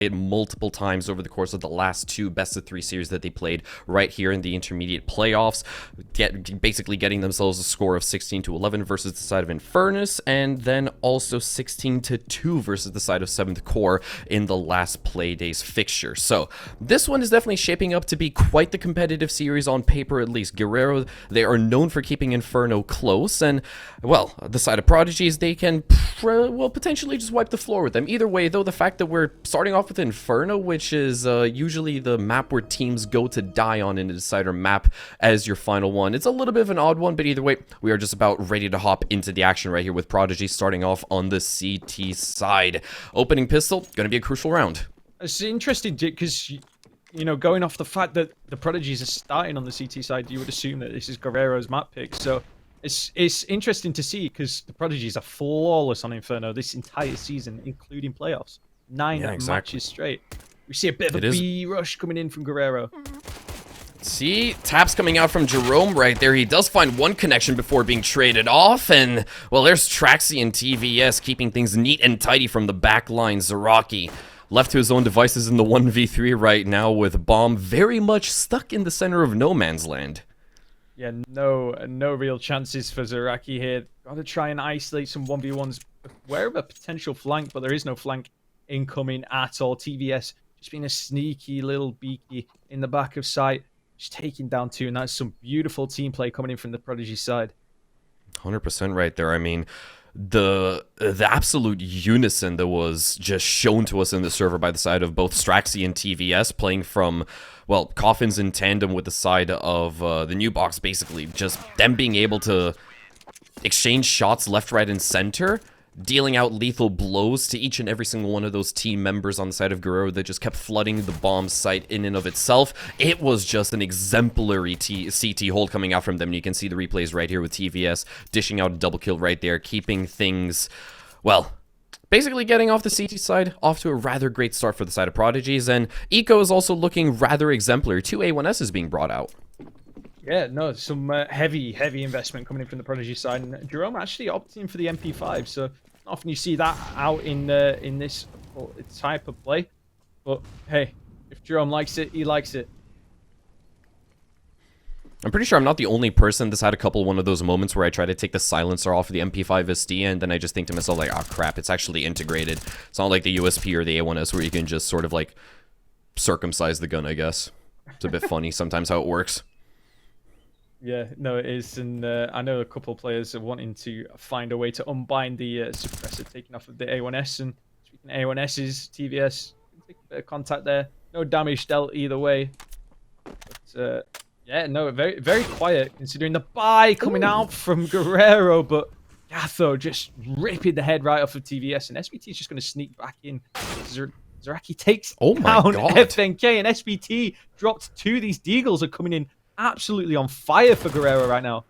it multiple times over the course of the last two best-of-3 series that they played right here in the intermediate playoffs, basically getting themselves a score of 16-11 versus the side of Infernus, and then also 16-2 versus the side of 7th Corps in the last Playday's fixture. So this one is definitely shaping up to be quite the competitive series on paper, at least. Guerrero, they are known for keeping Inferno close, and, well, the side of Prodigies, they can, potentially just wipe the floor with them. Either way, though, the fact that we're starting off with Inferno, which is usually the map where teams go to die on in a decider map as your final one. It's a little bit of an odd one, but either way, we are just about ready to hop into the action right here with Prodigy starting off on the CT side. Opening pistol, going to be a crucial round. It's interesting because, you know, going off the fact that the Prodigies are starting on the CT side, you would assume that this is Guerrero's map pick. So it's interesting to see because the Prodigies are flawless on Inferno this entire season, including playoffs. 9 matches straight. We see a bit of a B rush coming in from Guerrero. See, taps coming out from Jerome right there. He does find one connection before being traded off, and, well, there's Traxi and TVS keeping things neat and tidy from the back line. Zaraki left to his own devices in the 1v3 right now with Bomb very much stuck in the center of no man's land. Yeah, no real chances for Zaraki here. Got to try and isolate some 1v1s. Aware of a potential flank, but there is no flank incoming at all. TVS just being a sneaky little beaky in the back of sight, just taking down 2, and that's some beautiful team play coming in from the Prodigy side. 100% right there. I mean, the absolute unison that was just shown to us in the server by the side of both Straxi and TVS playing from, well, Coffins in tandem with the side of the new box, basically just them being able to exchange shots left, right, and center, dealing out lethal blows to each and every single one of those team members on the side of Guerrero that just kept flooding the bomb site in and of itself. It was just an exemplary CT hold coming out from them. And you can see the replays right here with TVS dishing out a double kill right there, keeping things, well, basically getting off the CT side off to a rather great start for the side of Prodigies. And Eco is also looking rather exemplary. 2 A1Ss being brought out. Yeah, no, some heavy investment coming in from the Prodigy side, and Jerome actually opting for the MP5. So not often you see that out in this type of play. But hey, if Jerome likes it, he likes it. I'm pretty sure I'm not the only person that's had a couple one of those moments where I try to take the silencer off of the MP5 SD, and then I just think to myself like, oh crap, it's actually integrated. It's not like the USP or the A1S where you can just sort of like circumcise the gun, I guess. It's a bit funny sometimes how it works. Yeah, no, it is, and I know a couple of players are wanting to find a way to unbind the suppressor taken off of the A1S, and speaking of A1Ss, TVS, take a bit of contact there. No damage dealt either way. But, yeah, no, very quiet, considering the buy coming out from Guerrero, but Gatho just ripping the head right off of TVS, and SBT is just going to sneak back in. Zaraki takes down FNK, and SBT dropped 2. These Deagles are coming in absolutely on fire for Guerrero right now.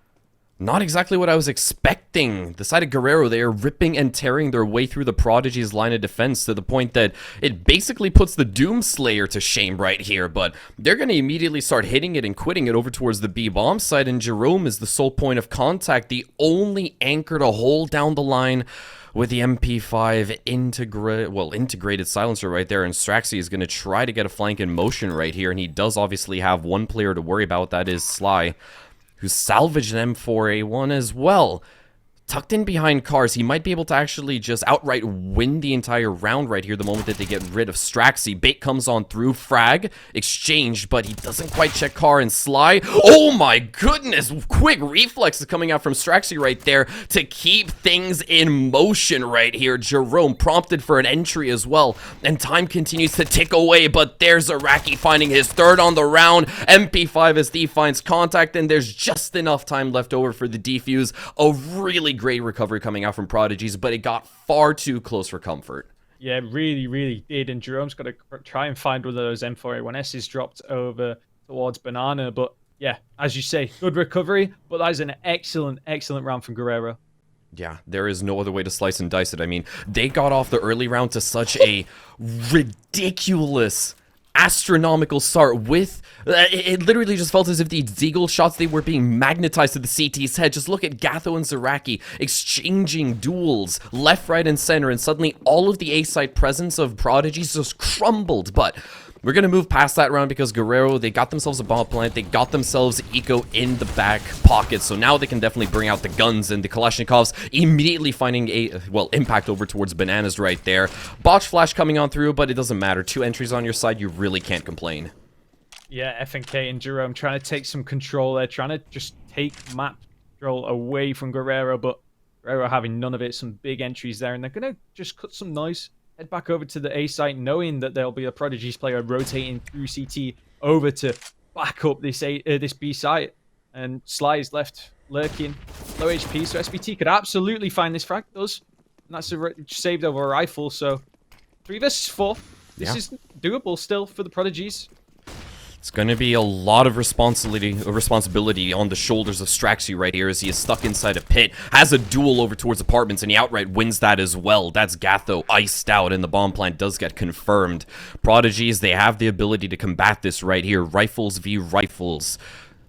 Not exactly what I was expecting. The side of Guerrero, they are ripping and tearing their way through the Prodigy's line of defense to the point that it basically puts the Doomslayer to shame right here, but they're going to immediately start hitting it and quitting it over towards the B-bomb side, and Jerome is the sole point of contact, the only anchor to hold down the line with the MP5 integrated silencer right there, and Straxi is going to try to get a flank in motion right here, and he does obviously have one player to worry about, that is Sly, who salvaged them for A1 as well. Tucked in behind cars, he might be able to actually just outright win the entire round right here the moment that they get rid of Straxi. Bait comes on through, frag, exchanged, but he doesn't quite check car and Sly. Oh my goodness, quick reflexes coming out from Straxi right there to keep things in motion right here. Jerome prompted for an entry as well, and time continues to tick away, but there's Zaraki finding his 3rd on the round. MP5 SD finds contact, and there's just enough time left over for the defuse. A really great recovery coming out from Prodigies, but it got far too close for comfort. Yeah, really did, and Jerome's got to try and find one of those M4A1Ss dropped over towards Banana, but yeah, as you say, good recovery, but that is an excellent round from Guerrero. Yeah, there is no other way to slice and dice it. I mean, they got off the early round to such a ridiculous astronomical start with... it literally just felt as if the Deagle shots, they were being magnetized to the CT's head. Just look at Gatho and Zaraki exchanging duels left, right, and center, and suddenly all of the A-side presence of Prodigies just crumbled. But we're going to move past that round because Guerrero, they got themselves a bomb plant. They got themselves Eco in the back pocket. So now they can definitely bring out the guns, and the Kalashnikovs immediately finding a, well, impact over towards Bananas right there. Botch flash coming on through, but it doesn't matter. 2 entries on your side, you really can't complain. Yeah, FNK and Jerome trying to take some control there, trying to just take map control away from Guerrero, but Guerrero having none of it. Some big entries there, and they're going to just cut some noise. Head back over to the A site, knowing that there'll be a Prodigies player rotating through CT over to back up this B site. And Sly is left lurking, low HP, so SBT could absolutely find this frag. Does, and that's saved over a rifle. So 3 versus 4. This is doable still for the Prodigies. It's going to be a lot of responsibility on the shoulders of Straxy right here, as he is stuck inside a pit, has a duel over towards apartments, and he outright wins that as well. That's Gatho iced out, and the bomb plant does get confirmed. Prodigies, they have the ability to combat this right here. Rifles v rifles.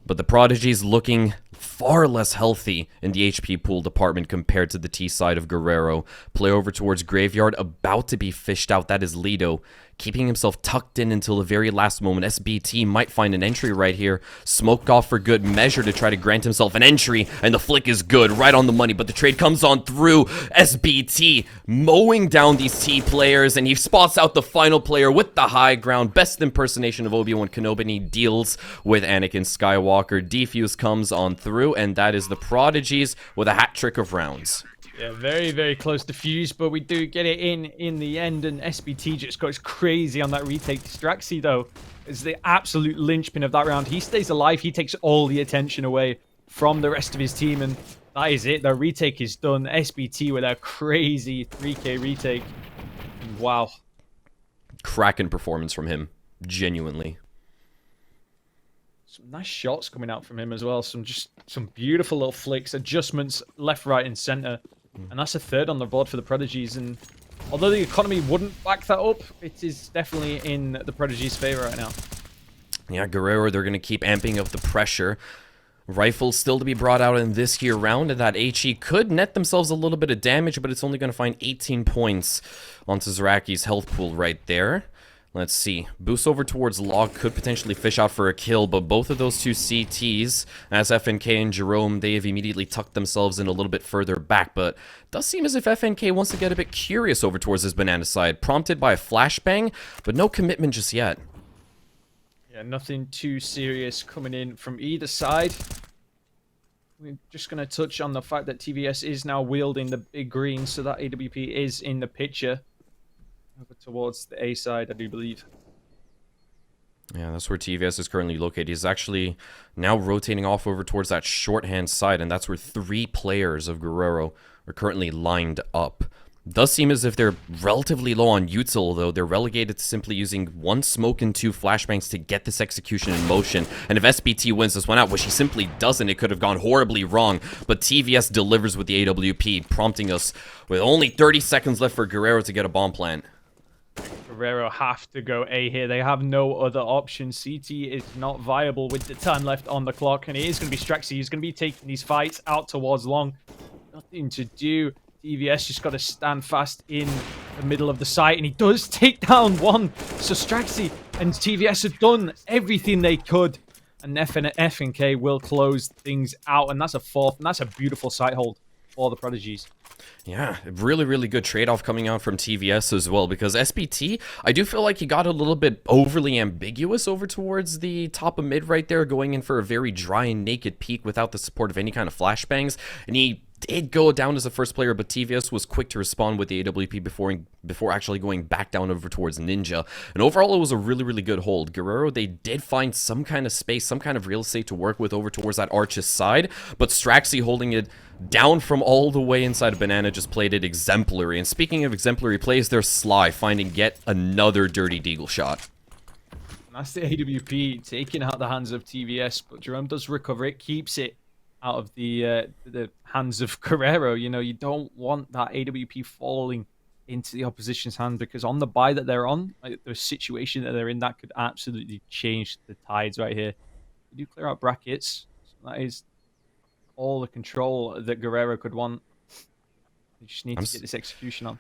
But the Prodigies looking far less healthy in the HP pool department compared to the T side of Guerrero. Play over towards Graveyard, about to be fished out. That is Lido, keeping himself tucked in until the very last moment. SBT might find an entry right here. Smoked off for good measure to try to grant himself an entry, and the flick is good, right on the money, but the trade comes on through. SBT mowing down these T players, and he spots out the final player with the high ground. Best impersonation of Obi-Wan Kenobi, and he deals with Anakin Skywalker. Defuse comes on through, and that is the Prodigies with a hat trick of rounds. Yeah, very, very close to fuse, but we do get it in the end, and SBT just goes crazy on that retake. Straxy, though, is the absolute linchpin of that round. He stays alive. He takes all the attention away from the rest of his team, and that is it. The retake is done. SBT with a crazy 3K retake. And wow. Cracking performance from him, genuinely. Some nice shots coming out from him as well. Some beautiful little flicks, adjustments left, right, and center. And that's a 3rd on the board for the Prodigies. And although the economy wouldn't back that up, it is definitely in the Prodigies' favor right now. Yeah, Guerrero, they're going to keep amping up the pressure. Rifles still to be brought out in this here round, and that HE could net themselves a little bit of damage, but it's only going to find 18 points onto Zaraki's health pool right there. Let's see. Boost over towards Log could potentially fish out for a kill, but both of those 2 CTs, as FNK and Jerome, they have immediately tucked themselves in a little bit further back, but it does seem as if FNK wants to get a bit curious over towards his banana side, prompted by a flashbang, but no commitment just yet. Yeah, nothing too serious coming in from either side. We're just going to touch on the fact that TVS is now wielding the big green, so that AWP is in the picture. Over towards the A side, I do believe. Yeah, that's where TVS is currently located. He's actually now rotating off over towards that shorthand side, and that's where 3 players of Guerrero are currently lined up. Does seem as if they're relatively low on util, though. They're relegated to simply using 1 smoke and 2 flashbangs to get this execution in motion. And if SBT wins this one out, which he simply doesn't, it could have gone horribly wrong. But TVS delivers with the AWP, prompting us with only 30 seconds left for Guerrero to get a bomb plant. Guerrero have to go A here. They have no other option. CT is not viable with the time left on the clock, and it is going to be Straxy. He's going to be taking these fights out towards long. Nothing to do. TVS just got to stand fast in the middle of the site, and he does take down 1. So Straxy and TVS have done everything they could, and FNK will close things out, and that's a 4th, and that's a beautiful site hold for the Prodigies. Yeah, really, really good trade-off coming out from TVS as well, because SBT, I do feel like he got a little bit overly ambiguous over towards the top of mid right there, going in for a very dry and naked peek without the support of any kind of flashbangs, and he did go down as the first player, but TVS was quick to respond with the AWP before actually going back down over towards Ninja. And overall, it was a really, really good hold. Guerrero, they did find some kind of space, some kind of real estate to work with over towards that Arch's side, but Straxy holding it down from all the way inside of Banana just played it exemplary. And speaking of exemplary plays, there's Sly finding yet another dirty deagle shot. That's the AWP taking out the hands of TVS, but Jerome does recover it, keeps it out of the hands of Guerrero. You know, you don't want that AWP falling into the opposition's hand, because on the buy that they're on, like, the situation that they're in, that could absolutely change the tides right here. They do clear out brackets. So that is all the control that Guerrero could want. They just need to get this execution on.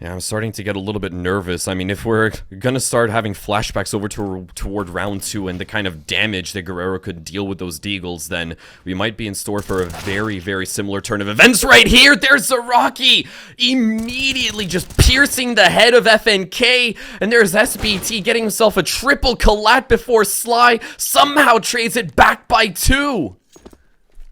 Yeah, I'm starting to get a little bit nervous. I mean, if we're gonna start having flashbacks over toward round 2 and the kind of damage that Guerrero could deal with those deagles, then we might be in store for a very, very similar turn of events right here. There's Zaraki immediately just piercing the head of FNK, and there's SBT getting himself a triple collat before Sly somehow trades it back by 2.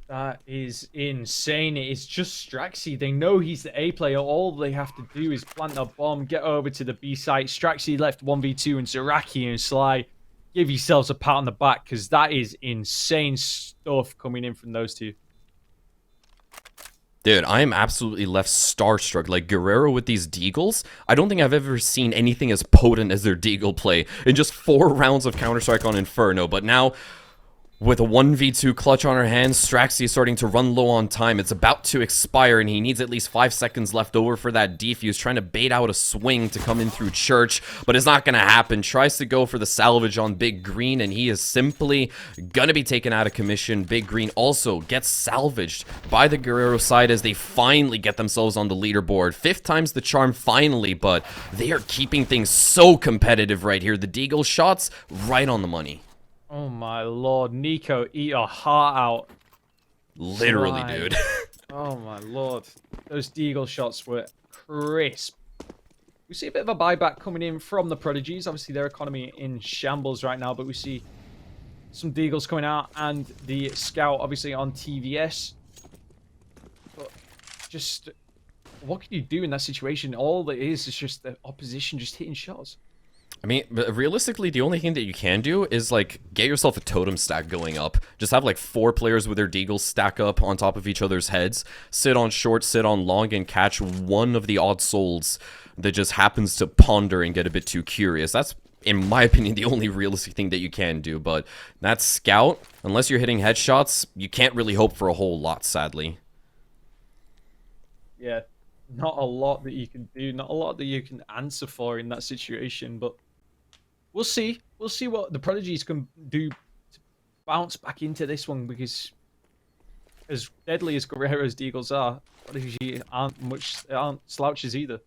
That is insane. It's just Straxy. They know he's the A player. All they have to do is plant a bomb, get over to the B site. Straxy left 1v2, and Zaraki and Sly, give yourselves a pat on the back, because that is insane stuff coming in from those two. Dude, I am absolutely left starstruck. Like, Guerrero with these deagles, I don't think I've ever seen anything as potent as their deagle play in just 4 rounds of Counter-Strike on Inferno. But now, with a 1v2 clutch on her hands, Straxy is starting to run low on time. It's about to expire, and he needs at least 5 seconds left over for that defuse. Trying to bait out a swing to come in through Church, but it's not going to happen. Tries to go for the salvage on Big Green, and he is simply going to be taken out of commission. Big Green also gets salvaged by the Guerrero side as they finally get themselves on the leaderboard. 5th time's the charm finally, but they are keeping things so competitive right here. The deagle shots right on the money. Oh my lord, Nico, eat your heart out. Literally, Sly. dude. Oh my lord. Those deagle shots were crisp. We see a bit of a buyback coming in from the Prodigies. Obviously, their economy in shambles right now, but we see some deagles coming out and the scout, obviously, on TVS. But just, what can you do in that situation? All it is just the opposition just hitting shots. I mean, but realistically, the only thing that you can do is, like, get yourself a totem stack going up. Just have, like, 4 players with their deagles stack up on top of each other's heads, sit on short, sit on long, and catch one of the odd souls that just happens to ponder and get a bit too curious. That's, in my opinion, the only realistic thing that you can do. But that scout, unless you're hitting headshots, you can't really hope for a whole lot, sadly. Yeah, not a lot that you can do, not a lot that you can answer for in that situation, but we'll see. We'll see what the Prodigies can do to bounce back into this one, because as deadly as Guerrero's deagles are, Prodigy aren't slouches either.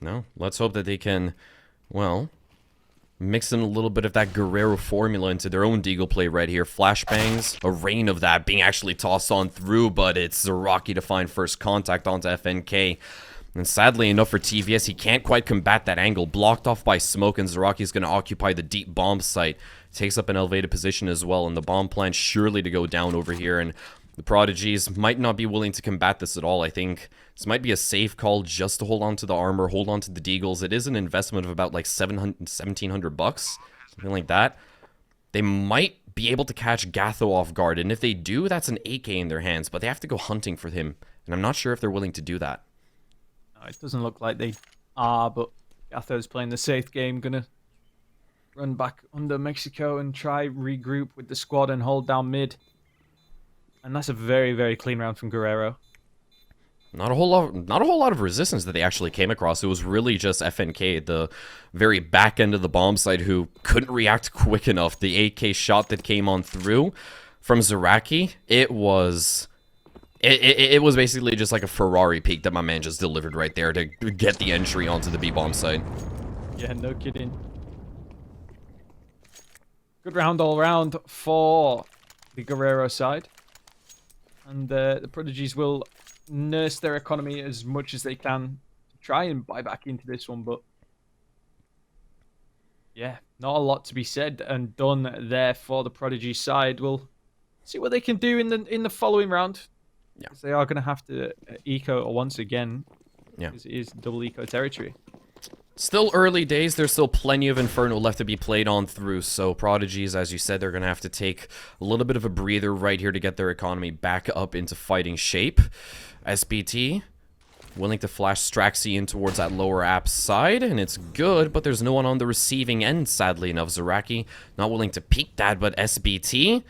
No, let's hope that they can, well, mix in a little bit of that Guerrero formula into their own deagle play right here. Flashbangs, a rain of that being actually tossed on through, but it's Zaraki to find first contact onto FNK. And sadly enough for TVS, he can't quite combat that angle. Blocked off by smoke, and Zaraki's going to occupy the deep bomb site. Takes up an elevated position as well, and the bomb plan surely to go down over here. And the Prodigies might not be willing to combat this at all. I think this might be a safe call just to hold on to the armor, hold on to the deagles. It is an investment of about like $1,700, something like that. They might be able to catch Gatho off guard, and if they do, that's an AK in their hands, but they have to go hunting for him, and I'm not sure if they're willing to do that. It doesn't look like they are, but Gatho's playing the safe game, gonna run back under Mexico and try regroup with the squad and hold down mid. And that's a very, very clean round from Guerrero. Not a whole lot of resistance that they actually came across. It was really just FNK at the very back end of the bomb site who couldn't react quick enough. The AK shot that came on through from Zaraki, it was basically just like a Ferrari peak that my man just delivered right there to get the entry onto the B-bomb site. Yeah, no kidding. Good round all round for the Guerrero side. And the Prodigies will nurse their economy as much as they can to try and buy back into this one. But yeah, not a lot to be said and done there for the Prodigy side. We'll see what they can do in the following round. Yeah, they are going to have to eco once again. Yeah, it is double eco territory. Still early days. There's still plenty of Inferno left to be played on through. So Prodigies, as you said, they're going to have to take a little bit of a breather right here to get their economy back up into fighting shape. SBT willing to flash Straxy in towards that lower app side, and it's good, but there's no one on the receiving end, sadly enough. Zaraki not willing to peek that, but SBT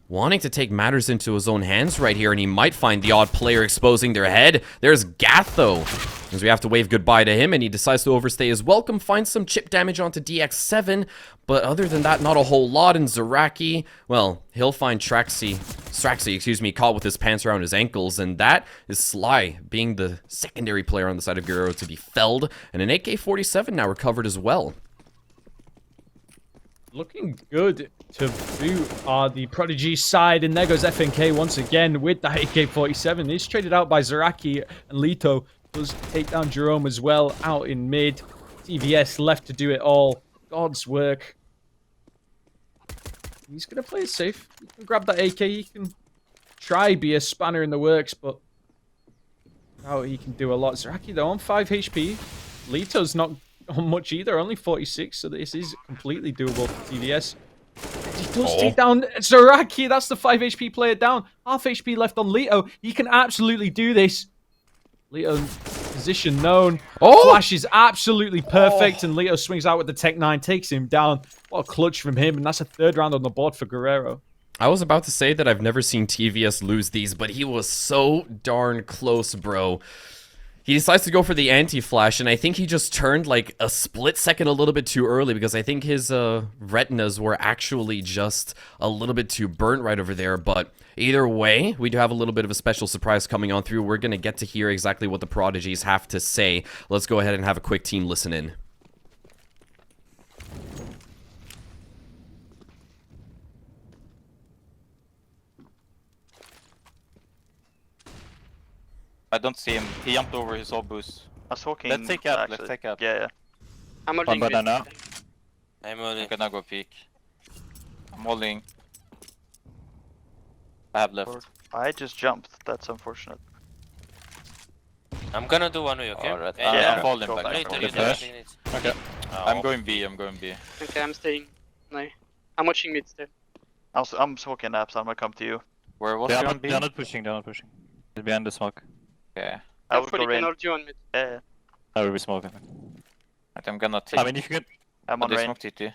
wanting to take matters into his own hands right here, and he might find the odd player exposing their head. There's Gath, though, as we have to wave goodbye to him, and he decides to overstay his welcome, finds some chip damage onto DX7, but other than that, not a whole lot. And Zaraki, well, he'll find Straxy, caught with his pants around his ankles, and that is Sly, being the secondary player on the side of Guerrero to be felled, and an AK-47 now recovered as well. Looking good to boot are the Prodigy side, and there goes FNK once again with the AK-47. It's traded out by Zaraki, and Lito does take down Jerome as well out in mid. TVS left to do it all. God's work. He's going to play it safe. He can grab that AK. He can try be a spanner in the works, but oh, he can do a lot. Zaraki, though, on 5 HP. Lito's not on much either, only 46, so this is completely doable for TVS. He does take down Zaraki. That's the 5 HP player down. Half HP left on Lito. He can absolutely do this. Lito position known. Flash is absolutely perfect, and Lito swings out with the Tech 9, takes him down. What a clutch from him, and that's a 3rd round on the board for Guerrero. I was about to say that I've never seen TVS lose these, but he was so darn close, bro. He decides to go for the anti-flash, and I think he just turned like a split second a little bit too early, because I think his retinas were actually just a little bit too burnt right over there. But either way, we do have a little bit of a special surprise coming on through. We're going to get to hear exactly what the Prodigies have to say. Let's go ahead and have a quick team listen in. I don't see him. He jumped over his old boost. I was talking. Let's take out. Actually. Let's take out. Yeah. I'm One holding banana. mid. I'm gonna go peek. I'm holding. I have left. I just jumped. That's unfortunate. I'm gonna do one way, okay? Alright. Yeah, I'm falling go back. back. Later, Okay, you flash. don't need it. Okay. Oh. I'm going B. I'm going B. Okay, I'm staying. No. I'm watching mid still. I'm smoking apps. I'm gonna come to you. Where was They're he on not, B? they're not pushing, they're not pushing. They're behind the smoke. Okay. I would Hopefully go can rain. hold you on mid. Yeah. I will be smoking. Right, I'm gonna take. I mean, if you could. I'm on they rain. smoke TT.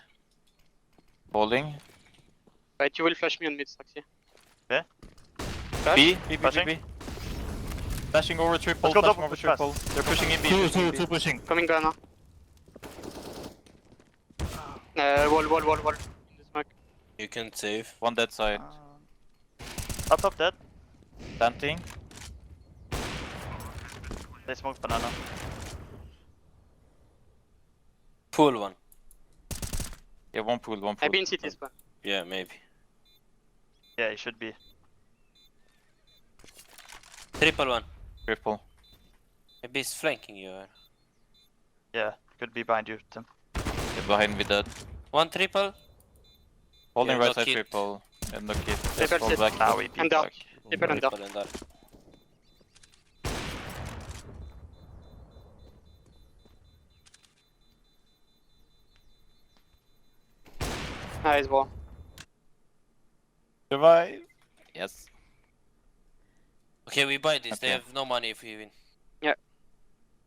Holding. Right, you will flash me on mid, Straxy. Flash? B. B. B. Flashing? B. Flashing over triple. Let's go Flashing double, over push fast. triple. They're pushing in B. Two, pushing in two, B. two pushing. Coming banana. Wall. In the smoke. You can save. One dead side. Up top dead. Planting. They smoked banana. Full one. Yeah, one pool. One pool. I've been CT spawn. Yeah, maybe. Yeah, it should be. Triple one. Triple. Maybe he's flanking you. Yeah, could be behind you, Tim. Yeah, behind me dead. One triple. Holding Yeah, right no side kit. triple. And no kit. Triple Just fall kit. back. Ah, we And beat up. back. Triple and dark. Triple and dark. Nice ball. Survive. Yes. Okay, we buy this. They Okay. have no money if we win.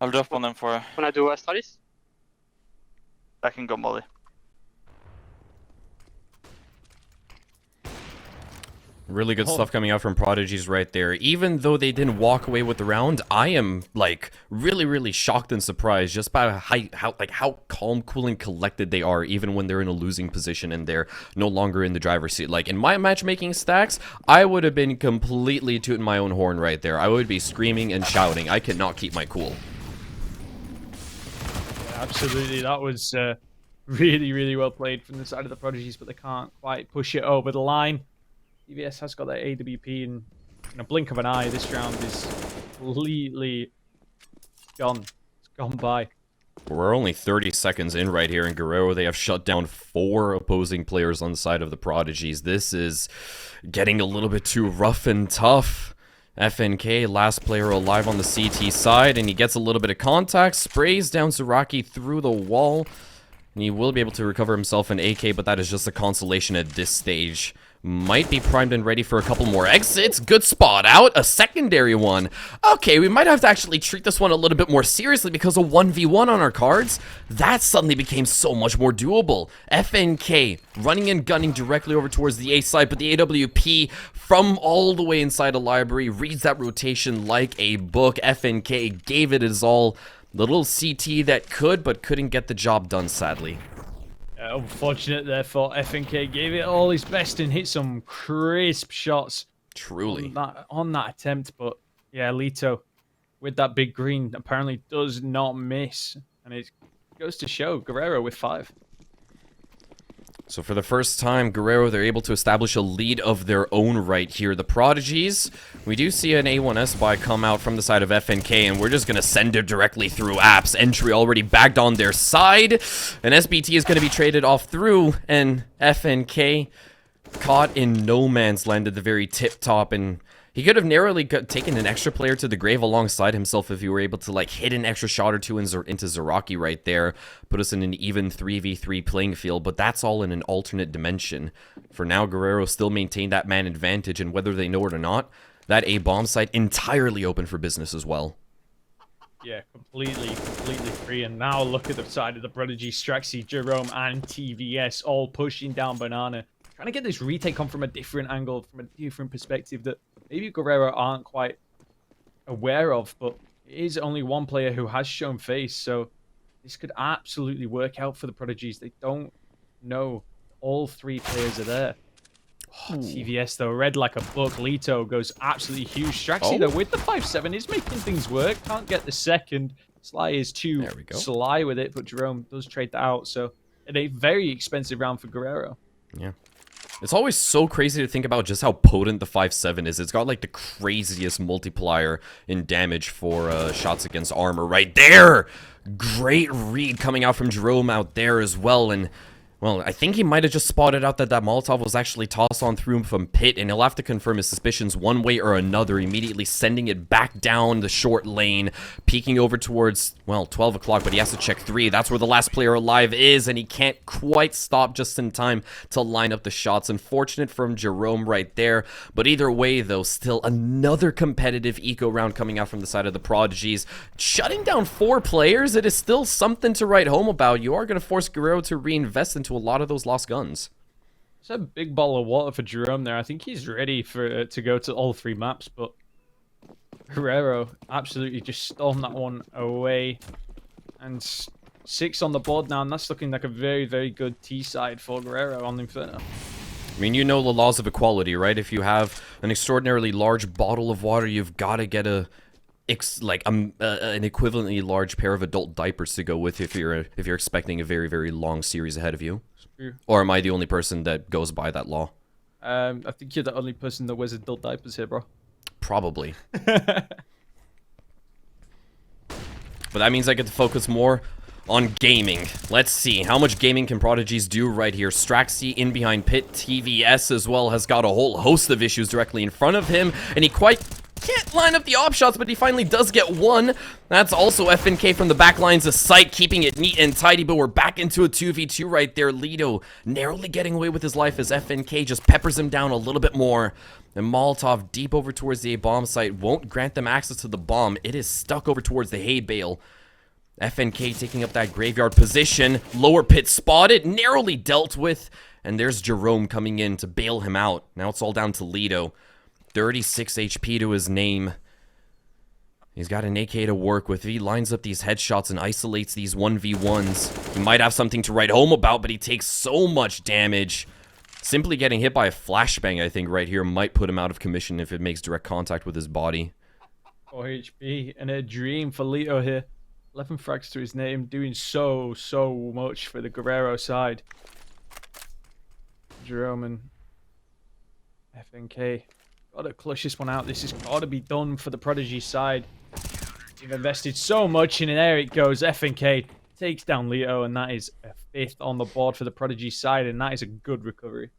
I'll drop on them for. Wanna do Astralis? I can go molly. Really good stuff coming out from Prodigies right there. Even though they didn't walk away with the round, I am like really shocked and surprised just by how calm, cool, and collected they are, even when they're in a losing position and they're no longer in the driver's seat. Like in my matchmaking stacks, I would have been completely tooting my own horn right there. I would be screaming and shouting. I cannot keep my cool. Yeah, absolutely. That was really well played from the side of the Prodigies, but they can't quite push it over the line. TVS has got that AWP, and in a blink of an eye, this round is completely gone. It's gone by. We're only 30 seconds in right here in Guerrero. They have shut down 4 opposing players on the side of the Prodigies. This is getting a little bit too rough and tough. FNK, last player alive on the CT side, and he gets a little bit of contact, sprays down Zaraki through the wall. He will be able to recover himself an AK, but that is just a consolation at this stage. Might be primed and ready for a couple more exits. Good spot out. A secondary one. Okay, we might have to actually treat this one a little bit more seriously because a 1v1 on our cards, that suddenly became so much more doable. FNK running and gunning directly over towards the A side, but the AWP from all the way inside a library reads that rotation like a book. FNK gave it his all. The little CT that could, but couldn't get the job done, sadly. Unfortunate there for FNK. Gave it all his best and hit some crisp shots. Truly. On that attempt, but yeah, Lito with that big green apparently does not miss. And it goes to show Guerrero with 5. So for the first time, Guerrero, they're able to establish a lead of their own right here. The Prodigies, we do see an A1S buy come out from the side of FNK, and we're just going to send it directly through apps. Entry already bagged on their side, and SBT is going to be traded off through, and FNK caught in no man's land at the very tip top, and he could have narrowly taken an extra player to the grave alongside himself if he were able to, like, hit an extra shot or two into Zaraki right there. Put us in an even 3v3 playing field, but that's all in an alternate dimension. For now, Guerrero still maintained that man advantage, and whether they know it or not, that A-bomb site entirely open for business as well. Yeah, completely free. And now look at the side of the Prodigy. Straxy, Jerome, and TVS all pushing down Banana. Trying to get this retake on from a different angle, from a different perspective that maybe Guerrero aren't quite aware of, but it is only one player who has shown face, so this could absolutely work out for the Prodigies. They don't know all 3 players are there. Oh, TVS, though, red like a book. Lito goes absolutely huge. Straxy, though, with the 5-7 is making things work. Can't get the second. Sly is too sly with it, but Jerome does trade that out, so a very expensive round for Guerrero. Yeah. It's always so crazy to think about just how potent the 5-7 is. It's got like the craziest multiplier in damage for shots against armor right there. Great read coming out from Jerome out there as well. And, well, I think he might have just spotted out that that Molotov was actually tossed on through him from pit, and he'll have to confirm his suspicions one way or another, immediately sending it back down the short lane, peeking over towards, well, 12 o'clock, but he has to check 3. That's where the last player alive is, and he can't quite stop just in time to line up the shots. Unfortunate from Jerome right there, but either way, though, still another competitive eco round coming out from the side of the Prodigies. Shutting down 4 players, it is still something to write home about. You are going to force Guerrero to reinvest into a lot of those lost guns. It's a big bottle of water for Jerome there. I think he's ready for to go to all 3 maps, but Guerrero absolutely just stormed that one away. And 6 on the board now, and that's looking like a very, very good T side for Guerrero on Inferno. I mean, you know the laws of equality, right? If you have an extraordinarily large bottle of water, you've got to get an equivalently large pair of adult diapers to go with if you're expecting a very, very long series ahead of you. Or am I the only person that goes by that law? I think you're the only person that wears adult diapers here, bro. Probably. But that means I get to focus more on gaming. Let's see, how much gaming can Prodigies do right here? Straxy in behind pit, TVS as well has got a whole host of issues directly in front of him, and he quite can't line up the op shots, but he finally does get one. That's also FNK from the back lines of sight, keeping it neat and tidy, but we're back into a 2v2 right there. Lito narrowly getting away with his life as FNK just peppers him down a little bit more. And Molotov deep over towards the A-bomb site won't grant them access to the bomb. It is stuck over towards the hay bale. FNK taking up that graveyard position. Lower pit spotted, narrowly dealt with. And there's Jerome coming in to bail him out. Now it's all down to Lito. 36 HP to his name. He's got an AK to work with. If he lines up these headshots and isolates these 1v1s, he might have something to write home about, but he takes so much damage. Simply getting hit by a flashbang, I think, right here might put him out of commission if it makes direct contact with his body. 4 HP and a dream for Lito here. 11 frags to his name, doing so much for the Guerrero side. Jerome and FNK. Gotta clutch this one out. This has got to be done for the Prodigy side. They've invested so much in it. There it goes. FNK takes down Lito, and that is a 5th on the board for the Prodigy side, and that is a good recovery.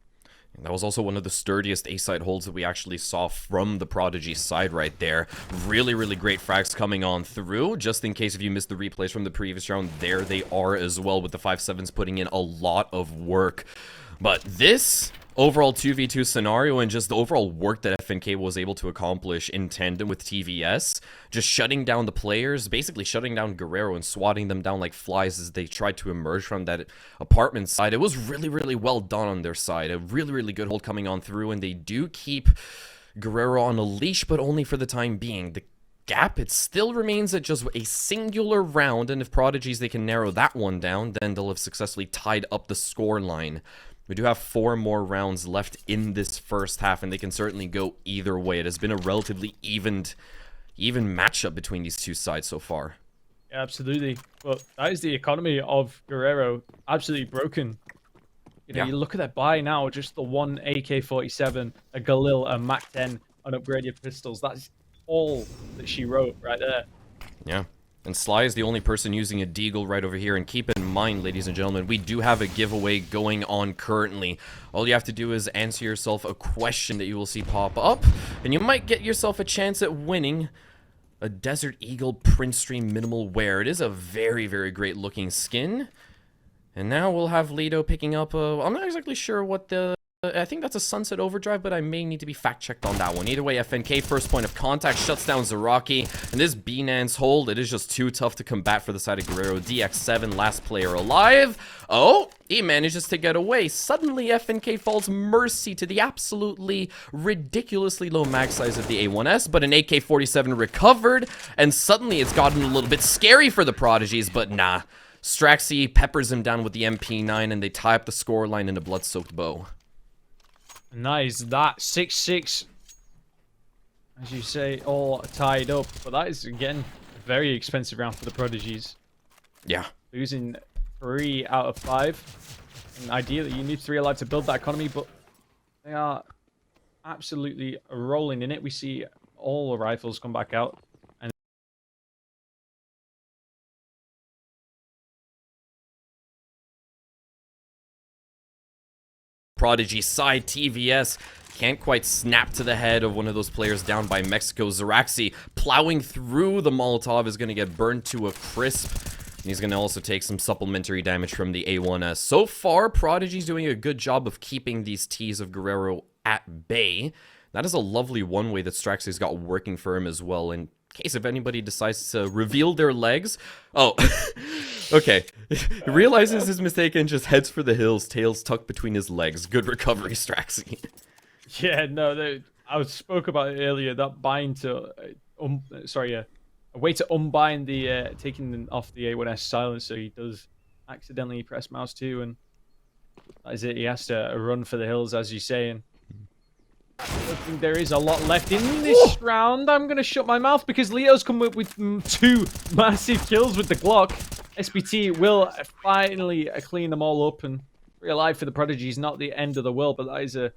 And that was also one of the sturdiest A-side holds that we actually saw from the Prodigy side right there. Really, really great frags coming on through. Just in case if you missed the replays from the previous round, there they are as well, with the 5-7s putting in a lot of work. But this overall 2v2 scenario and just the overall work that FNK was able to accomplish in tandem with TVS, just shutting down the players, basically shutting down Guerrero and swatting them down like flies as they tried to emerge from that apartment side. It was really, really well done on their side. A really, really good hold coming on through, and they do keep Guerrero on a leash, but only for the time being. The gap, it still remains at just a singular round, and if Prodigies, they can narrow that one down, then they'll have successfully tied up the score line. We do have 4 more rounds left in this first half, and they can certainly go either way. It has been a relatively even matchup between these two sides so far. Yeah, absolutely. But that is the economy of Guerrero. Absolutely broken. You know, Yeah. you look at that buy now, just the one AK-47, a Galil, a MAC-10, and upgraded pistols. That's all that she wrote right there. Yeah. And Sly is the only person using a deagle right over here. And keep in mind, ladies and gentlemen, we do have a giveaway going on currently. All you have to do is answer yourself a question that you will see pop up, and you might get yourself a chance at winning a Desert Eagle Print Stream minimal wear. It is a very, very great looking skin. And now we'll have Lido picking up I'm not exactly sure what the... I think that's a Sunset Overdrive, but I may need to be fact-checked on that one. Either way, FNK, first point of contact, shuts down Zaraki. And this B-Nance hold, it is just too tough to combat for the side of Guerrero. DX7, last player alive. Oh, he manages to get away. Suddenly, FNK falls mercy to the absolutely ridiculously low mag size of the A1S, but an AK-47 recovered, and suddenly it's gotten a little bit scary for the Prodigies, but nah. Straxy peppers him down with the MP9, and they tie up the scoreline in a blood-soaked bow. Nice. That 6-6, as you say, all tied up. But that is, again, a very expensive round for the Prodigies. Yeah. Losing 3 out of 5. And ideally, you need 3 alive to build that economy, but they are absolutely rolling in it. We see all the rifles come back out. Prodigy side, TVS can't quite snap to the head of one of those players down by Mexico. Zaraxi plowing through the Molotov is going to get burned to a crisp. And he's going to also take some supplementary damage from the A1S. So far, Prodigy's doing a good job of keeping these T's of Guerrero at bay. That is a lovely one-way that Straxi's got working for him as well. In case if anybody decides to reveal their legs. Oh, okay. He realizes his mistake and just heads for the hills, tails tucked between his legs. Good recovery, Straxy. Yeah, no, I spoke about it earlier. That bind to, a way to unbind the taking them off the A1S silencer. He does accidentally press mouse 2, and that is it. He has to run for the hills, as you say. And I don't think there is a lot left in this round. I'm gonna shut my mouth because Leo's come up with 2 massive kills with the Glock. SPT will finally clean them all up, and 3 alive for the Prodigies. Not the end of the world, but that is a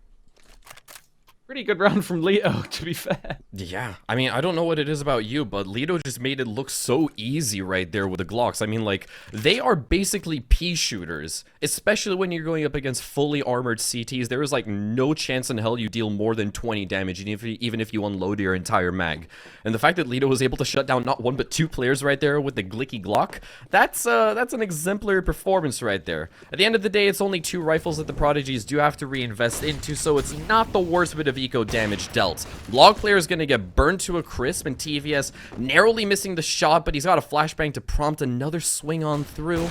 pretty good round from Leo, to be fair. Yeah, I mean, I don't know what it is about you, but Lido just made it look so easy right there with the Glocks. I mean, like, they are basically pea shooters, especially when you're going up against fully armored CTs. There is, like, no chance in hell you deal more than 20 damage, even if you unload your entire mag. And the fact that Lido was able to shut down not 1 but 2 players right there with the Glicky Glock, that's an exemplary performance right there. At the end of the day, it's only 2 rifles that the Prodigies do have to reinvest into, so it's not the worst bit of eco damage dealt. Log player is going to get burned to a crisp, and TVS narrowly missing the shot, but he's got a flashbang to prompt another swing on through.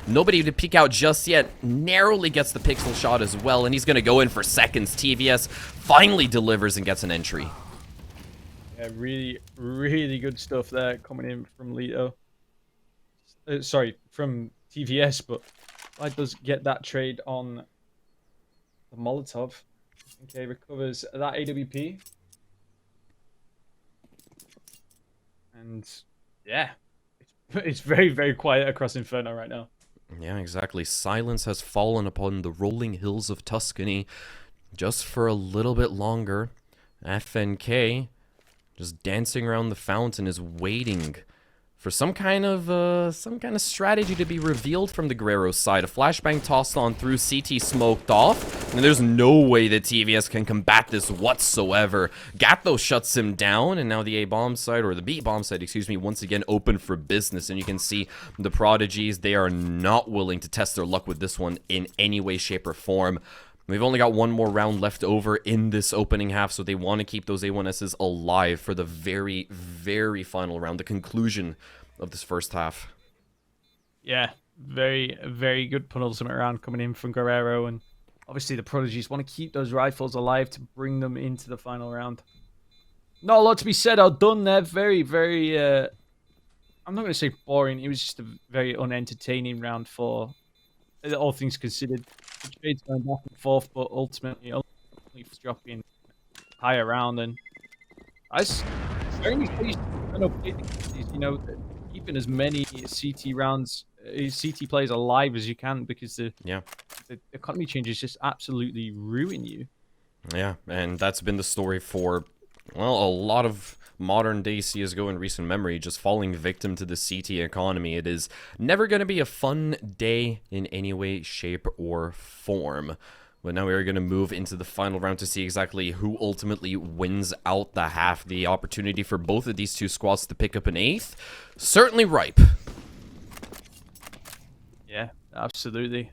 Nobody to peek out just yet. Narrowly gets the pixel shot as well, and he's going to go in for seconds. TVS finally delivers and gets an entry. Yeah, really, really good stuff there coming in from Lito. Sorry, from TVS, but I does get that trade on the Molotov. Okay, recovers that AWP. And yeah, it's very, very quiet across Inferno right now. Yeah, exactly. Silence has fallen upon the rolling hills of Tuscany just for a little bit longer. FNK just dancing around the fountain is waiting for some kind of strategy to be revealed from the Guerrero side. A flashbang tossed on through, CT smoked off, and there's no way that TVS can combat this whatsoever. Gatho shuts him down, and now the A-bomb side, or the B-bomb side, excuse me, once again open for business. And you can see the Prodigies, they are not willing to test their luck with this one in any way, shape, or form. We've only got one more round left over in this opening half, so they want to keep those A1Ss alive for the very, very final round, the conclusion of this first half. Yeah, very, very good penultimate round coming in from Guerrero, and obviously the Prodigies want to keep those rifles alive to bring them into the final round. Not a lot to be said or done there. Very, very, I'm not going to say boring. It was just a very unentertaining round for all things considered. The trades going back and forth, but ultimately dropping higher round, and I very much keeping as many CT rounds, CT plays alive as you can, because the economy changes just absolutely ruin you. Yeah, and that's been the story for, well, a lot of modern day CSGO in recent memory, just falling victim to the CT economy. It is never going to be a fun day in any way, shape, or form. But now we are going to move into the final round to see exactly who ultimately wins out the half. The opportunity for both of these two squads to pick up an 8th, certainly ripe. Yeah, absolutely.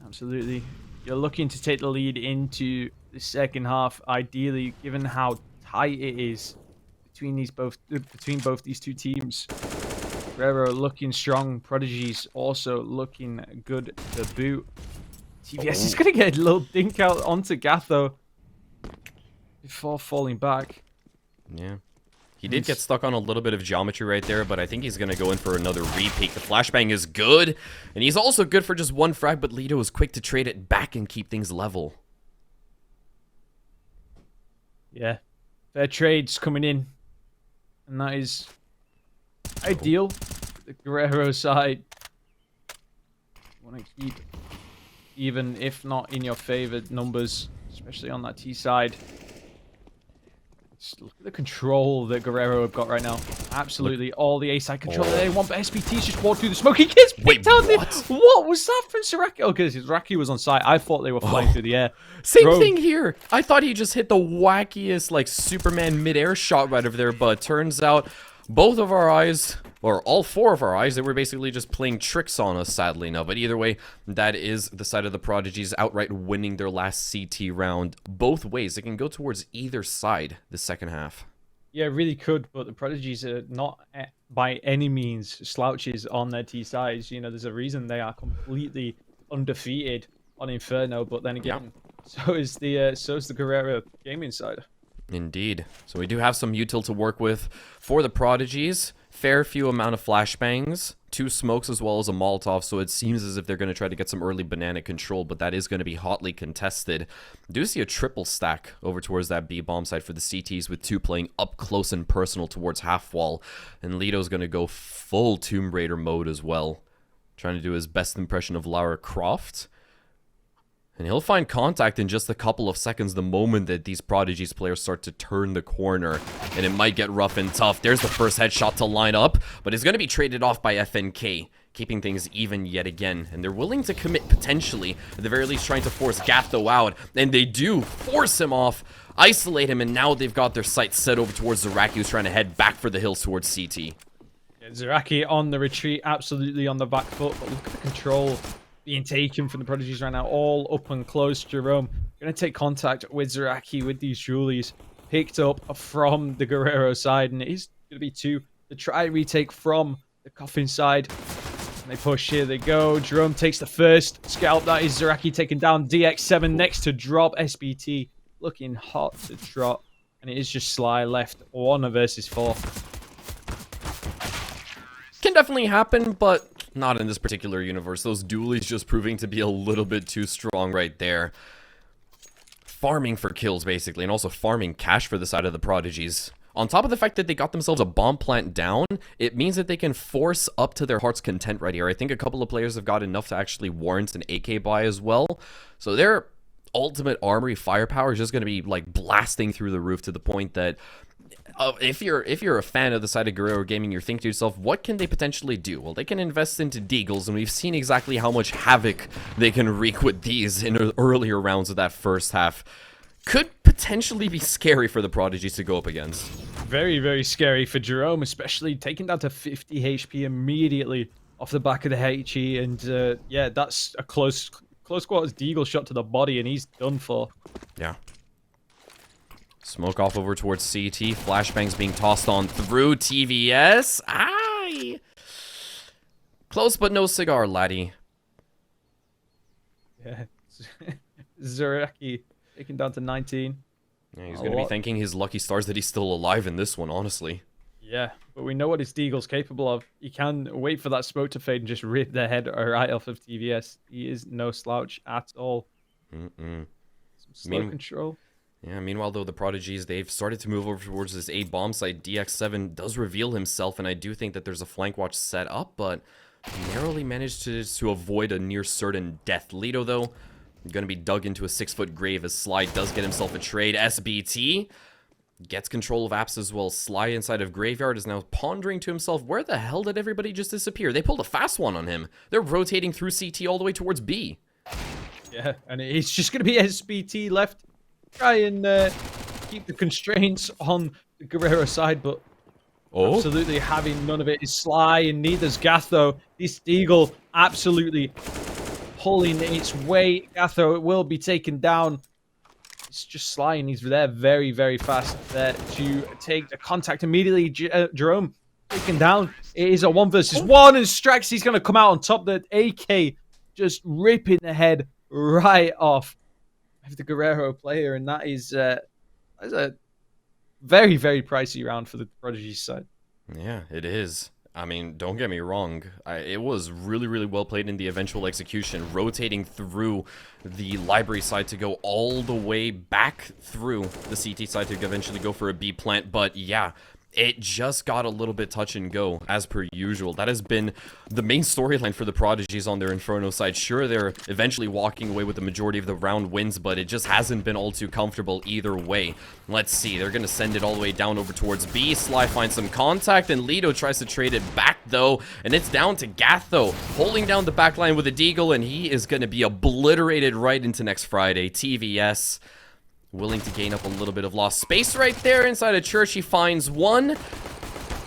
Absolutely. You're looking to take the lead into the second half, ideally, given how tight it is between both these two teams. Guerrero looking strong, Prodigies also looking good to boot. TVS is going to get a little dink out onto Gatho before falling back. Yeah. He did get stuck on a little bit of geometry right there, but I think he's going to go in for another repeat. The flashbang is good, and he's also good for just one frag, but Lido is quick to trade it back and keep things level. Yeah. Fair trades coming in, and that is ideal. The Guerrero side want to keep, even if not in your favored numbers, especially on that T side. Just look at the control that Guerrero have got right now. Absolutely all the A side control that they want, but SPT's just walked through the smoke. He gets picked out. What was that from Zeraki? Oh, because Zeraki was on site. I thought they were flying through the air. Same thing here. I thought he just hit the wackiest, like, Superman mid-air shot right over there, but turns out both of our eyes, or all 4 of our eyes, they were basically just playing tricks on us, sadly enough. But either way, that is the side of the Prodigies outright winning their last CT round. Both ways, it can go towards either side the second half. Yeah, really could, but the Prodigies are not by any means slouches on their T sides. You know, there's a reason they are completely undefeated on Inferno, but then again, so is the Guerrero gaming side. Indeed. So we do have some util to work with for the Prodigies. Fair few amount of flashbangs, 2 smokes as well as a Molotov, so it seems as if they're going to try to get some early banana control, but that is going to be hotly contested. Do see a triple stack over towards that B-bomb side for the CTs, with 2 playing up close and personal towards half wall, and Lido's going to go full Tomb Raider mode as well, trying to do his best impression of Lara Croft. And he'll find contact in just a couple of seconds the moment that these Prodigies players start to turn the corner. And it might get rough and tough. There's the first headshot to line up, but it's going to be traded off by FNK, keeping things even yet again. And they're willing to commit potentially, at the very least trying to force Gatho out. And they do force him off, isolate him, and now they've got their sights set over towards Zeraki, who's trying to head back for the hills towards CT. Yeah, Zeraki on the retreat, absolutely on the back foot, but look at the control being taken from the Prodigies right now, all up and close. Jerome going to take contact with Zeraki with these Julies picked up from the Guerrero side, and it is going to be 2 to try retake from the Coffin side. And they push, here they go. Jerome takes the first scalp. That is Zeraki taken down. DX7 next to drop. SBT looking hot to drop, and it is just Sly left 1 versus 4. Can definitely happen, but not in this particular universe. Those dualies just proving to be a little bit too strong right there. Farming for kills, basically, and also farming cash for the side of the Prodigies. On top of the fact that they got themselves a bomb plant down, it means that they can force up to their heart's content right here. I think a couple of players have got enough to actually warrant an AK buy as well. So their ultimate armory firepower is just going to be, like, blasting through the roof, to the point that if you're a fan of the side of Guerrero Gaming, you're thinking to yourself, what can they potentially do? Well, they can invest into Deagles, and we've seen exactly how much havoc they can wreak with these in earlier rounds of that first half. Could potentially be scary for the Prodigies to go up against. Very, very scary for Jerome, especially taking down to 50 HP immediately off the back of the HE. And yeah, that's a close quarters Deagle shot to the body, and he's done for. Yeah. Smoke off over towards CT. Flashbangs being tossed on through TVS. Aye. Close but no cigar, laddie. Yeah. Zaraki taken down to 19. Yeah, he's going to be thanking his lucky stars that he's still alive in this one, honestly. Yeah, but we know what his Deagle's capable of. He can wait for that smoke to fade and just rip their head right off of TVS. He is no slouch at all. Mm-mm. Some slow control. Yeah, meanwhile, though, the Prodigies, they've started to move over towards this A bomb site. DX7 does reveal himself, and I do think that there's a flank watch set up, but narrowly managed to avoid a near certain death. Lido, though, going to be dug into a 6-foot grave as Sly does get himself a trade. SBT gets control of Apps as well. Sly inside of Graveyard is now pondering to himself, where the hell did everybody just disappear? They pulled a fast one on him. They're rotating through CT all the way towards B. Yeah, and it's just going to be SBT left. Try and keep the constraints on the Guerrero side, but absolutely having none of it is Sly, and neither's Gatho. This Deagle absolutely pulling its weight. Gatho will be taken down. It's just Sly, and he's there very, very fast there to take the contact immediately. Jerome taken down. It is a 1 versus 1, and Straxy's going to come out on top. The AK just ripping the head right off of the Guerrero player, and that is a very, very pricey round for the Prodigy side. Yeah, it is. I mean, don't get me wrong. It was really, really well played in the eventual execution, rotating through the library side to go all the way back through the CT side to eventually go for a B plant. But yeah, it just got a little bit touch and go, as per usual. That has been the main storyline for the Prodigies on their Inferno side. Sure, they're eventually walking away with the majority of the round wins, but it just hasn't been all too comfortable either way. Let's see, they're going to send it all the way down over towards B. Sly finds some contact, and Lido tries to trade it back, though, and it's down to Gatho, holding down the back line with a Deagle, and he is going to be obliterated right into next Friday. TVS willing to gain up a little bit of lost space right there inside a church. He finds one.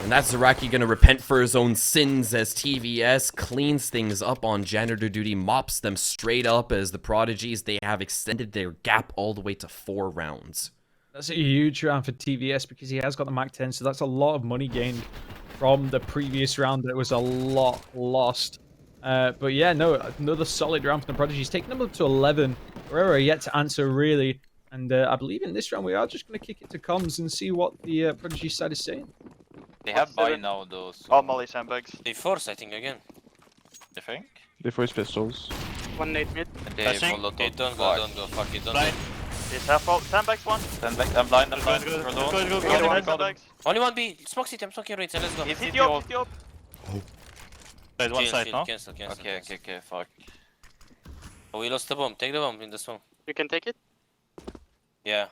And that's Zaraki going to repent for his own sins as TVS cleans things up on janitor duty, mops them straight up as the Prodigies, they have extended their gap all the way to 4 rounds. That's a huge round for TVS because he has got the Mac 10, so that's a lot of money gained from the previous round. That was a lot lost. But yeah, no, another solid round for the Prodigies. Taking them up to 11. Guerrero yet to answer, really. And I believe in this round, we are just going to kick it to comms and see what the Prodigy side is saying. They have buy now, though. So... All molly sandbags. They force, I think, again. You think? They force pistols. 1 nade mid. They Flashing? follow Okay, don't fuck. go, fuck it, don't Blind. go. He's half out. Sandbags one. Sandbag. I'm blind. Go. Got one sandbags. Only one B, smoke city, I'm smoking right, let's go. He's Hit 50 up, 50 up. There's one side now. Cancel. Okay, fuck. Oh, we lost the bomb, take the bomb in the smoke. You can take it. Yeah.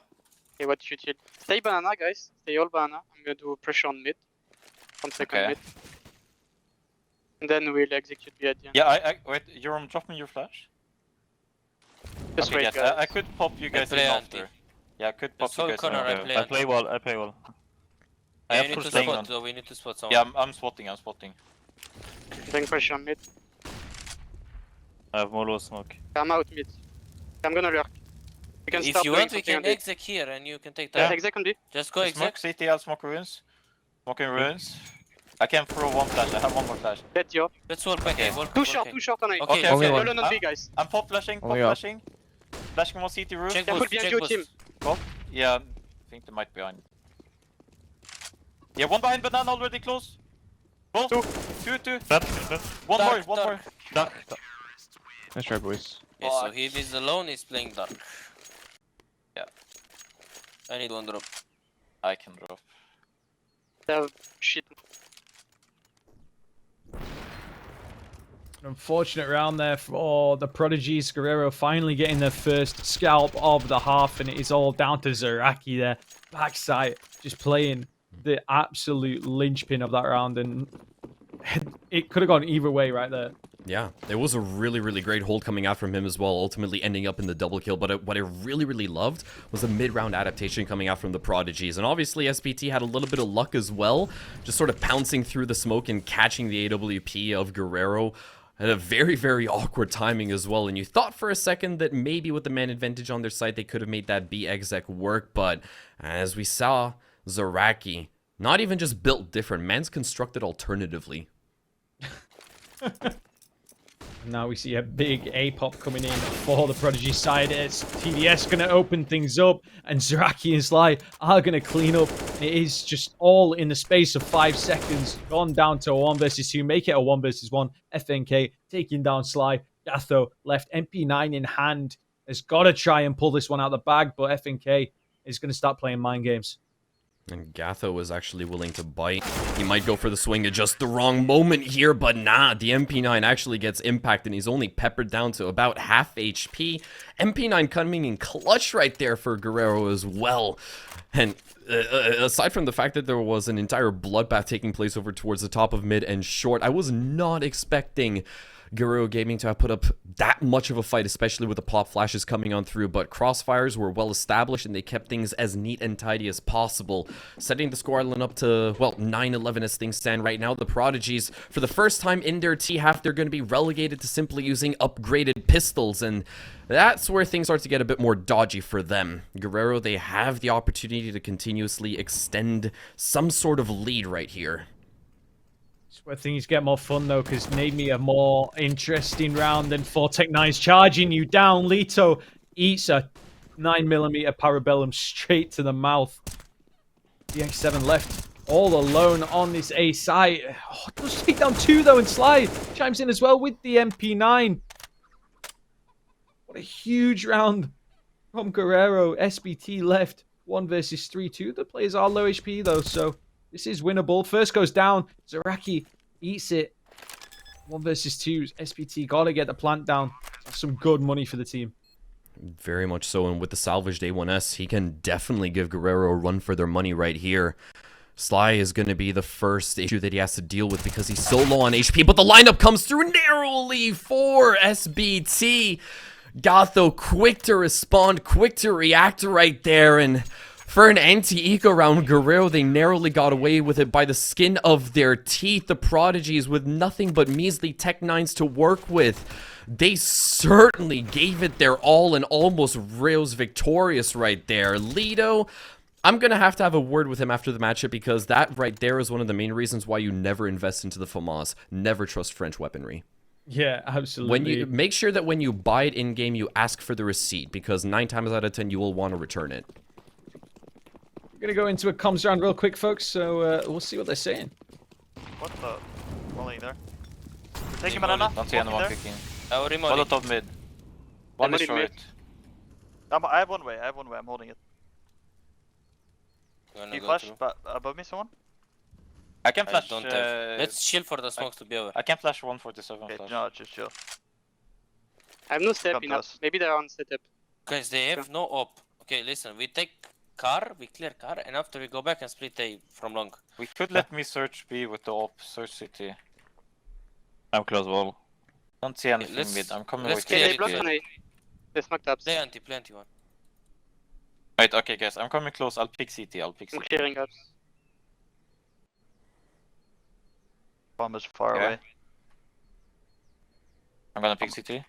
Okay, what shoot you? Stay banana, guys. Stay all banana. I'm going to do pressure on mid. 1 second Okay. mid. And then we'll execute B at the end. Yeah, wait, Jerome, drop me your flash. Just Okay, wait, yes, guys. I could pop you guys in play after. anti. Yeah, I could pop Let's you hold guys corner, in I after. play I play well. I play well. I Yeah, have you need full to staying spot on. though, we need to spot someone. Yeah, I'm spotting. Doing pressure on mid. I have Molo smoke. I'm out mid. I'm gonna lurk. We can If start you doing want, we something on can B. exec here and you can take Yeah, that. exec on B. Just go Smoke exec. CT, I'll smoke ruins. Smoking ruins. I can throw 1 flash. I have 1 more flash. Dead yo. Let's walk back, Okay. walk Too back. short on A. Okay, Okay, Only okay. one. Nolan on B, guys. I'm pop flashing. Only up. Flashing 1 CT roof. Check Careful boost, behind check your boost. team. Yeah, I think they might be behind. Yeah, 1 behind banana already close. Both. Two. Dead. One Dark, more. dark. Dark. Nice try, boys. Okay, so he is alone, he's playing dark. Yeah. I need 1 drop. I can drop. They have shit. Unfortunate round there for the Prodigies. Guerrero finally getting their first scalp of the half, and it is all down to Zaraki there. Backside, just playing the absolute linchpin of that round, and it could have gone either way right there. Yeah, it was a really, really great hold coming out from him as well, ultimately ending up in the double kill. But what I really, really loved was the mid-round adaptation coming out from the Prodigies. And obviously, SPT had a little bit of luck as well, just sort of pouncing through the smoke and catching the AWP of Guerrero at a very, very awkward timing as well. And you thought for a second that maybe with the man advantage on their side, they could have made that B exec work. But as we saw, Zaraki, not even just built different, man's constructed alternatively. Now we see a big A-pop coming in for the Prodigy side. It's TDS going to open things up, and Zaraki and Sly are going to clean up. It is just all in the space of 5 seconds. Gone down to a 1 versus 2. Make it a 1 versus 1. FNK taking down Sly. Gatho left MP9 in hand. Has got to try and pull this one out of the bag, but FNK is going to start playing mind games. And Gatho was actually willing to bite. He might go for the swing at just the wrong moment here, but nah, the MP9 actually gets impacted and he's only peppered down to about half HP. MP9 coming in clutch right there for Guerrero as well. And aside from the fact that there was an entire bloodbath taking place over towards the top of mid and short, I was not expecting Guerrero Gaming to have put up that much of a fight, especially with the pop flashes coming on through, but crossfires were well established and they kept things as neat and tidy as possible, setting the scoreline up to, well, 9-11 as things stand right now. The Prodigies, for the first time in their T-half, they're going to be relegated to simply using upgraded pistols, and that's where things start to get a bit more dodgy for them. Guerrero, they have the opportunity to continuously extend some sort of lead right here. Where things get more fun though, because name me a more interesting round than Tech9's charging you down. Lito eats a 9mm Parabellum straight to the mouth. The X7 left all alone on this A site. Oh, does take down 2 though, and Sly chimes in as well with the MP9. What a huge round from Guerrero. SBT left 1 versus 3. 2 the players are low HP though, so this is winnable. First goes down. Zaraki eats it. 1 versus 2. SPT got to get the plant down. That's some good money for the team. Very much so. And with the salvaged A1S, he can definitely give Guerrero a run for their money right here. Sly is going to be the first issue that he has to deal with because he's so low on HP. But the lineup comes through narrowly for SBT. Gatho quick to respond, quick to react right there. And for an anti-eco round, Guerrero, they narrowly got away with it by the skin of their teeth. The Prodigies, with nothing but measly Tech9s to work with, they certainly gave it their all and almost rails victorious right there. Lido, I'm going to have a word with him after the matchup because that right there is one of the main reasons why you never invest into the FAMAS. Never trust French weaponry. Yeah, absolutely. When you make sure that when you buy it in-game, you ask for the receipt because 9 times out of 10, you will want to return it. We're going to go into a comms round real quick, folks, so we'll see what they're saying. What the? Molly there. Taking banana. Don't see anyone there. picking. Our remote. Molotov mid. One is short. I have one way. I'm holding it. Gonna You go flash through. above me, someone? I can I flash. don't have. Let's chill for the smokes to be over. I can flash 147 Okay, flash. no, just chill. I have no step Come to enough. us. Maybe they're on setup. Guys, they have no op. Okay, listen, we take car, we clear car, and after we go back and split A from long. We could let me search B with the op, search city. I'm close wall. Don't see anything let's- mid. I'm coming let's with clear Okay, it, they blocked clear on A. They smoked up. Play anti, play anti one. Wait, okay guys, I'm coming close. I'll pick city. I'm city. clearing up. Bomb is far Yeah. away. I'm gonna pick city.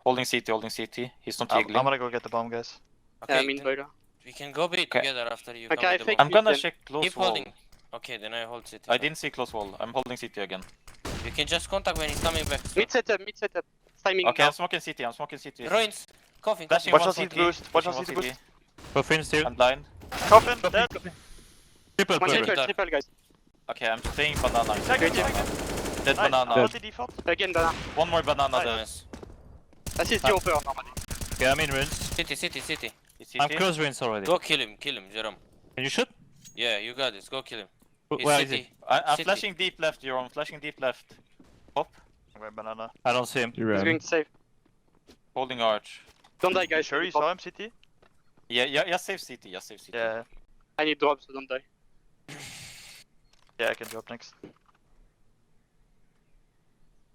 Holding city, holding city. He's not I'm eagling. gonna go get the bomb, guys. Okay, Yeah, I mean then boiler. we can go B together after you Okay, come I with the think- bomb. I'm gonna Then check close Keep wall. holding. Okay, then I hold city. I didn't see close wall. I'm holding city again. You can just contact when he's coming back. So. Mid setup, mid setup. Timing. Okay, now. I'm smoking city. I'm smoking city. Ruins. Coughing, Flashing coughing. Watch one out, seed city, boost. Watch out, flashing seed one boost. city. Coffin still. I'm blind. Coffin, dead. Triple, One triple. triple, guys. Okay, I'm staying banana. Second, Great. second. Dead Nice. banana. Multi default. Again, banana. One more banana there. Nice. Assist zero per normally. Okay, I'm in ruins. City, city, city. Is I'm city? close ruins already. Go kill him, Jerome. Can you shoot? Yeah, you got this. Go kill him. He's Where is city. he? I'm City. flashing deep left, Jerome. Flashing deep left. Pop. I'm Wait, banana. I don't see him. He's going to save. Holding arch. Don't die, guys. Sure, you saw him, CT? Yeah, save CT, yeah, save CT. Yeah. I need drop, so don't die. Yeah, I can drop next.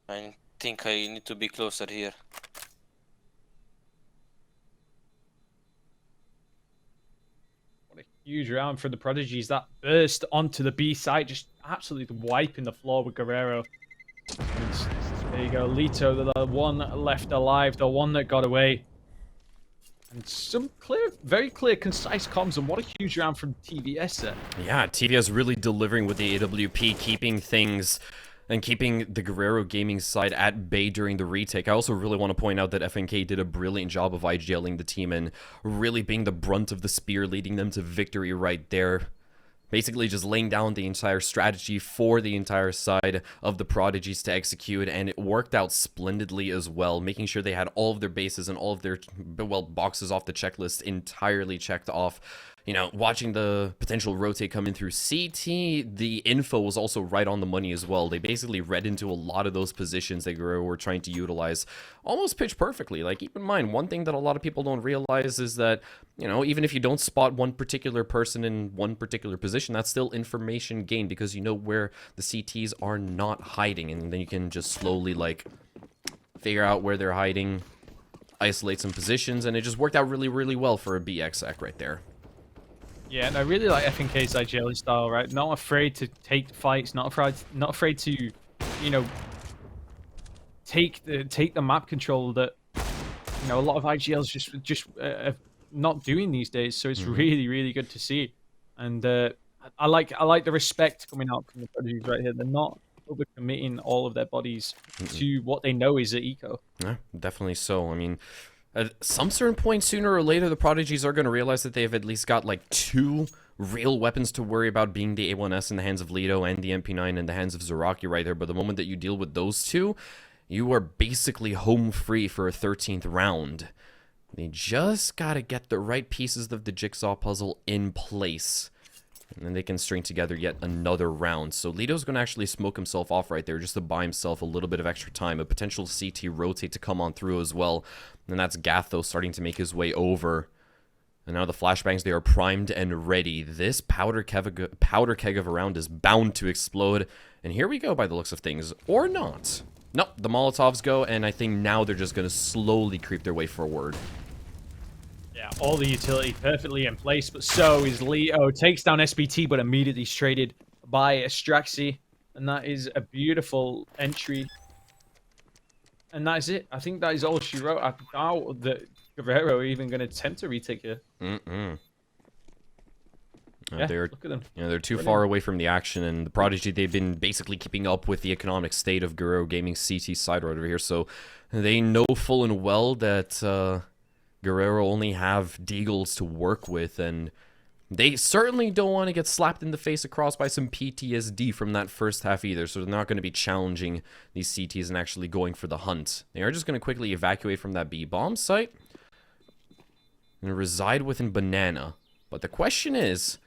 I think I need to be closer here. What a huge round for the Prodigies. That burst onto the B side, just absolutely wiping the floor with Guerrero. And there you go, Lito, the one left alive, the one that got away. And some clear, very clear, concise comms, and what a huge round from TVS there. Yeah, TVS really delivering with the AWP, keeping things and keeping the Guerrero gaming side at bay during the retake. I also really want to point out that FNK did a brilliant job of IGLing the team and really being the brunt of the spear, leading them to victory right there. Basically just laying down the entire strategy for the entire side of the Prodigies to execute, and it worked out splendidly as well, making sure they had all of their bases and all of their, well, boxes off the checklist entirely checked off. You know, watching the potential rotate come in through CT, the info was also right on the money as well. They basically read into a lot of those positions that Guerrero were trying to utilize almost pitch perfectly. Like, keep in mind, one thing that a lot of people don't realize is that, you know, even if you don't spot one particular person in one particular position, that's still information gained because you know where the CTs are not hiding, and then you can just slowly, like, figure out where they're hiding, isolate some positions, and it just worked out really, really well for a BXAC right there. Yeah, and I really like FNK's IGL style, right? Not afraid to take fights, not afraid to, you know, take the map control that, you know, a lot of IGLs just not doing these days. So it's really, really good to see, and I like the respect coming out from the Prodigies right here. They're not overcommitting all of their bodies to what they know is an eco. Yeah, definitely so. I mean, at some certain point, sooner or later, the Prodigies are going to realize that they've at least got, like, 2 real weapons to worry about, being the A1S in the hands of Lito and the MP9 in the hands of Zaraki right there. But the moment that you deal with those 2, you are basically home free for a 13th round. They just got to get the right pieces of the jigsaw puzzle in place, and then they can string together yet another round. So Lito's going to actually smoke himself off right there just to buy himself a little bit of extra time. A potential CT rotate to come on through as well. And that's Gatho starting to make his way over. And now the flashbangs, they are primed and ready. This powder keg of a round is bound to explode. And here we go by the looks of things. Or not. Nope, the Molotovs go, and I think now they're just going to slowly creep their way forward. Yeah, all the utility perfectly in place, but so is Leo. Takes down SBT, but immediately is traded by Astraxi. And that is a beautiful entry. And that is it. I think that is all she wrote. I doubt that Guerrero are even going to attempt to retake here. Yeah, Look at them. You know, they're too far away from the action, and the Prodigy, they've been basically keeping up with the economic state of Guerrero Gaming's CT side right over here, so they know full and well that Guerrero only have Deagles to work with, and they certainly don't want to get slapped in the face across by some PTSD from that first half either, so they're not going to be challenging these CTs and actually going for the hunt. They are just going to quickly evacuate from that B-bomb site and reside within Banana. But the question is,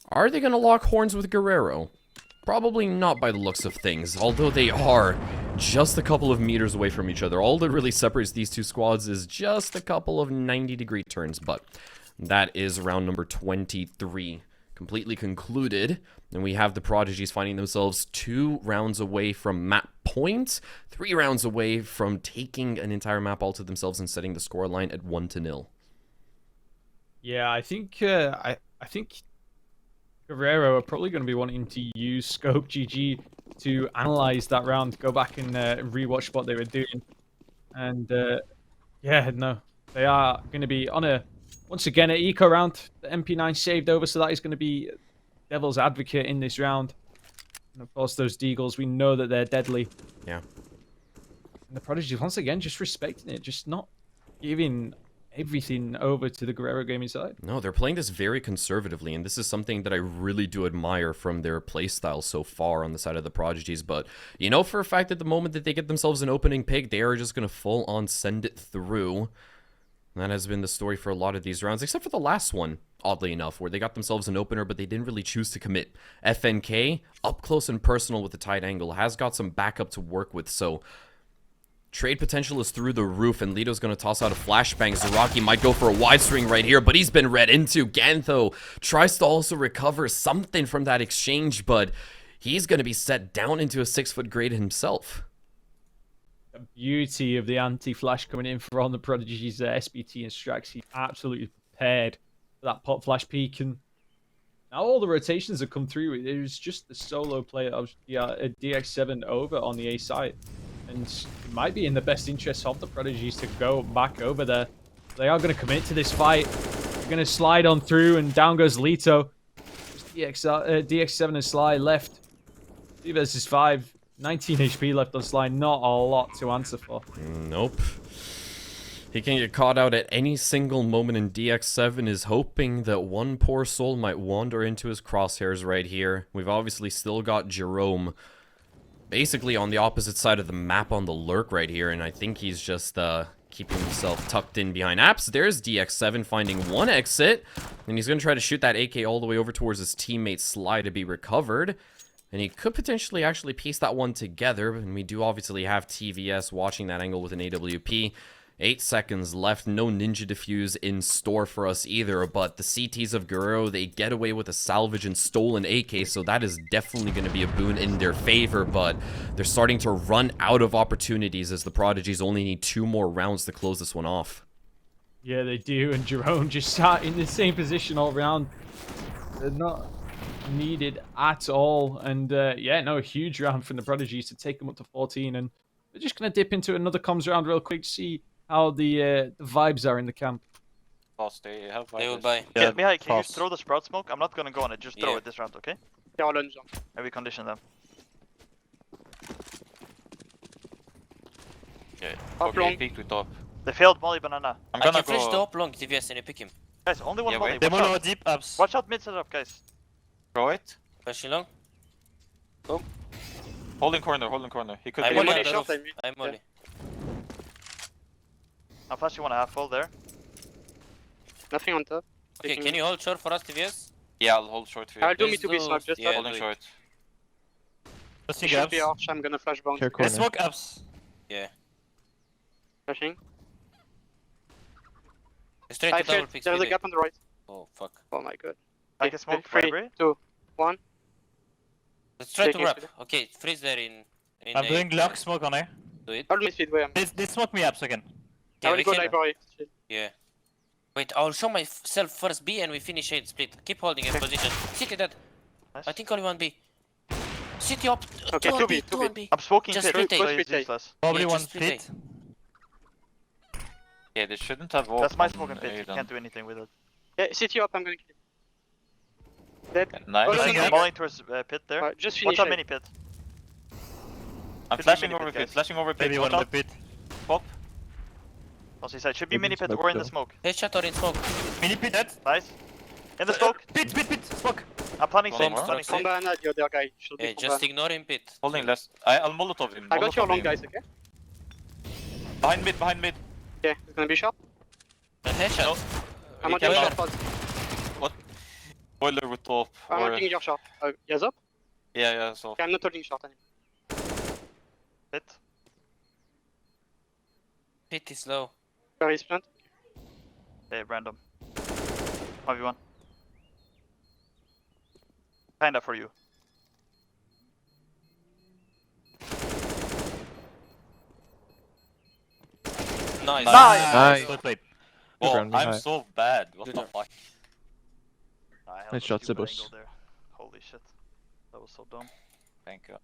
are they going to lock horns with Guerrero? Probably not by the looks of things, although they are just a couple of meters away from each other. All that really separates these two squads is just a couple of 90-degree turns, but that is round number 23 completely concluded, and we have the Prodigies finding themselves 2 rounds away from map point, 3 rounds away from taking an entire map all to themselves and setting the scoreline at 1-0. Yeah, I think Guerrero are probably going to be wanting to use Scope GG to analyze that round, go back and rewatch what they were doing. And yeah, no, they are going to be on a, once again, an eco round. The MP9 saved over, so that is going to be devil's advocate in this round. And of course, those Deagles, we know that they're deadly. Yeah. And the Prodigies, once again, just respecting it, just not giving everything over to the Guerrero gaming side. No, they're playing this very conservatively, and this is something that I really do admire from their playstyle so far on the side of the Prodigies. But you know for a fact that the moment that they get themselves an opening pick, they are just going to full-on send it through. And that has been the story for a lot of these rounds, except for the last one, oddly enough, where they got themselves an opener, but they didn't really choose to commit. FNK, up close and personal with the tight angle, has got some backup to work with, so Trade potential is through the roof, and Lito's going to toss out a flashbang. Zaraki might go for a wide swing right here, but he's been read into. Gantho tries to also recover something from that exchange, but he's going to be set down into a 6-foot grade himself. The beauty of the anti-flash coming in for on the Prodigies, SBT and Strax. He's absolutely prepared for that pop flash peak, and now all the rotations have come through. It was just the solo play of DX7 over on the A side. And it might be in the best interest of the Prodigies to go back over there. They are going to commit to this fight. They're going to slide on through, and down goes Lito. DX7 and Sly left. 3 versus 5. 19 HP left on Sly. Not a lot to answer for. Nope. He can get caught out at any single moment, and DX7 is hoping that one poor soul might wander into his crosshairs right here. We've obviously still got Jerome basically on the opposite side of the map on the lurk right here, and I think he's just keeping himself tucked in behind apps. There's DX7 finding one exit, and he's going to try to shoot that AK all the way over towards his teammate Sly to be recovered, and he could potentially actually piece that one together, and we do obviously have TVS watching that angle with an AWP. 8 seconds left, no ninja defuse in store for us either, but the CTs of Guerrero, they get away with a salvage and stolen AK, so that is definitely going to be a boon in their favor, but they're starting to run out of opportunities as the Prodigies only need 2 more rounds to close this one off. Yeah, they do, and Jerome just sat in the same position all round. They're not needed at all, and yeah, no, a huge round from the Prodigies to take them up to 14, and they're just going to dip into another comms round real quick to see how the vibes are in the camp. They have They will buy. Yeah, Mihai, can you throw the sprout smoke? I'm not gonna go on it, just throw Yeah. it this round, okay? Yeah, I'll lunge. And we condition them. Okay, Up long. peek to top. They failed Molly Banana. I'm I gonna can flash the go up long TVS and you pick him. Guys, only one Yeah, Molly. wait. They Watch will out. deep ups. Watch out mid setup, guys. throw it. Flashing long. Holding corner. He could I'm be only Molly on the short, roof. I mean. I'm Yeah. only. I'm flashing 1.5 full there. Nothing on top. Okay, Taking can you hold short for us, TVS? Yeah, I'll hold short for you. I'll do me Please to be do- smoke, just yeah, hold Holding do it. short. Pushing should be ups. arch, I'm gonna flash bounce. They smoke ups. Yeah. Flashing. Straight I to double feel pick there's a speed. gap on the right. Oh, fuck. Oh my god. I can smoke 3, library. 2, 1. Let's try to Taking wrap. speed. Okay, freeze there in I'm A. doing lock smoke on A. Do it. I'll do speedway. They smoke me ups again. I Yeah, will we go can. library. Yeah. Wait, I'll show myself first B and we finish A split. Keep holding in position. City dead. Nice. I think only 1B. City up. Okay, 2 2B, 1B. 2 1B. I'm smoking Just pit, retake. so Just it's retake. useless. Probably Yeah, one just split split. Yeah, they shouldn't have walked. That's my on smoking pit, you Aiden. can't do anything with it. Yeah, city up, I'm gonna kill. Dead. Nice. Oh, no, I'm no, no. mulling towards pit there. Alright, just Watch finish out it. mini pit. I'm Should be flashing mini over pit, pit. guys. Flashing over pit. Maybe one Watch in the out. pit. Pop. Also, he said, should be mini pit or in the smoke. Headshot or in smoke. Mini pit dead. Nice. In the smoke. Pit. Smoke. I'm planning One safe. more. Planning From safe. banana, the other guy. Should be Yeah, from just banana. ignore him pit. Holding less. I'll molotov him. I got your molotov long him. guys, okay? Behind mid. Yeah, it's gonna be short. And headshot. I'm We on your can short pod. boiler with top. I'm or- holding your short. Yes up? Yeah, so. Okay, I'm not holding short anymore. Pit. Pit is low. Very plant. Okay, random. 1v1. Kinda for you. Nice. Nice. Well played. Oh, round, I'm Mihai. so bad. What Good the job. fuck? I held Nice a shot, stupid Sebus. angle there. Holy shit. That was so dumb. Thank you.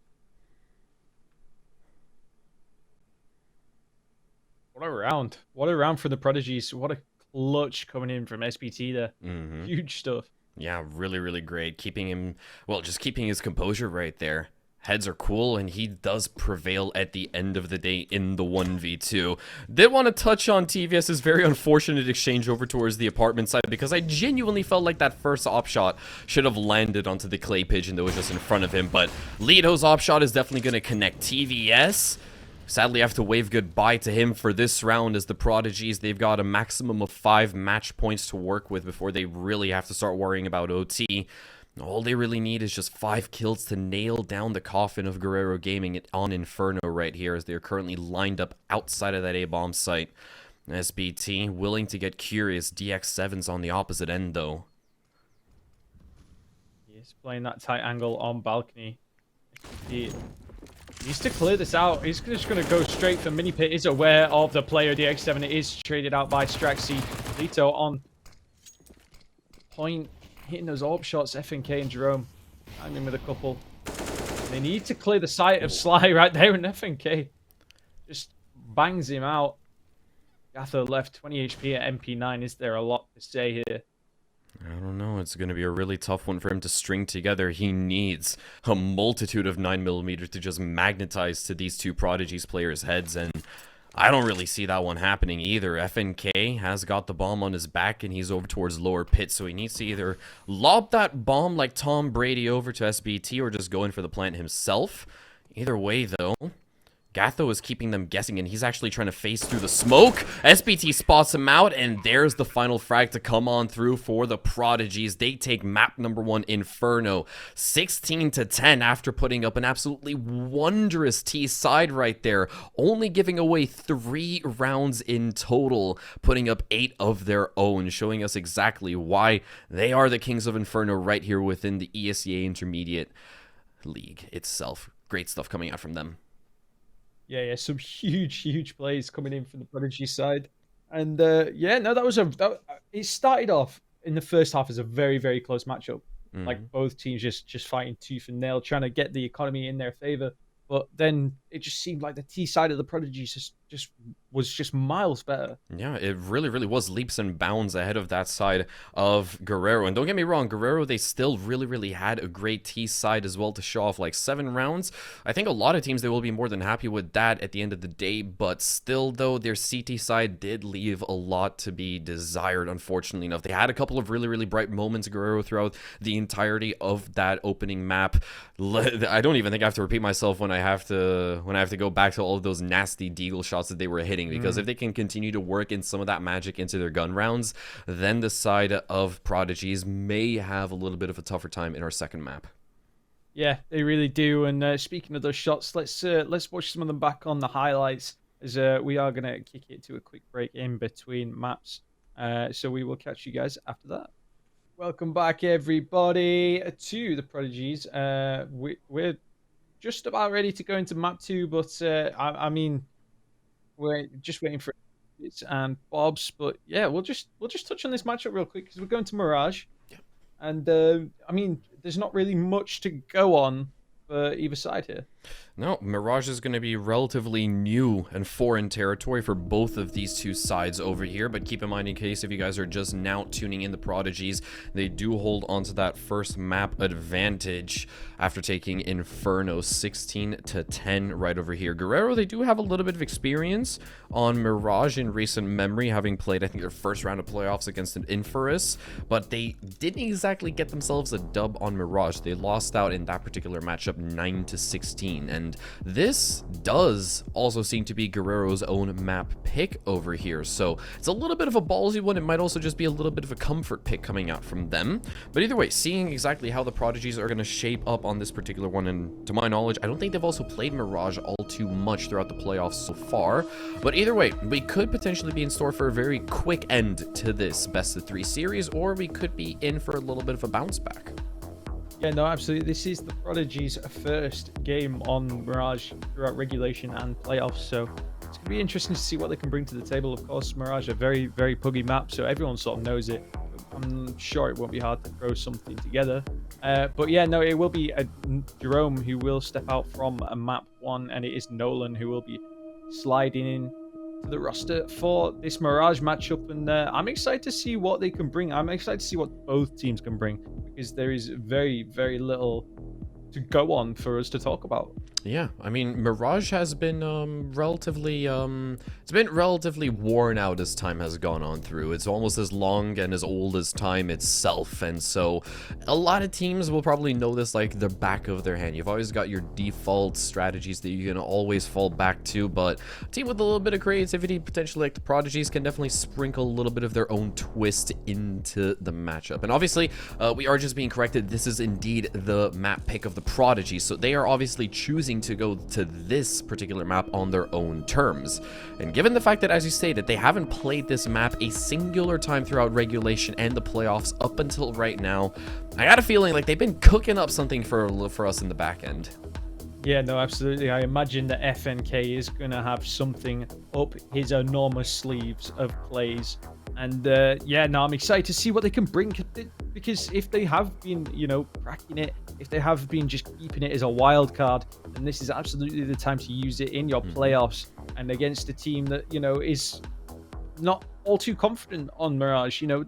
What a round. What a round for the Prodigies. What a clutch coming in from SBT there. Mm-hmm. Huge stuff. Yeah, really, really great. Keeping him, well, just keeping his composure right there. Heads are cool, and he does prevail at the end of the day in the 1v2. Did want to touch on TVS's very unfortunate exchange over towards the apartment side, because I genuinely felt like that first op shot should have landed onto the clay pigeon that was just in front of him, but Lito's op shot is definitely going to connect. TVS, sadly, I have to wave goodbye to him for this round, as the Prodigies, they've got a maximum of 5 match points to work with before they really have to start worrying about OT. All they really need is just 5 kills to nail down the coffin of Guerrero Gaming on Inferno right here, as they're currently lined up outside of that A-bomb site. SBT willing to get curious. DX7's on the opposite end, though. He's playing that tight angle on balcony. He needs to clear this out. He's just going to go straight for mini pit. He's aware of the player DX7. It is traded out by Straxy. Lito on point, hitting those AWP shots. FNK and Jerome hanging with a couple. They need to clear the site of Sly right there, and FNK just bangs him out. Gatho left 20 HP at MP9. Is there a lot to say here? I don't know. It's going to be a really tough one for him to string together. He needs a multitude of 9mm to just magnetize to these two Prodigies players' heads, and I don't really see that one happening either. FNK has got the bomb on his back, and he's over towards lower pit, so he needs to either lob that bomb like Tom Brady over to SBT or just go in for the plant himself. Either way, though, Gatho is keeping them guessing, and he's actually trying to face through the smoke. SBT spots him out, and there's the final frag to come on through for the Prodigies. They take map number 1, Inferno, 16-10 after putting up an absolutely wondrous T side right there, only giving away 3 rounds in total, putting up 8 of their own, showing us exactly why they are the Kings of Inferno right here within the ESEA Intermediate League itself. Great stuff coming out from them. Yeah, some huge plays coming in from the Prodigy side. And yeah, no, it started off in the first half as a very close matchup. Like both teams just fighting tooth and nail, trying to get the economy in their favor. But then it just seemed like the T side of the Prodigies was just miles better. Yeah, it really was leaps and bounds ahead of that side of Guerrero. And don't get me wrong, Guerrero, they still really had a great T side as well to show off like 7 rounds. I think a lot of teams, they will be more than happy with that at the end of the day. But still, though, their CT side did leave a lot to be desired, unfortunately enough. They had a couple of really bright moments, Guerrero, throughout the entirety of that opening map. I don't even think I have to repeat myself when I have to go back to all of those nasty deagle shots that they were hitting, because if they can continue to work in some of that magic into their gun rounds, then the side of Prodigies may have a little bit of a tougher time in our second map. Yeah, they really do. And speaking of those shots, let's watch some of them back on the highlights, as we are gonna kick it to a quick break in between maps. So we will catch you guys after that. Welcome back, everybody, to the Prodigies. We're just about ready to go into map 2, but I mean, we're just waiting for it and Bob's. But yeah, we'll just touch on this matchup real quick, because we're going to Mirage. Yeah. And I mean, there's not really much to go on for either side here. No, Mirage is going to be relatively new and foreign territory for both of these two sides over here, but keep in mind, in case if you guys are just now tuning in, the Prodigies, they do hold onto that first map advantage after taking Inferno 16-10 right over here. Guerrero, they do have a little bit of experience on Mirage in recent memory, having played, I think, their first round of playoffs against an Inferus, but they didn't exactly get themselves a dub on Mirage. They lost out in that particular matchup 9-16, and this does also seem to be Guerrero's own map pick over here, so it's a little bit of a ballsy one. It might also just be a little bit of a comfort pick coming out from them, but either way, seeing exactly how the Prodigies are going to shape up on this particular one, and to my knowledge, I don't think they've also played Mirage all too much throughout the playoffs so far, but either way, we could potentially be in store for a very quick end to this best-of-3 series, or we could be in for a little bit of a bounce back. Yeah, no, absolutely. This is the Prodigy's first game on Mirage throughout regulation and playoffs, so it's going to be interesting to see what they can bring to the table. Of course, Mirage, a very puggy map, so everyone sort of knows it. I'm sure it won't be hard to throw something together. But yeah, no, it will be Jerome who will step out from a map 1, and it is Nolan who will be sliding in to the roster for this Mirage matchup, and I'm excited to see what they can bring. I'm excited to see what both teams can bring, because there is very little to go on for us to talk about. Yeah, I mean, Mirage has been relatively it's been relatively worn out as time has gone on through. It's almost as long and as old as time itself, and so a lot of teams will probably know this like the back of their hand. You've always got your default strategies that you can always fall back to, but a team with a little bit of creativity, potentially like the Prodigies, can definitely sprinkle a little bit of their own twist into the matchup. And obviously, we are just being corrected. This is indeed the map pick of the Prodigies, so they are obviously choosing to go to this particular map on their own terms. And given the fact that, as you stated, they haven't played this map a singular time throughout regulation and the playoffs up until right now, I got a feeling like they've been cooking up something for us in the back end. Yeah, no, absolutely. I imagine that FNK is going to have something up his enormous sleeves of plays. And yeah, no, I'm excited to see what they can bring, because if they have been, you know, cracking it, if they have been just keeping it as a wild card, then this is absolutely the time to use it in your playoffs and against a team that, you know, is not all too confident on Mirage. You know,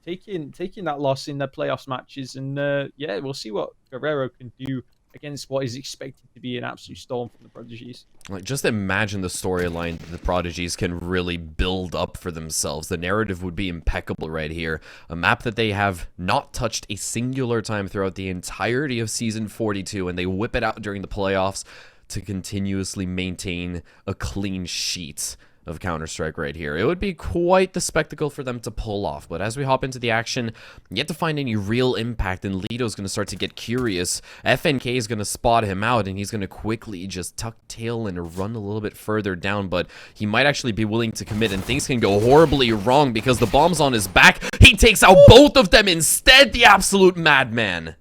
taking that loss in their playoffs matches, and yeah, we'll see what Guerrero can do against what is expected to be an absolute storm from the Prodigies. Like, just imagine the storyline that the Prodigies can really build up for themselves. The narrative would be impeccable right here. A map that they have not touched a singular time throughout the entirety of Season 42, and they whip it out during the playoffs to continuously maintain a clean sheet of Counter-Strike right here. It would be quite the spectacle for them to pull off, but as we hop into the action, yet to find any real impact, and Lido's going to start to get curious. FNK is going to spot him out, and he's going to quickly just tuck tail and run a little bit further down, but he might actually be willing to commit, and things can go horribly wrong because the bomb's on his back. He takes out both of them instead, the absolute madman.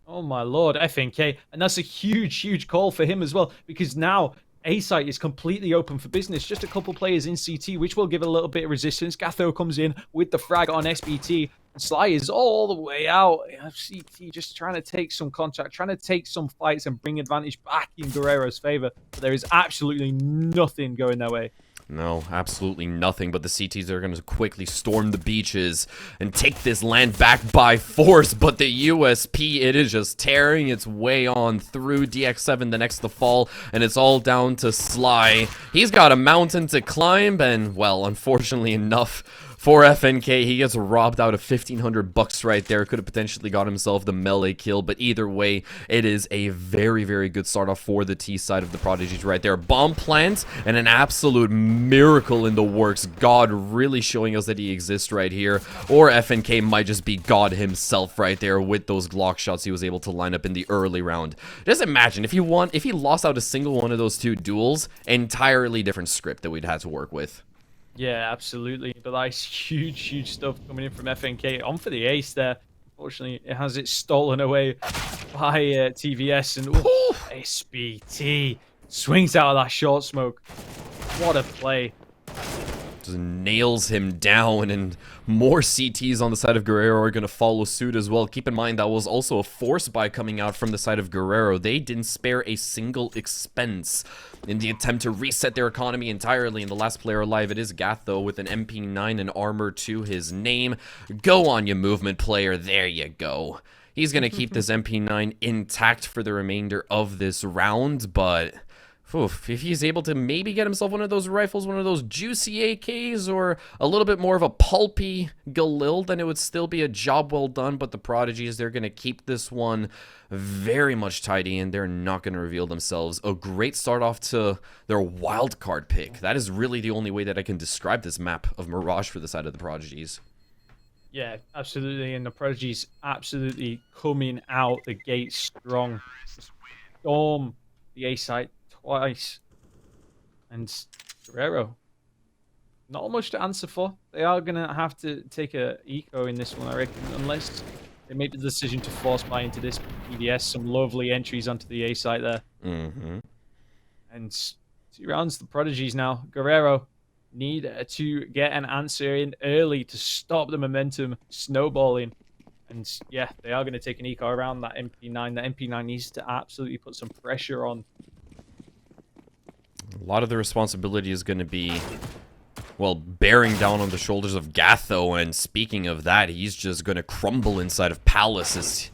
Oh my lord, FNK, and that's a huge call for him as well, because now A site is completely open for business. Just a couple players in CT, which will give a little bit of resistance. Gatho comes in with the frag on SBT. Sly is all the way out. CT just trying to take some contact, trying to take some fights and bring advantage back in Guerrero's favor. But there is absolutely nothing going their way. No, absolutely nothing, but the CTs are going to quickly storm the beaches and take this land back by force, but the USP, it is just tearing its way on through DX7 the next to fall, and it's all down to Sly. He's got a mountain to climb, and, well, unfortunately enough for FNK, he gets robbed out of $1,500 right there. Could have potentially got himself the melee kill, but either way, it is a very good start off for the T side of the Prodigies right there. Bomb plant and an absolute miracle in the works. God really showing us that he exists right here. Or FNK might just be God himself right there with those Glock shots he was able to line up in the early round. Just imagine if he lost out a single one of those two duels, entirely different script that we'd had to work with. Yeah, absolutely. But that's huge stuff coming in from FNK. On for the ace there. Unfortunately, it has it stolen away by TVS. And SBT swings out of that short smoke. What a play. Just nails him down, and more CTs on the side of Guerrero are going to follow suit as well. Keep in mind, that was also a force buy coming out from the side of Guerrero. They didn't spare a single expense in the attempt to reset their economy entirely. And the last player alive, it is Gatho with an MP9 and armor to his name. Go on, you movement player. There you go. He's going to keep this MP9 intact for the remainder of this round, but if he's able to maybe get himself one of those rifles, one of those juicy AKs, or a little bit more of a pulpy Galil, then it would still be a job well done. But the Prodigies, they're going to keep this one very much tidy, and they're not going to reveal themselves. A great start off to their wild card pick. That is really the only way that I can describe this map of Mirage for the side of the Prodigies. Yeah, absolutely. And the Prodigies absolutely coming out the gate strong. Storm the A site twice. And Guerrero, not much to answer for. They are going to have to take a eco in this one, I reckon, unless they make the decision to force buy into this PDS. Some lovely entries onto the A site there. And 2 rounds, the Prodigies now. Guerrero need to get an answer in early to stop the momentum snowballing. And yeah, they are going to take an eco around that MP9. That MP9 needs to absolutely put some pressure on. A lot of the responsibility is going to be, well, bearing down on the shoulders of Gatho, and speaking of that, he's just going to crumble inside of Palace as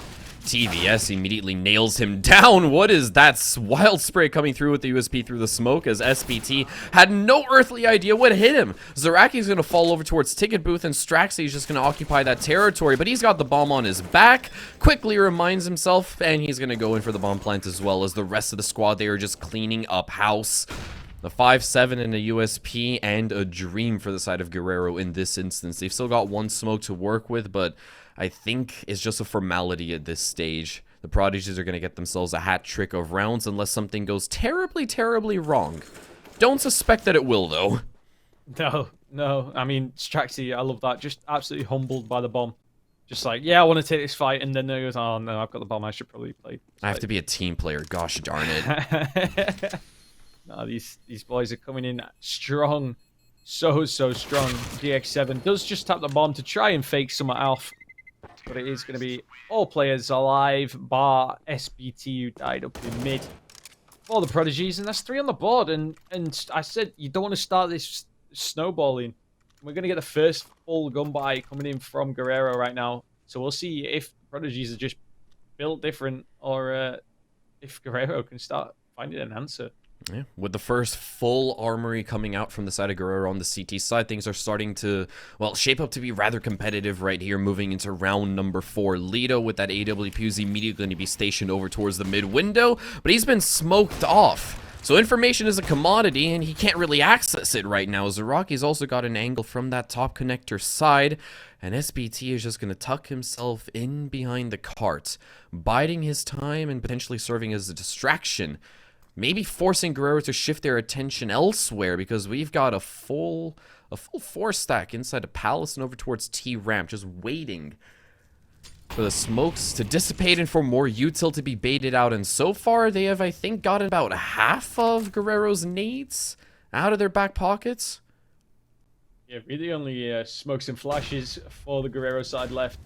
TVS immediately nails him down. What is that wild spray coming through with the USP through the smoke as SBT had no earthly idea what hit him. Zaraki's going to fall over towards Ticket Booth and Straxy's just going to occupy that territory, but he's got the bomb on his back. Quickly reminds himself, and he's going to go in for the bomb plant as well as the rest of the squad. They are just cleaning up house. The 5-7 and a USP and a dream for the side of Guerrero in this instance. They've still got one smoke to work with, but I think it's just a formality at this stage. The Prodigies are going to get themselves a hat trick of rounds unless something goes terribly, terribly wrong. Don't suspect that it will, though. No. I mean, Straxy, I love that. Just absolutely humbled by the bomb. Just like, yeah, I want to take this fight. And then there goes, oh, no, I've got the bomb. I should probably play. I have to be a team player. Gosh darn it. No, these boys are coming in strong. So strong. DX7 does just tap the bomb to try and fake some Alf. But it is going to be all players alive, bar SBT, who died up in mid for the Prodigies. And that's 3 on the board. And I said, you don't want to start this snowballing. We're going to get the first full gun buy coming in from Guerrero right now. So we'll see if Prodigies are just built different or if Guerrero can start finding an answer. Yeah, with the first full armory coming out from the side of Guerrero on the CT side, things are starting to, well, shape up to be rather competitive right here, moving into round number 4. Lido with that AWP is immediately going to be stationed over towards the mid window, but he's been smoked off. So information is a commodity, and he can't really access it right now. Zaraki's also got an angle from that top connector side, and SBT is just going to tuck himself in behind the cart, biding his time and potentially serving as a distraction. Maybe forcing Guerrero to shift their attention elsewhere because we've got a full 4-stack inside of Palace and over towards T-Ramp, just waiting for the smokes to dissipate and for more util to be baited out. And so far, they have, I think, gotten about half of Guerrero's nades out of their back pockets. Yeah, really only smokes and flashes for the Guerrero side left.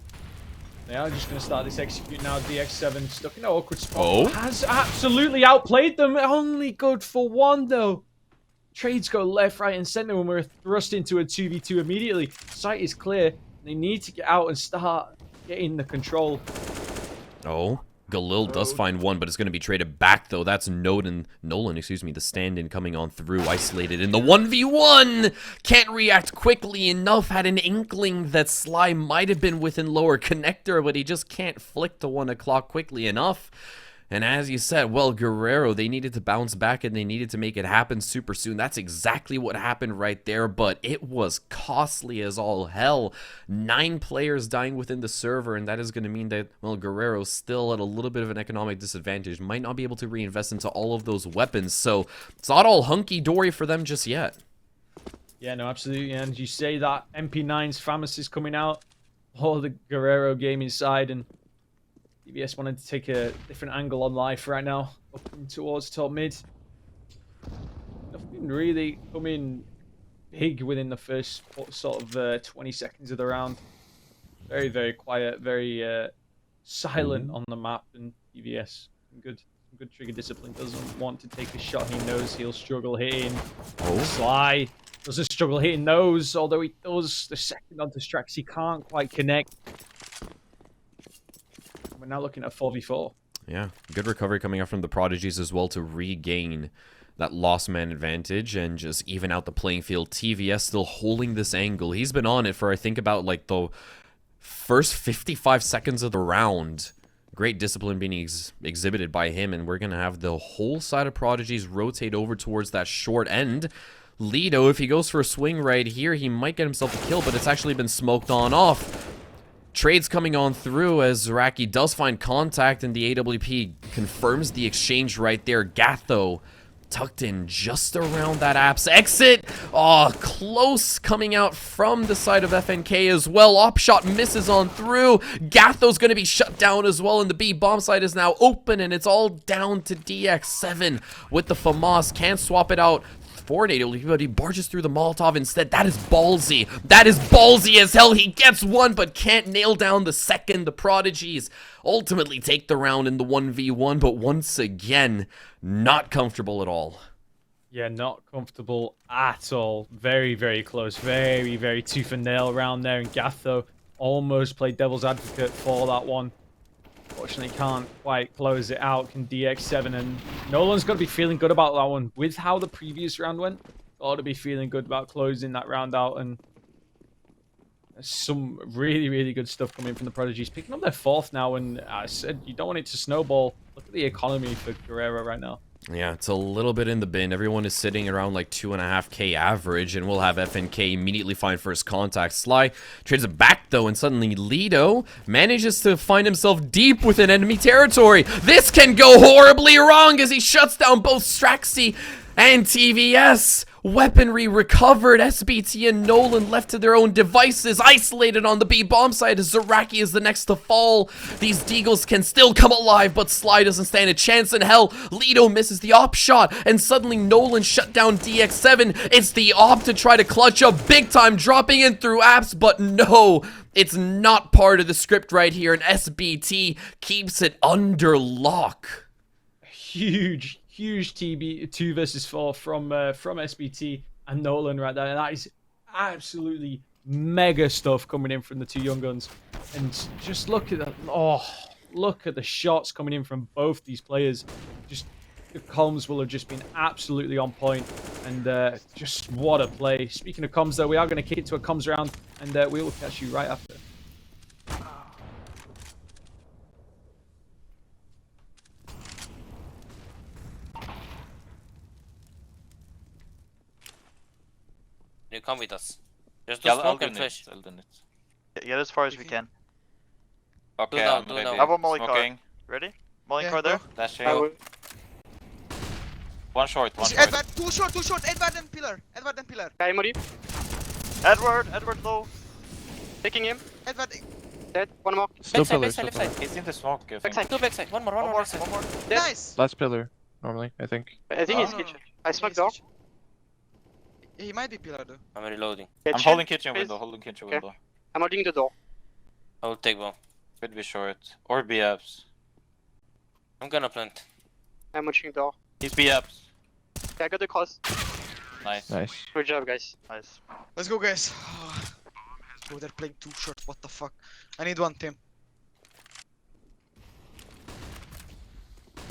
They are just going to start this execute now. DX7 stuck in an awkward spot. Oh. Has absolutely outplayed them. Only good for 1, though. Trades go left, right, and center when we're thrust into a 2v2 immediately. Sight is clear. They need to get out and start getting the control. Oh, Galil does find one, but it's going to be traded back, though. That's Nolan, the stand-in coming on through, isolated in the 1v1. Can't react quickly enough. Had an inkling that Sly might have been within lower connector, but he just can't flick to 1 o'clock quickly enough. And as you said, well, Guerrero, they needed to bounce back and they needed to make it happen super soon. That's exactly what happened right there, but it was costly as all hell. 9 players dying within the server, and that is going to mean that, well, Guerrero's still at a little bit of an economic disadvantage. Might not be able to reinvest into all of those weapons, so it's not all hunky-dory for them just yet. Yeah, no, absolutely. And you say that MP9's Famous is coming out, or the Guerrero gaming side, and TBS wanted to take a different angle on life right now, up towards top mid. Nothing really coming big within the first sort of 20 seconds of the round. Very, very quiet, very silent on the map, and TBS, good trigger discipline. Doesn't want to take a shot. He knows he'll struggle hitting. Sly doesn't struggle hitting those, although he does the second onto Strax. He can't quite connect. We're now looking at 4v4. Yeah, good recovery coming out from the Prodigies as well to regain that lost man advantage and just even out the playing field. TVS still holding this angle. He's been on it for, I think, about like the first 55 seconds of the round. Great discipline being exhibited by him, and we're going to have the whole side of Prodigies rotate over towards that short end. Lido, if he goes for a swing right here, he might get himself a kill, but it's actually been smoked on off. Trades coming on through as Zaraki does find contact, and the AWP confirms the exchange right there. Gatho tucked in just around that app's exit. Oh, close coming out from the side of FNK as well. Op shot misses on through. Gatho's going to be shut down as well, and the B bomb site is now open, and it's all down to DX7 with the FAMAS. Can't swap it out for an AWP, but he barges through the Molotov instead. That is ballsy. That is ballsy as hell. He gets one, but can't nail down the second. The Prodigies ultimately take the round in the 1v1, but once again, not comfortable at all. Yeah, not comfortable at all. Very, very close. Very, very tooth and nail round there. And Gatho almost played devil's advocate for that one. But unfortunately can't quite close it out. Can DX7, and Nolan's got to be feeling good about that one. With how the previous round went, got to be feeling good about closing that round out. And there's some really, really good stuff coming from the Prodigies. Picking up their 4th now, and I said you don't want it to snowball. Look at the economy for Guerrero right now. Yeah, it's a little bit in the bin. Everyone is sitting around like 2.5k average, and we'll have FNK immediately find first contact. Sly trades it back though, and suddenly Lido manages to find himself deep within enemy territory. This can go horribly wrong as he shuts down both Straxy and TVS. Weaponry recovered. SBT and Nolan left to their own devices, isolated on the B bomb side as Zaraki is the next to fall. These Deagles can still come alive, but Sly doesn't stand a chance in hell. Lido misses the op shot, and suddenly Nolan shut down DX7. It's the op to try to clutch up big time, dropping in through apps, but no, it's not part of the script right here, and SBT keeps it under lock. Huge 2 versus 4 from SBT and Nolan right there. And that is absolutely mega stuff coming in from the 2 young guns. And just look at that. Oh, look at the shots coming in from both these players. Just the comms will have just been absolutely on point. And just what a play. Speaking of comms, though, we are going to kick it to a comms round, and we will catch you right after. You come with us. Just do Yeah, I'll smoke do and it. flash. I'll do it. Get as far as we can. Okay, down, I'm do ready. down. How about Molly car? Smoking. Ready? Molly Yeah, car there? go. Flashing. I will. One short, one short. Edward, too short, Edward and pillar. Sky Mori. Edward low. Taking him. Edward, Dead. One more. Backside, backside, left side. He's in the smoke, I think. Backside. 2 backside. One more backside. One more. Dead. nice. Last pillar, normally, I think. I think Oh, he's no, kitchen. no. I smoke door. He might be pillar though. I'm reloading. I'm Kitchen, holding kitchen please. window, holding kitchen Okay. window. I'm holding the door. I will take bomb. Could be short. Or B-ups. I'm gonna plant. I'm watching door. He's B-ups. Okay, I got the cross. Nice. Nice. Good job, guys. Nice. Let's go, guys. Oh, they're playing too short. What the fuck? I need one team.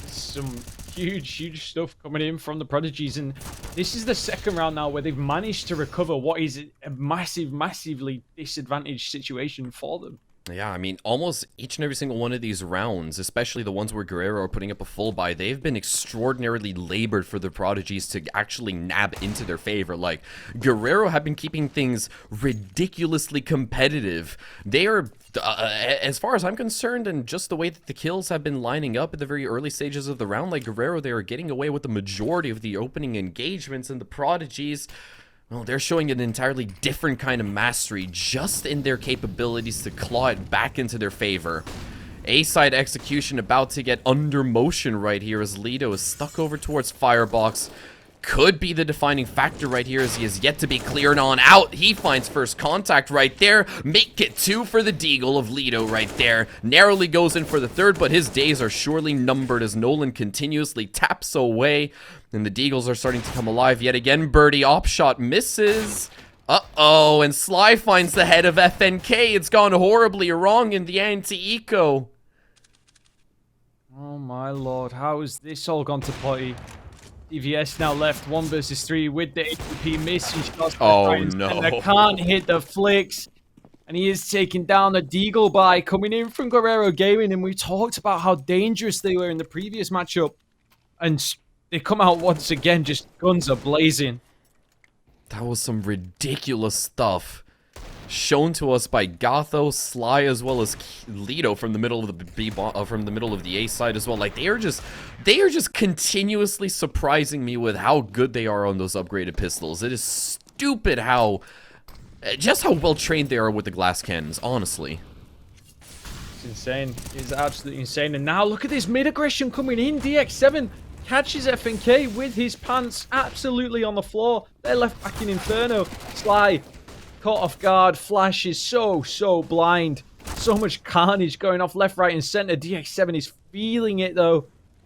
Some huge stuff coming in from the Prodigies, and this is the second round now where they've managed to recover what is a massively disadvantaged situation for them. Yeah, I mean, almost each and every single one of these rounds, especially the ones where Guerrero are putting up a full buy, they've been extraordinarily labored for the Prodigies to actually nab into their favor. Like, Guerrero have been keeping things ridiculously competitive. They are, as far as I'm concerned, and just the way that the kills have been lining up at the very early stages of the round, like Guerrero, they are getting away with the majority of the opening engagements, and the Prodigies, well, they're showing an entirely different kind of mastery just in their capabilities to claw it back into their favor. A-side execution about to get under motion right here as Lido is stuck over towards Firebox. Could be the defining factor right here as he is yet to be cleared on out. He finds first contact right there. Make it 2 for the Deagle of Lido right there. Narrowly goes in for the 3rd, but his days are surely numbered as Nolan continuously taps away. And the Deagles are starting to come alive yet again. Birdie op shot misses. Uh-oh, and Sly finds the head of FNK. It's gone horribly wrong in the anti-eco. Oh my lord, how has this all gone to potty? DVS now left 1 versus 3 with the AWP missing shots. Oh, no. And they can't hit the flicks. And he is taking down the Deagle by coming in from Guerrero Gaming. And we talked about how dangerous they were in the previous matchup. And they come out once again, just guns are blazing. That was some ridiculous stuff shown to us by Gotho, Sly, as well as Lido from the middle of the from the middle of the A side as well. Like they are just continuously surprising me with how good they are on those upgraded pistols. It is stupid how just how well trained they are with the glass cannons, honestly. It's insane. It's absolutely insane. And now look at this mid aggression coming in. DX7 catches FNK with his pants absolutely on the floor. They're left back in Inferno. Sly caught off guard. Flash is so blind. So much carnage going off left, right, and center. DX7 is feeling it though.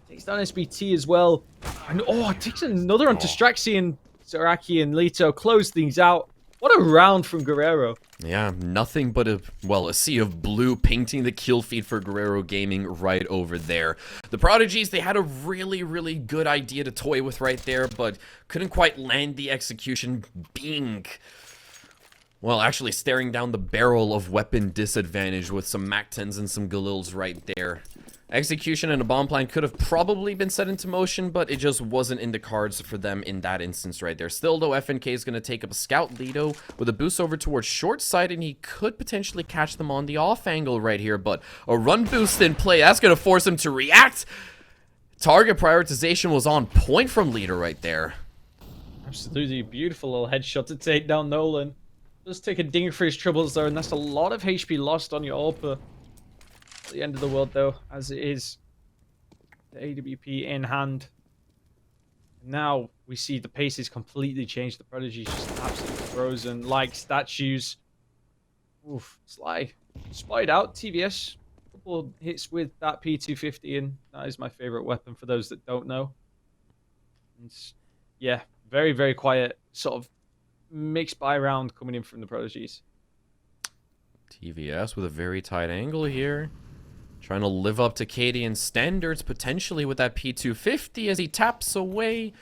Takes down SBT as well. And takes another onto Straxy, and Zaraki and Lito close things out. What a round from Guerrero. Yeah, nothing but a sea of blue painting the kill feed for Guerrero Gaming right over there. The Prodigies, they had a really, really good idea to toy with right there, but couldn't quite land the execution, being, well, actually staring down the barrel of weapon disadvantage with some MAC-10s and some Galils right there. Execution and a bomb plan could have probably been set into motion, but it just wasn't in the cards for them in that instance right there. Still, though, FNK is going to take up a scout Lido with a boost over towards short side, and he could potentially catch them on the off angle right here, but a run boost in play, that's going to force him to react. Target prioritization was on point from Lido right there. Absolutely beautiful little headshot to take down Nolan. Does take a ding for his troubles though, and that's a lot of HP lost on your AWP. At the end of the world though, as it is the AWP in hand. Now we see the pace is completely changed. The Prodigy's just absolutely frozen like statues. Oof, Sly spied out TVS. A couple hits with that P250, and that is my favorite weapon for those that don't know. And yeah, very, very quiet sort of mixed by round coming in from the Prodigies. TVS with a very tight angle here. Trying to live up to Cadian standards, potentially with that P250 as he taps away.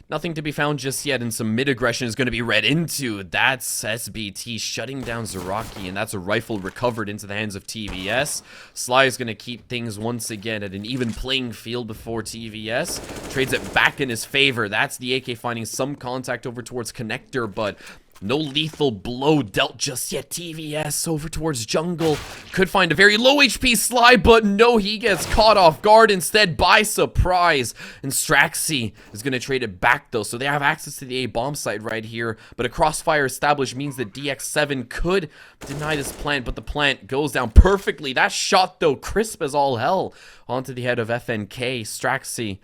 Nothing to be found just yet, and some mid-aggression is going to be read into. That's SBT shutting down Zaraki, and that's a rifle recovered into the hands of TVS. Sly is going to keep things once again at an even playing field before TVS. Trades it back in his favor. That's the AK finding some contact over towards Connector, but no lethal blow dealt just yet. TVS over towards jungle. Could find a very low HP Sly, but no, he gets caught off guard instead by surprise. And Straxy is going to trade it back though, so they have access to the A bomb site right here. But a crossfire established means that DX7 could deny this plant, but the plant goes down perfectly. That shot though, crisp as all hell, onto the head of FNK. Straxy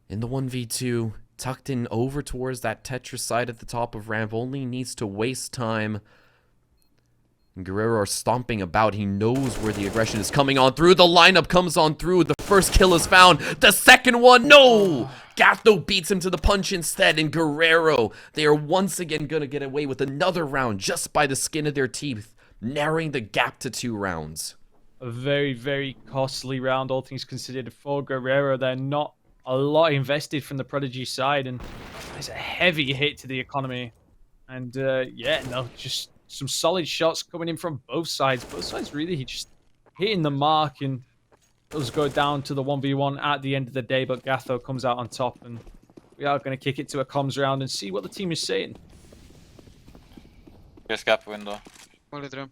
in the 1v2. Tucked in over towards that Tetris side at the top of ramp. Only needs to waste time. And Guerrero are stomping about. He knows where the aggression is coming on through. The lineup comes on through. The first kill is found. The second one, no! Gatho beats him to the punch instead. And Guerrero, they are once again going to get away with another round just by the skin of their teeth, narrowing the gap to 2 rounds. A very, very costly round, all things considered, for Guerrero. They're not a lot invested from the Prodigy side, and it's a heavy hit to the economy. And yeah, no, just some solid shots coming in from both sides. Both sides really just hitting the mark, and those go down to the 1v1 at the end of the day, but Gatho comes out on top, and we are going to kick it to a comms round and see what the team is saying. Here's gap window. Only drum.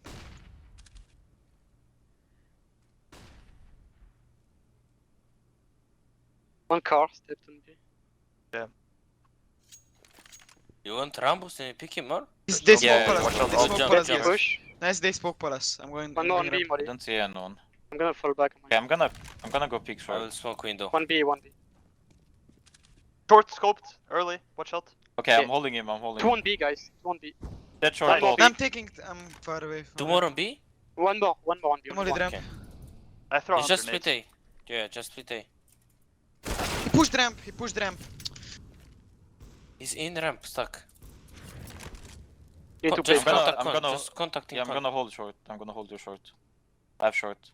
One car stepped on B. You want Rambus and pick him more? They spoke Yeah, palace. watch out. They Oh, spoke jump, palace, jump. guys. Push. Nice, they spoke palace. I'm going. One more on B, ramp. I Mori. don't see anyone. I'm gonna fall back. Okay, I'm gonna go peek I short. will smoke window. One B, one B. Short scoped early. Watch out. Okay, Okay. I'm holding him. Two on B, guys. Two on B. Dead short. One more. both. I'm taking. I'm far away. Two more on B? One more on B. I'm only ramp. Okay. I throw It's out just grenades. split A. Yeah, just split A. He pushed ramp. He pushed ramp. He's in ramp, stuck. You need to play Just I'm gonna- contact I'm con, gonna- just contacting Yeah, I'm con. gonna hold short. I'm gonna hold you short. I have short.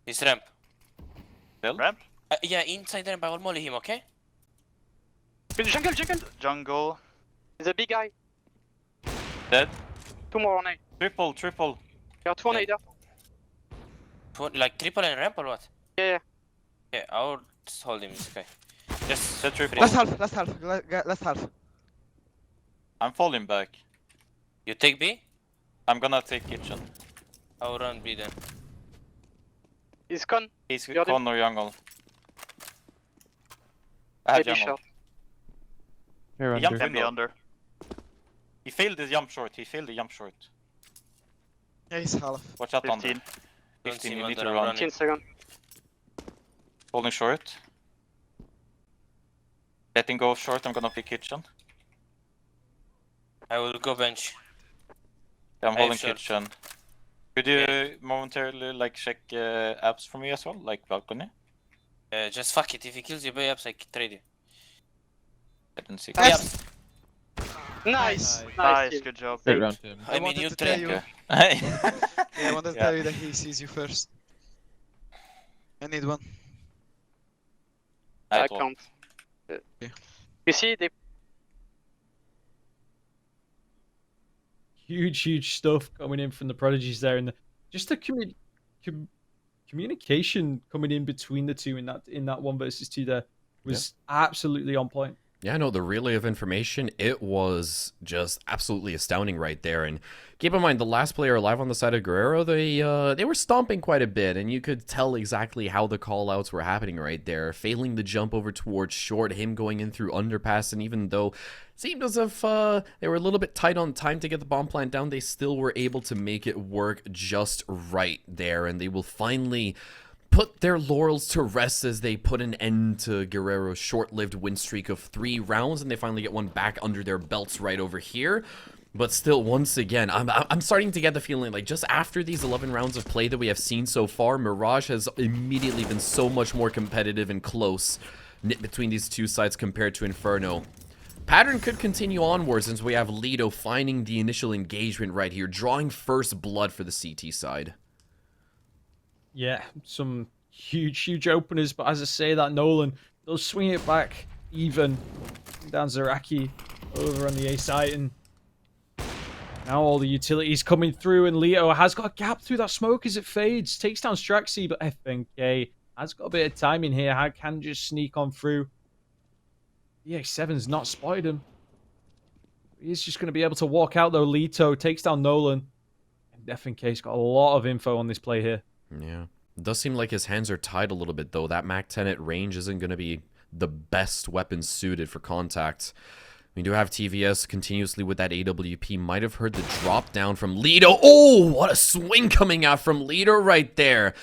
He's ramp. Still? Ramp. Yeah, inside ramp, I will molly him, okay? Jungle. Jungle. He's a big guy. Dead. Two more on A. Triple. There are two on A there. Like triple and ramp or what? Yeah. Yeah, I'll just hold him, it's okay. Just Dead triple. Last half. Last half. I'm falling back. you take B, I'm gonna take kitchen. I'll run B then. He's con. He's Got him. corner jungle. I have Maybe jungle. short. Here He jumped under. Can be window. under. He failed the jump short. Yeah, he's half. Watch out under. 15. Don't 15, see you him need under, to I'm run. running. 15 seconds. Holding short. Letting go of short, I'm gonna pick kitchen. I will go bench. Yeah, I'm I have holding short. kitchen. Could you momentarily like check apps for me as well? Like balcony? Just fuck it, if he kills you by ups, I trade you. I didn't see. Apps. Nice. Nice, good job. Great round, team. I mean, wanted you to tell you- drinker. Yeah, I wanted to Yeah. tell you that he sees you first. I need one. I Nice one. can't. Yeah. You see, they Huge stuff coming in from the Prodigies there, and just the communication coming in between the two in that 1v2 there was absolutely on point. Yeah, no, the relay of information, it was just absolutely astounding right there. And keep in mind, the last player alive on the side of Guerrero, they were stomping quite a bit, and you could tell exactly how the call-outs were happening right there. Failing the jump over towards short, him going in through underpass, and even though it seemed as if they were a little bit tight on time to get the bomb plant down, they still were able to make it work just right there, and they will finally put their laurels to rest as they put an end to Guerrero's short-lived win streak of 3 rounds, and they finally get one back under their belts right over here. But still, once again, I'm starting to get the feeling like just after these 11 rounds of play that we have seen so far, Mirage has immediately been so much more competitive and close knit between these two sides compared to Inferno. Pattern could continue onwards since we have Lido finding the initial engagement right here, drawing first blood for the CT side. Yeah, some huge openers, but as I say, that Nolan, they'll swing it back even. Down Zaraki over on the A site, and now all the utilities coming through, and Leo has got a gap through that smoke as it fades. Takes down Straxy, but FNK has got a bit of timing here. Can just sneak on through. EX7's not spotted him. He's just going to be able to walk out, though. Leto takes down Nolan. And FNK's got a lot of info on this play here. Yeah. It does seem like his hands are tied a little bit, though. That MAC-10 at range isn't going to be the best weapon suited for contact. We do have TVS continuously with that AWP. Might have heard the drop down from Lido. Oh, what a swing coming out from Lido right there.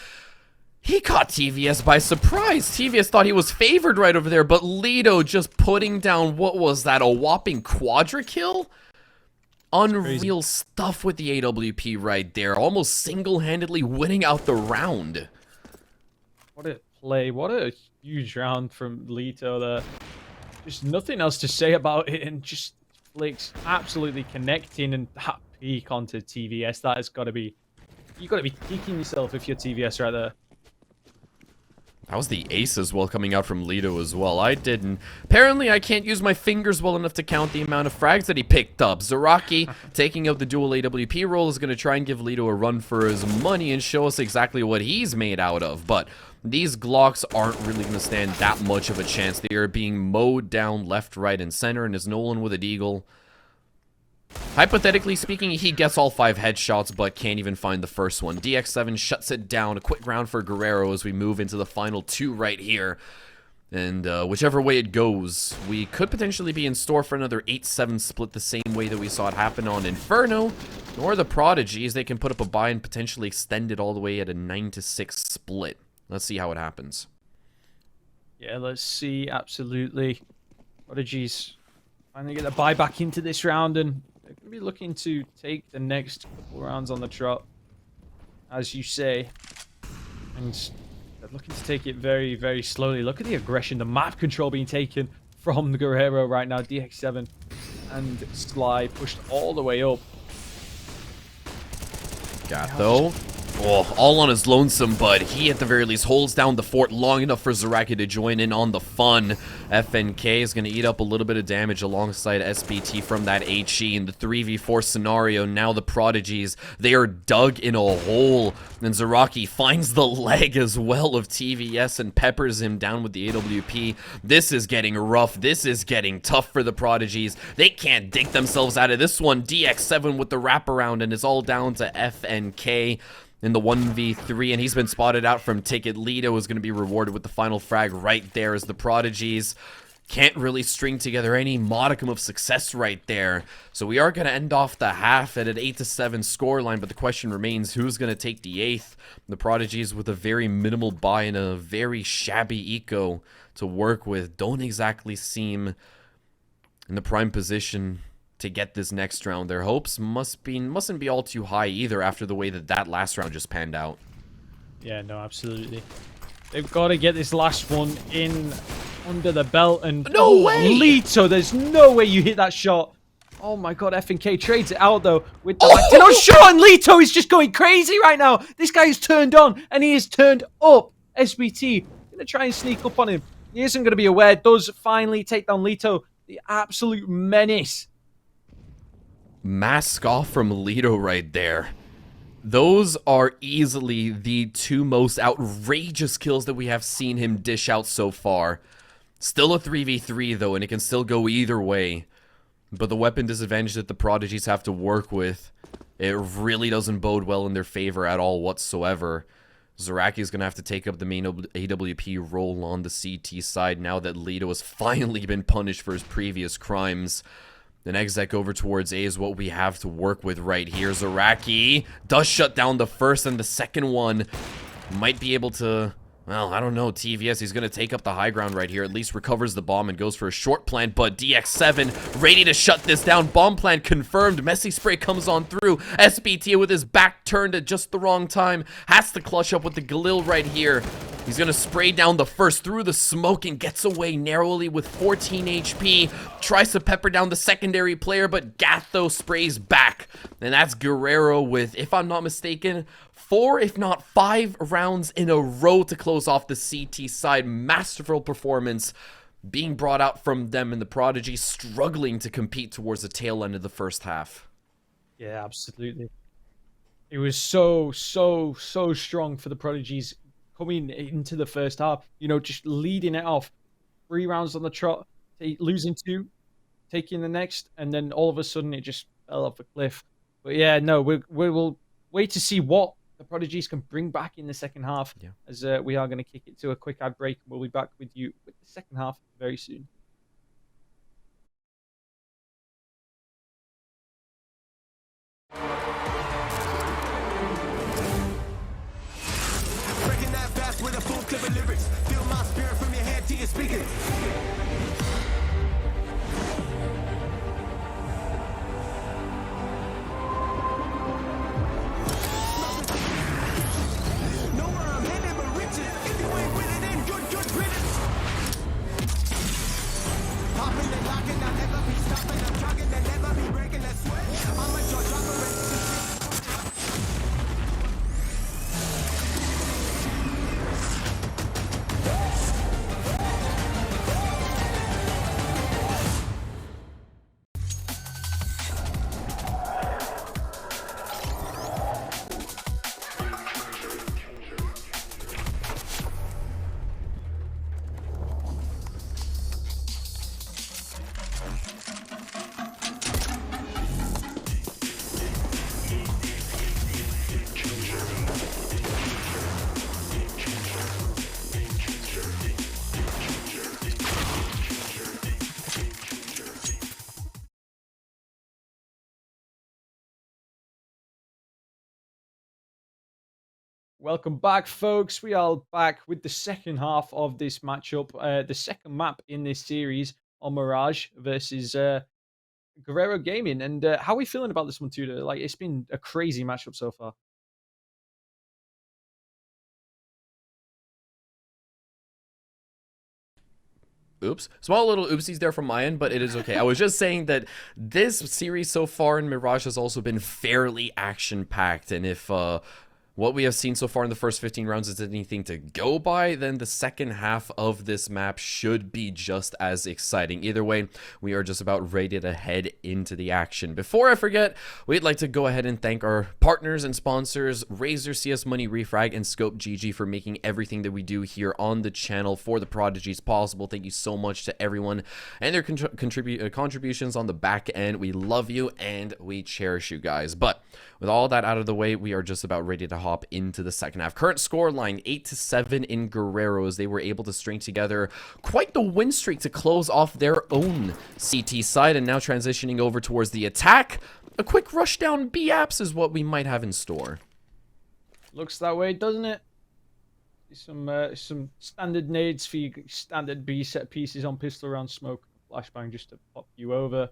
He caught TVS by surprise. TVS thought he was favored right over there, but Lido just putting down, what was that, a whopping quadra kill? Unreal stuff with the AWP right there. Almost single-handedly winning out the round. What a play. What a huge round from Leto there. Just nothing else to say about it, and just Flicks absolutely connecting, and that peak onto TVS. That has got to be... You've got to be kicking yourself if you're TVS right there. That was the ace as well coming out from Lido as well. I didn't. Apparently, I can't use my fingers well enough to count the amount of frags that he picked up. Zaraki, taking out the dual AWP role, is going to try and give Lido a run for his money and show us exactly what he's made out of. But these Glocks aren't really going to stand that much of a chance. They are being mowed down left, right, and center, and as Nolan with a deagle. Hypothetically speaking, he gets all 5 headshots, but can't even find the first one. DX7 shuts it down. A quick round for Guerrero as we move into the final 2 right here. And whichever way it goes, we could potentially be in store for another 8-7 split the same way that we saw it happen on Inferno. Or the Prodigies, they can put up a buy and potentially extend it all the way at a 9-6 split. Let's see how it happens. Yeah, let's see. Absolutely. Prodigies finally get the buy back into this round, and they're going to be looking to take the next couple rounds on the trot, as you say. And they're looking to take it very, very slowly. Look at the aggression, the map control being taken from the Guerrero right now. DX7 and Sly pushed all the way up. Got though. Oh, all on his lonesome, but he at the very least holds down the fort long enough for Zaraki to join in on the fun. FNK is going to eat up a little bit of damage alongside SBT from that HE in the 3v4 scenario. Now the Prodigies, they are dug in a hole, and Zaraki finds the leg as well of TVS and peppers him down with the AWP. This is getting rough. This is getting tough for the Prodigies. They can't dig themselves out of this one. DX7 with the wraparound, and it's all down to FNK in the 1v3, and he's been spotted out from Ticket. Lido is going to be rewarded with the final frag right there as the Prodigies can't really string together any modicum of success right there. So we are going to end off the half at an 8-7 scoreline, but the question remains, who's going to take the 8th? The Prodigies with a very minimal buy and a very shabby eco to work with don't exactly seem in the prime position to get this next round. Their hopes mustn't be all too high either after the way that last round just panned out. Yeah, no, absolutely. They've got to get this last one in under the belt, and no way! Leto, there's no way you hit that shot. Oh my god, F&K trades it out though with the Latino shot, and Lito is just going crazy right now. This guy is turned on and he is turned up. SBT gonna try and sneak up on him. He isn't gonna be aware. Does finally take down Lito, the absolute menace. Mask off from Lito right there. Those are easily the two most outrageous kills that we have seen him dish out so far. Still a 3v3 though, and it can still go either way. But the weapon disadvantage that the Prodigies have to work with, it really doesn't bode well in their favor at all whatsoever. Zaraki is going to have to take up the main AWP role on the CT side now that Lito has finally been punished for his previous crimes. The next deck over towards A is what we have to work with right here. Zaraki does shut down the first, and the second one might be able to... Well, I don't know, TVS, he's going to take up the high ground right here. At least recovers the bomb and goes for a short plant, but DX7 ready to shut this down. Bomb plant confirmed. Messy Spray comes on through. SBT with his back turned at just the wrong time. Has to clutch up with the Galil right here. He's going to spray down the first through the smoke and gets away narrowly with 14 HP. Tries to pepper down the secondary player, but Gatho sprays back. And that's Guerrero with, if I'm not mistaken, 4 if not 5 rounds in a row to close off the CT side. Masterful performance being brought out from them, and the Prodigy struggling to compete towards the tail end of the first half. Yeah, absolutely. It was so strong for the Prodigies coming into the first half. You know, just leading it off. 3 rounds on the trot, losing 2, taking the next, and then all of a sudden it just fell off a cliff. But yeah, no, we will wait to see what the Prodigies can bring back in the second half, as we are going to kick it to a quick ad break. We'll be back with you with the second half very soon. Breaking that fast with a full clip of lyrics. Feel my spirit from your head to your speakers. Welcome back, folks. We are back with the second half of this matchup, the second map in this series on Mirage versus Guerrero Gaming. And how are we feeling about this one, Tudor? Like, it's been a crazy matchup so far. Oops. Small little oopsies there from my end, but it is okay. I was just saying that this series so far in Mirage has also been fairly action-packed, and if what we have seen so far in the first 15 rounds is anything to go by, then the second half of this map should be just as exciting. Either way, we are just about ready to head into the action. Before I forget, we'd like to go ahead and thank our partners and sponsors, Razer, CSmoney, Refrag, and Scope GG for making everything that we do here on the channel for the Prodigies possible. Thank you so much to everyone and their contributions on the back end. We love you and we cherish you guys. But with all that out of the way, we are just about ready to hop into the second half. Current score line 8-7 in Guerrero, as they were able to string together quite the win streak to close off their own CT side, and now transitioning over towards the attack. A quick rush down B apps is what we might have in store. Looks that way, doesn't it? Some standard nades for your standard B set pieces on pistol round smoke, flashbang just to pop you over.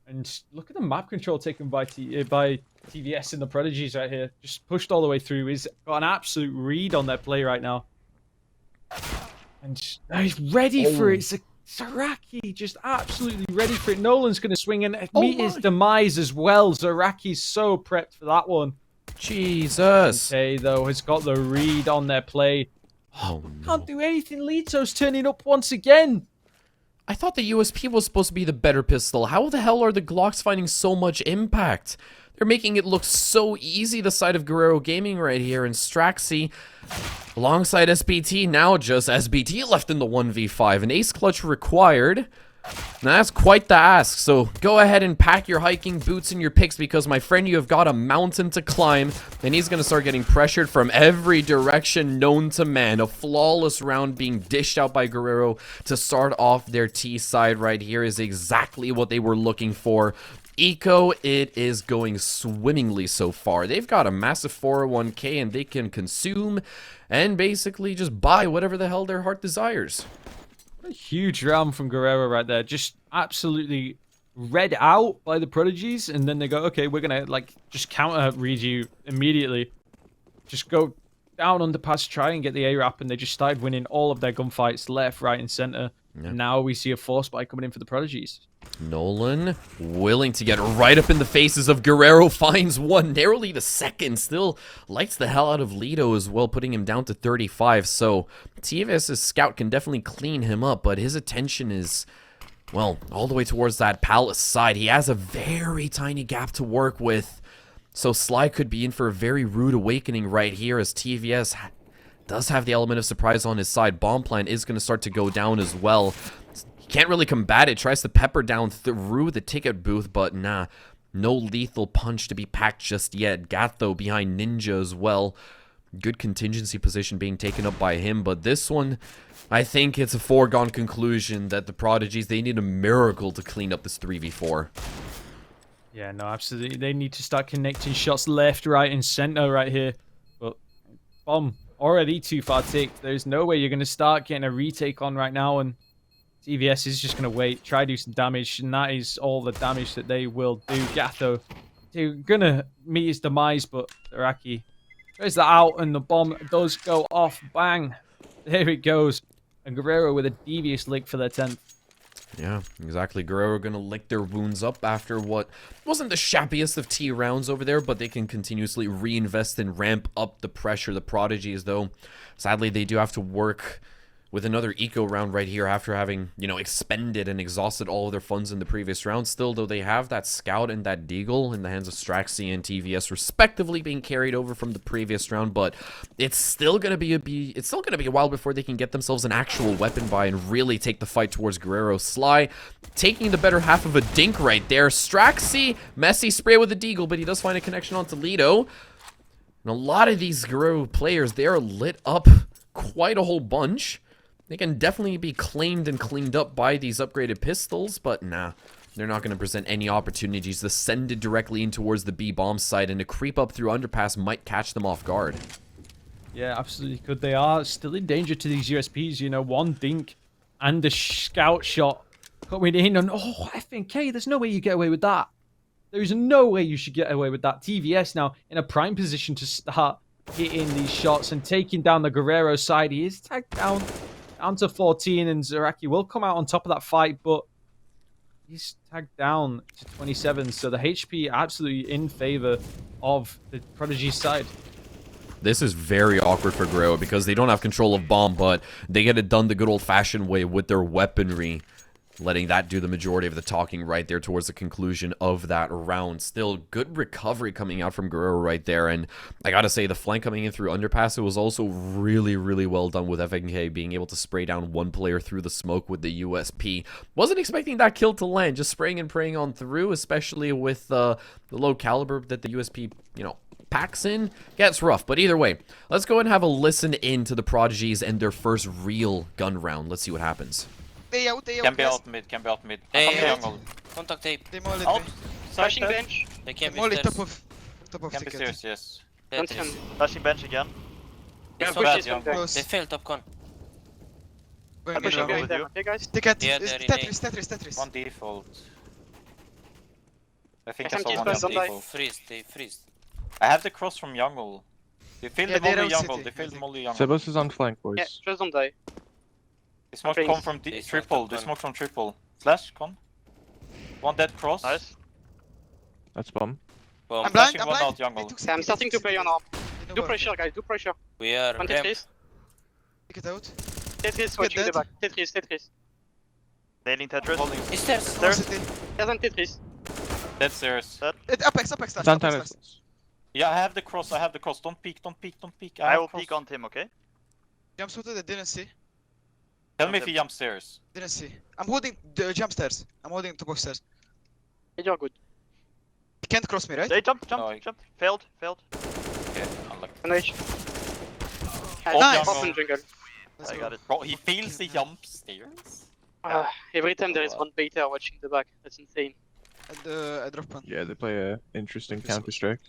And look at the map control taken by TVS and the Prodigies right here. Just pushed all the way through. He's got an absolute read on their play right now. And he's ready for it. It's a Zaraki just absolutely ready for it. Nolan's going to swing and meet his demise as well. Zaraki's so prepped for that one. Jesus. Okay, though, has got the read on their play. Oh, no. Can't do anything. Lito's turning up once again. I thought the USP was supposed to be the better pistol. How the hell are the Glocks finding so much impact? They're making it look so easy, the side of Guerrero Gaming right here. And Straxy, alongside SBT, now just SBT left in the 1v5. An ace clutch required. Now that's quite the ask, so go ahead and pack your hiking boots and your picks because, my friend, you have got a mountain to climb, and he's going to start getting pressured from every direction known to man. A flawless round being dished out by Guerrero to start off their T side right here is exactly what they were looking for. Eco, it is going swimmingly so far. They've got a massive 401k, and they can consume and basically just buy whatever the hell their heart desires. A huge round from Guerrero right there. Just absolutely read out by the Prodigies. And then they go, okay, we're going to like just counter read you immediately. Just go down underpass, try and get the A-Rap. And they just started winning all of their gunfights left, right, and center. Yeah. And now we see a force spike coming in for the Prodigies. Nolan willing to get right up in the faces of Guerrero, finds one, narrowly the second, still lights the hell out of Lito as well, putting him down to 35. So TVS's scout can definitely clean him up, but his attention is, well, all the way towards that Palace side. He has a very tiny gap to work with, so Sly could be in for a very rude awakening right here, as TVS does have the element of surprise on his side. Bomb plan is going to start to go down as well. Can't really combat it, tries to pepper down through the ticket booth, but nah, no lethal punch to be packed just yet. Gatho behind Ninja as well. Good contingency position being taken up by him, but this one, I think it's a foregone conclusion that the Prodigies, they need a miracle to clean up this 3v4. Yeah, no, absolutely. They need to start connecting shots left, right, and center right here. But Bomb already too far ticked. There's no way you're going to start getting a retake on right now, and TVS is just going to wait, try to do some damage, and that is all the damage that they will do. Gatho, they're going to meet his demise, but Zaraki tries that out, and the bomb does go off. Bang! There it goes. And Guerrero with a devious lick for their 10th. Yeah, exactly. Guerrero going to lick their wounds up after what wasn't the shabbiest of T rounds over there, but they can continuously reinvest and ramp up the pressure. The Prodigies, though, sadly, they do have to work with another eco round right here after having, you know, expended and exhausted all of their funds in the previous round. Still, though, they have that Scout and that Deagle in the hands of Straxy and TVS, respectively, being carried over from the previous round, but it's still gonna be a while before they can get themselves an actual weapon buy and really take the fight towards Guerrero. Sly taking the better half of a dink right there. Straxy, messy spray with the Deagle, but he does find a connection on Toledo. And a lot of these Guerrero players, they are lit up quite a whole bunch. They can definitely be claimed and cleaned up by these upgraded pistols, but nah, they're not going to present any opportunities to send it directly in towards the B-bomb site, and a creep up through underpass might catch them off guard. Yeah, absolutely could. They are still in danger to these USPs, you know, one dink and the scout shot coming in, and oh, FNK, there's no way you get away with that. There's no way you should get away with that. TVS now in a prime position to start hitting these shots and taking down the Guerrero side. He is tagged down to 14, and Zaraki will come out on top of that fight, but he's tagged down to 27, so the HP absolutely in favor of the Prodigy side. This is very awkward for Guerrero because they don't have control of bomb, but they get it done the good old-fashioned way with their weaponry, letting that do the majority of the talking right there towards the conclusion of that round. Still, good recovery coming out from Guerrero right there, and I gotta say, the flank coming in through underpass, it was also really, really well done with FNK being able to spray down one player through the smoke with the USP. Wasn't expecting that kill to land, just spraying and praying on through, especially with the low caliber that the USP, you know, packs in. Gets rough, but either way, let's go and have a listen in to the Prodigies and their first real gun round. Let's see what happens. They out, Can be out mid, can be out mid. Hey, contact tape. They molly. Out. Flashing bench. They can't be Molly stairs. top of Can be ticket. stairs, yes. Tetris. Flashing bench again. This Yeah, one push bad. this one back. Close. They failed top con. Going I'm pushing middle. going down. Okay, guys. Ticket. Yeah, Is they're in Tetris. One default. I think I I can saw keep one us on on light. default. They freeze. I have the cross from jungle. They failed Yeah, the they're molly out jungle. city, They failed I molly jungle. Sebas is on flank, boys. Yeah, just don't die. They smoke Drinks. come from They smoke triple. from They con. smoke from triple. Flash, con. One dead cross. Nice. That's bomb. Boom. I'm blind, flashing I'm one blind. out jungle. They took Okay, I'm city, starting they to took play on city. arm. They know Do where pressure, I'm guys. Do pressure. We are One ramp. Tetris. Take it out. Tetris watching the dead. back. Tetris, Tetris. Nailing Tetris. Holding Stairs. One city. There's one Tetris. dead stairs. Apex last. Downtown Apex last. is. Yeah, I have the cross. I have the cross. Don't peek. Don't peek. Don't peek. I have will cross. peek on him, okay? Jump shooter, they didn't see. Tell me if he jumps stairs. Didn't see. I'm holding the jump stairs. I'm holding the box stairs. You're good. He can't cross me, right? They jump. No, Failed. Okay, unlucky. One H. Nice. Open jungle. Let's I go. got it. Bro, he fails the jump stairs. Every time there is one beta watching the back. That's insane. I drop one. Yeah, they play a interesting Counter-Strike.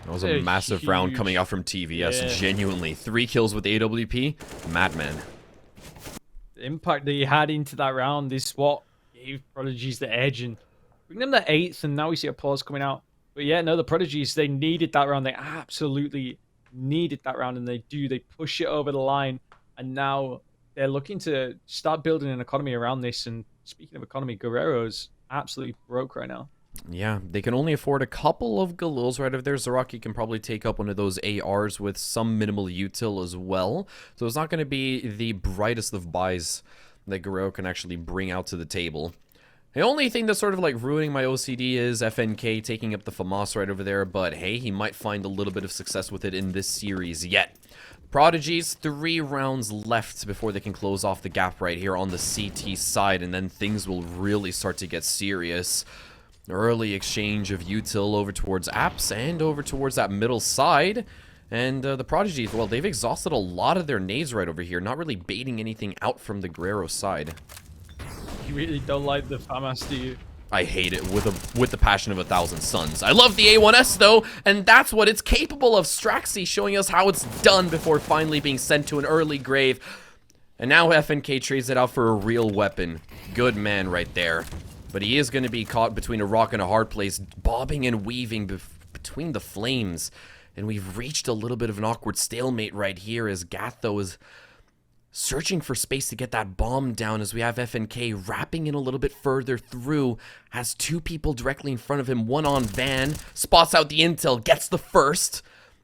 That was a massive round coming out from TVS. Yeah. Genuinely, 3 kills with AWP. Madman. The impact that he had into that round is what gave Prodigies the edge, and bring them the 8th, and now we see a pause coming out. But yeah, no, the Prodigies, they needed that round. They absolutely needed that round, and they do. They push it over the line, and now they're looking to start building an economy around this. And speaking of economy, Guerrero's absolutely broke right now. Yeah, they can only afford a couple of Galils right over there. Zaraki can probably take up one of those ARs with some minimal util as well. So it's not going to be the brightest of buys that Guerrero can actually bring out to the table. The only thing that's sort of like ruining my OCD is FNK taking up the FAMAS right over there, but hey, he might find a little bit of success with it in this series yet. Prodigies, 3 rounds left before they can close off the gap right here on the CT side, and then things will really start to get serious. Early exchange of util over towards apps and over towards that middle side. And the Prodigies, well, they've exhausted a lot of their nades right over here, not really baiting anything out from the Guerrero side. You really don't like the FAMAS, do you? I hate it with the passion of 1,000 suns. I love the A1S though, and that's what it's capable of. Straxy showing us how it's done before finally being sent to an early grave. And now FNK trades it out for a real weapon. Good man right there. But he is going to be caught between a rock and a hard place, bobbing and weaving between the flames. And we've reached a little bit of an awkward stalemate right here as Gatho is searching for space to get that bomb down, as we have FNK wrapping in a little bit further through. Has 2 people directly in front of him, one on Van. Spots out the intel, gets the first.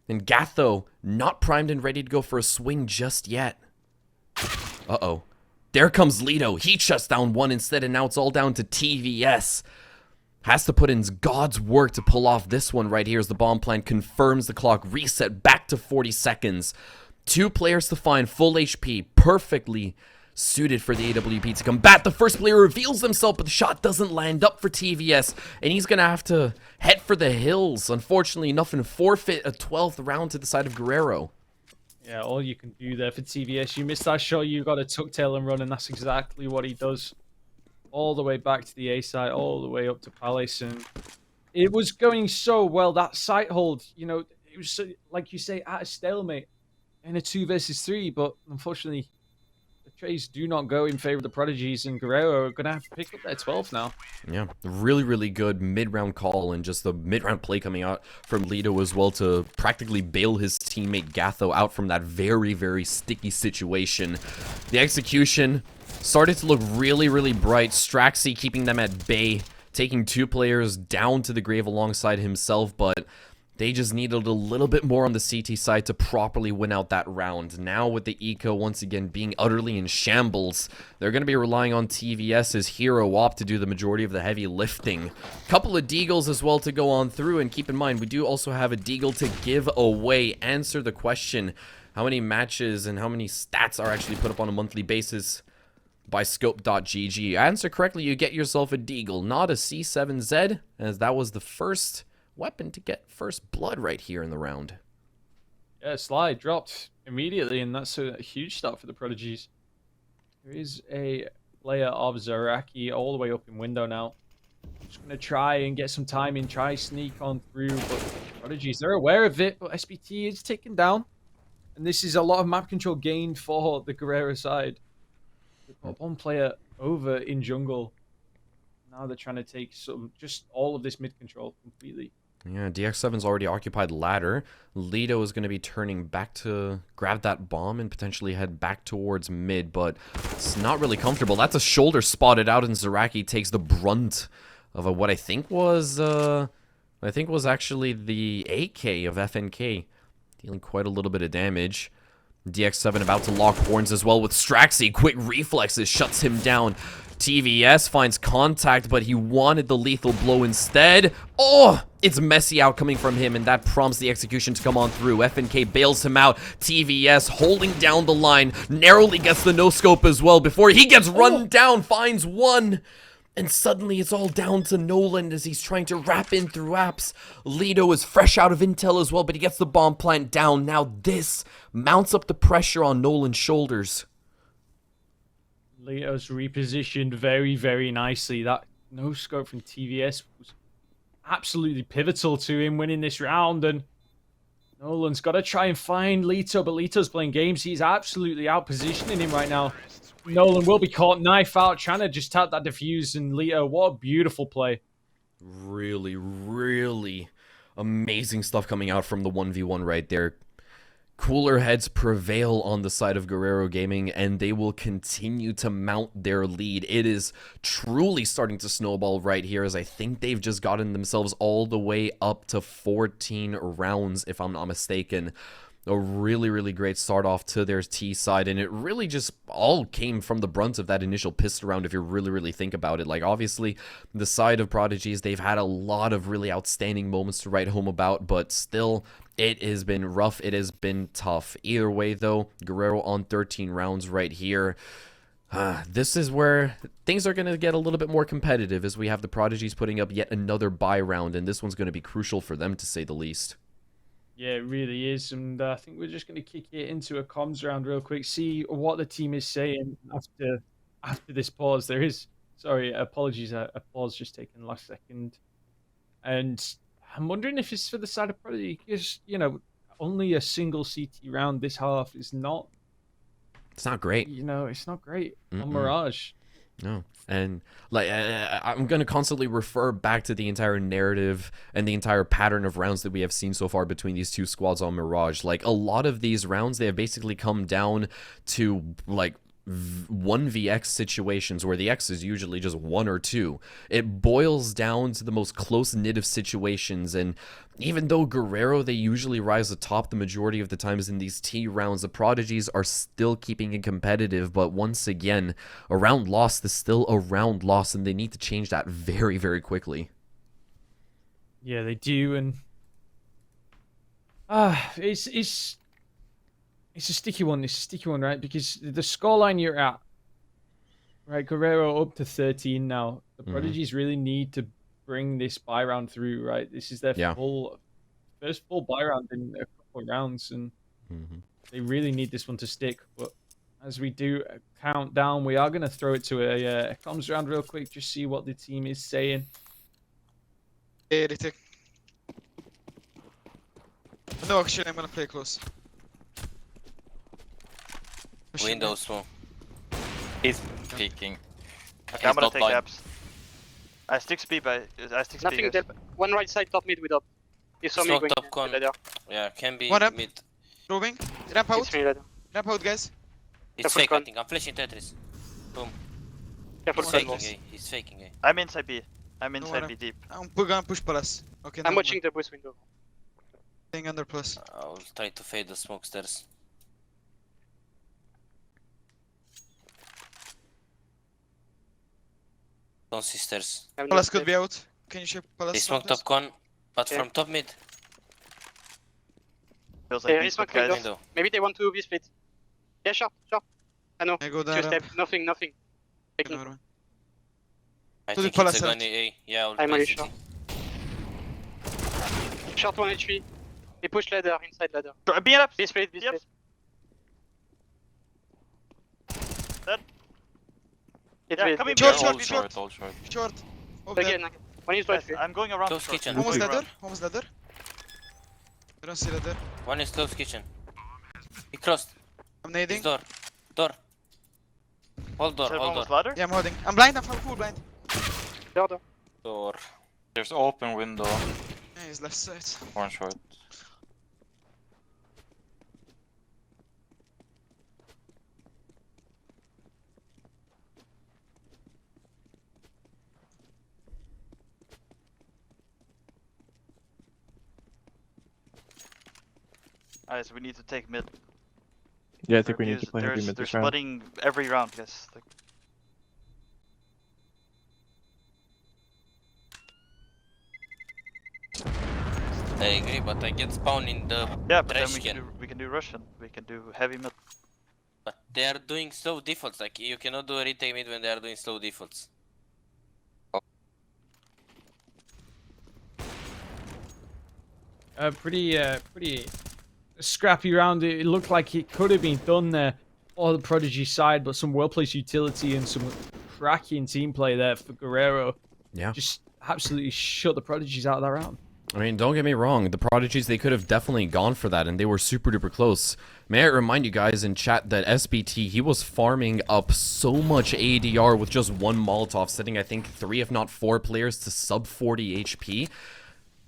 And Gatho not primed and ready to go for a swing just yet. Uh-oh. There comes Lido. He shuts down one instead, and now it's all down to TVS. Has to put in God's work to pull off this one right here as the bomb plant confirms the clock reset back to 40 seconds. 2 players to find, full HP, perfectly suited for the AWP to combat. The first player reveals himself, but the shot doesn't land up for TVS, and he's going to have to head for the hills. Unfortunately enough, and forfeit a 12th round to the side of Guerrero. Yeah, all you can do there for TVS. You missed that shot, you got to tuck tail and run, and that's exactly what he does. All the way back to the A side, all the way up to Palace, and it was going so well. That sight hold, you know, it was, like you say, at a stalemate in a 2 versus 3, but unfortunately, the trades do not go in favor of the Prodigies, and Guerrero are going to have to pick up their 12th now. Yeah, really, really good mid-round call, and just the mid-round play coming out from Lido as well to practically bail his teammate Gatho out from that very, very sticky situation. The execution started to look really, really bright. Straxy keeping them at bay, taking 2 players down to the grave alongside himself, but they just needed a little bit more on the CT side to properly win out that round. Now with the eco once again being utterly in shambles, they're going to be relying on TVS's hero op to do the majority of the heavy lifting. Couple of deagles as well to go on through, and keep in mind we do also have a deagle to give away. Answer the question, how many matches and how many stats are actually put up on a monthly basis by scope.gg? Answer correctly, you get yourself a deagle, not a C7Z, as that was the first weapon to get first blood right here in the round. Yeah, Slide dropped immediately, and that's a huge start for the Prodigies. There is a player of Zaraki all the way up in window now. Just going to try and get some time in, try sneak on through, but Prodigies, they're aware of it, but SBT is taken down. And this is a lot of map control gained for the Guerrero side. They've got 1 player over in jungle. Now they're trying to take just all of this mid control completely. Yeah, DX7's already occupied ladder. Lido is going to be turning back to grab that bomb and potentially head back towards mid, but it's not really comfortable. That's a shoulder spotted out, and Zaraki takes the brunt of what I think was actually the AK of FNK, dealing quite a little bit of damage. DX7 about to lock horns as well with Straxy. Quick reflexes shuts him down. TVS finds contact, but he wanted the lethal blow instead. Oh, it's messy out coming from him, and that prompts the execution to come on through. FNK bails him out. TVS holding down the line, narrowly gets the no-scope as well before he gets run down, finds one. And suddenly it's all down to Nolan as he's trying to wrap in through apps. Lido is fresh out of intel as well, but he gets the bomb plant down. Now this mounts up the pressure on Nolan's shoulders. Lido's repositioned very, very nicely. That no scope from TVS was absolutely pivotal to him winning this round. And Nolan's got to try and find Lito, but Lito's playing games. He's absolutely out-positioning him right now. Nolan will be caught knife out, trying to just tap that defuse. And Lito, what a beautiful play. Really, really amazing stuff coming out from the 1v1 right there. Cooler heads prevail on the side of Guerrero Gaming, and they will continue to mount their lead. It is truly starting to snowball right here, as I think they've just gotten themselves all the way up to 14 rounds, if I'm not mistaken. A really, really great start off to their T side, and it really just all came from the brunt of that initial pistol round if you really, really think about it. Like, obviously, the side of Prodigies, they've had a lot of really outstanding moments to write home about, but still, it has been rough. It has been tough. Either way, though, Guerrero on 13 rounds right here. This is where things are going to get a little bit more competitive as we have the Prodigies putting up yet another buy round, and this one's going to be crucial for them, to say the least. Yeah, it really is. And I think we're just going to kick it into a comms round real quick, see what the team is saying after this pause. There is, sorry, apologies, a pause just taken last second. And I'm wondering if it's for the side of Prodigy, because, you know, only a single CT round this half is not... It's not great. You know, it's not great on Mirage. No. And like I'm going to constantly refer back to the entire narrative and the entire pattern of rounds that we have seen so far between these two squads on Mirage. Like, a lot of these rounds, they have basically come down to like 1vx situations where the X is usually just 1 or 2. It boils down to the most close-knit of situations, and even though Guerrero, they usually rise atop the majority of the times in these T rounds, the Prodigies are still keeping it competitive, but once again, a round lost is still a round loss, and they need to change that very, very quickly. Yeah, they do, and it's a sticky one. It's a sticky one, right? Because the scoreline you're at, right? Guerrero up to 13 now. The Prodigies really need to bring this buy round through, right? This is their first full buy round in a couple of rounds, and they really need this one to stick. But as we do a countdown, we are going to throw it to a comms round real quick, just see what the team is saying. Anything. No, actually, I'm going to play close. Windows too. He's peeking. Okay, I'm gonna take blind. apps. I stick speed by. I stick Nothing speed. there. One right side, top mid with up. You saw me Smoke going top con. ladder. Yeah, can be One up. mid. Roving. Ramp out. It's me ladder. Ramp out, guys. It's Careful fake, I con. think. I'm flashing Tetris. Boom. Careful He's con. faking A. He's faking A. I'm inside B. I'm No inside one B deep. We're gonna push palace. Okay, I'm watching the boost window. Staying under plus. I'll try to fade the smoke stairs. Don't see stairs. Palace could be out. Can you check palace? They smoke top con, but Yeah. from top mid. Feels Yeah, like B it's not split, guys. Window. Maybe they want to be split. Yeah, sure. I know. I go Two down. step. Nothing. Taking. I To the think palace it's side. going A. Yeah, I'll I'm play really city. sure. Short 1 HP. They push ladder, inside ladder. B and up. Be split. Yep. Dead. It's Yeah, bait. coming Short, B. All short, short, all short. Short. Over there. Again. One is Guys, right. I'm going around. Close short. kitchen. I'm Almost going ladder. around. Almost ladder. I don't see ladder. One is close kitchen. He crossed. I'm His nading. door. Door. Hold door, Is that hold almost door. ladder? Yeah, I'm holding. I'm blind. I'm full blind. Ladder. Door. There's open window. Yeah, His left side. One short. Alright, so we need to take mid. Yeah, I think we need to play heavy They're mid this round. splitting every round, guys. Like, I agree, but I get spawned in the yeah, but then trash can. we can do Russian. We can do heavy mid. But they are doing slow defaults. Like you cannot do a retake mid when they are doing slow defaults. Pretty scrappy round. It looked like it could have been done there for the Prodigy side, but some well-placed utility and some cracking team play there for Guerrero. Yeah. Just absolutely shut the Prodigies out of that round. I mean, don't get me wrong. The Prodigies, they could have definitely gone for that, and they were super duper close. May I remind you guys in chat that SBT, he was farming up so much ADR with just one Molotov, sitting, I think, 3 if not 4 players to sub 40 HP.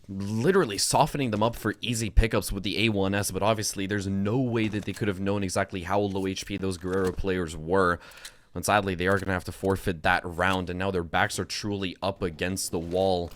Literally softening them up for easy pickups with the A1S, but obviously there's no way that they could have known exactly how low HP those Guerrero players were. And sadly, they are going to have to forfeit that round, and now their backs are truly up against the wall.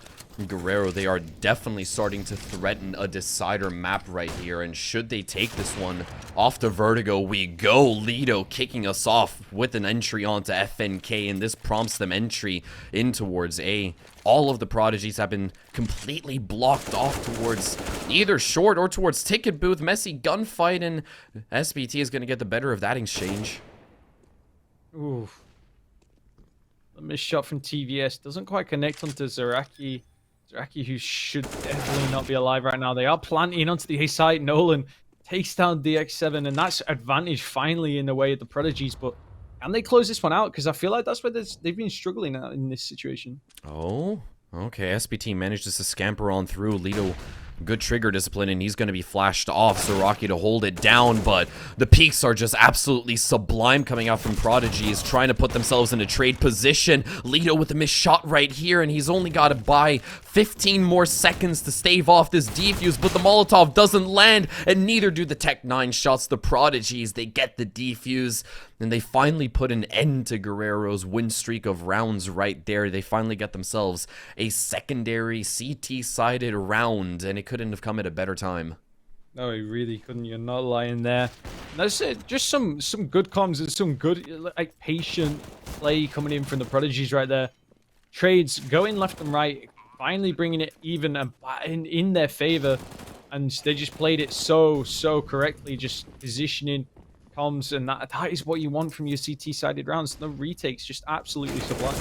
Guerrero, they are definitely starting to threaten a decider map right here, and should they take this one off to Vertigo, we go. Lido kicking us off with an entry onto FNK, and this prompts them entry in towards A. All of the Prodigies have been completely blocked off towards either short or towards ticket booth. Messy gunfight, and SBT is going to get the better of that exchange. Ooh. A missed shot from TVS. Doesn't quite connect onto Zaraki. Zaraki, who should definitely not be alive right now. They are planting onto the A side. Nolan takes down DX7, and that's advantage finally in the way of the Prodigies. But can they close this one out? Because I feel like that's where they've been struggling in this situation. Oh, okay. SBT manages to scamper on through. Lido, good trigger discipline, and he's going to be flashed off. Zaraki to hold it down, but the peaks are just absolutely sublime coming out from Prodigies, trying to put themselves in a trade position. Lido with a missed shot right here, and he's only got to buy 15 more seconds to stave off this defuse, but the Molotov doesn't land, and neither do the Tech 9 shots. The Prodigies, they get the defuse, and they finally put an end to Guerrero's win streak of rounds right there. They finally get themselves a secondary CT-sided round, and it couldn't have come at a better time. No, he really couldn't. You're not lying there. And that's it. Just some good comms and some good, like, patient play coming in from the Prodigies right there. Trades going left and right, finally bringing it even and in their favor. And they just played it so correctly, just positioning comms, and that is what you want from your CT-sided rounds. The retakes just absolutely sublime.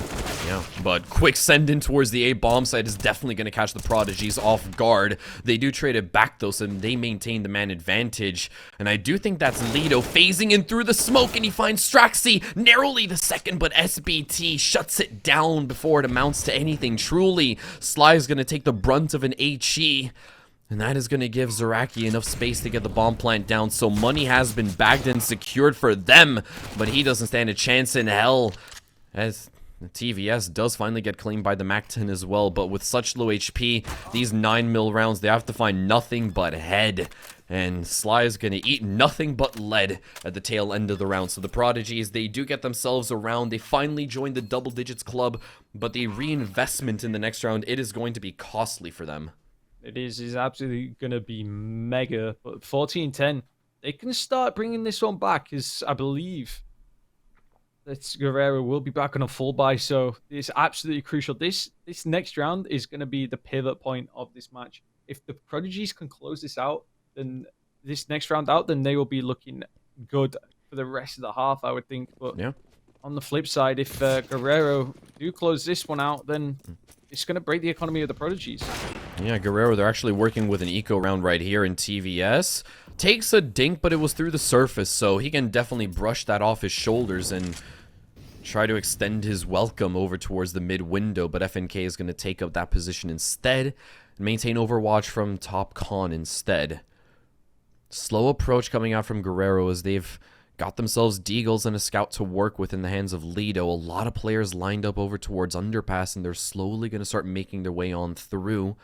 Yeah, but quick send in towards the A bomb site is definitely going to catch the Prodigies off guard. They do trade it back though, so they maintain the man advantage. And I do think that's Lido phasing in through the smoke, and he finds Straxy narrowly the second, but SBT shuts it down before it amounts to anything truly. Sly is going to take the brunt of an HE. And that is going to give Zaraki enough space to get the bomb plant down, so money has been bagged and secured for them, but he doesn't stand a chance in hell, as the TVS does finally get claimed by the MAC-10 as well. But with such low HP, these 9mm rounds, they have to find nothing but head, and Sly is going to eat nothing but lead at the tail end of the round. So the Prodigies, they do get themselves around. They finally joined the double digits club, but the reinvestment in the next round, it is going to be costly for them. It is absolutely going to be mega. But 14-10, they can start bringing this one back, because I believe that Guerrero will be back on a full buy. So it's absolutely crucial. This next round is going to be the pivot point of this match. If the Prodigies can close this out, then this next round out, then they will be looking good for the rest of the half, I would think. But yeah, on the flip side, if Guerrero do close this one out, then it's going to break the economy of the Prodigies. Yeah, Guerrero, they're actually working with an eco round right here in TVS. Takes a dink, but it was through the surface, so he can definitely brush that off his shoulders and try to extend his welcome over towards the mid window. But FNK is going to take up that position instead and maintain overwatch from top con instead. Slow approach coming out from Guerrero as they've got themselves Deagles and a scout to work with in the hands of Lido. A lot of players lined up over towards underpass, and they're slowly going to start making their way on through.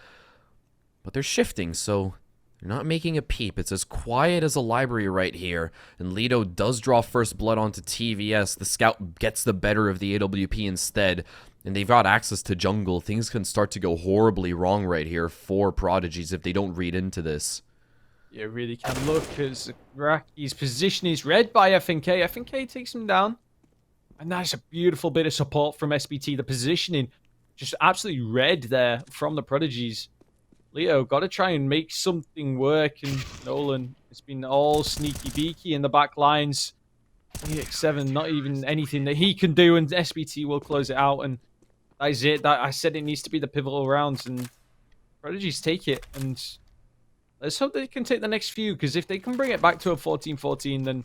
But they're shifting, so they're not making a peep. It's as quiet as a library right here. And Lido does draw first blood onto TVS. The scout gets the better of the AWP instead. And they've got access to jungle. Things can start to go horribly wrong right here for Prodigies if they don't read into this. Yeah, really can. Look, as Raki's position is read by FNK. FNK takes him down. And that's a beautiful bit of support from SBT. The positioning just absolutely read there from the Prodigies. Leo, got to try and make something work. And Nolan, it's been all sneaky beaky in the back lines. EX7, not even anything that he can do. And SBT will close it out. And that is it. I said it needs to be the pivotal rounds. And Prodigies take it. And let's hope they can take the next few. Because if they can bring it back to a 14-14, then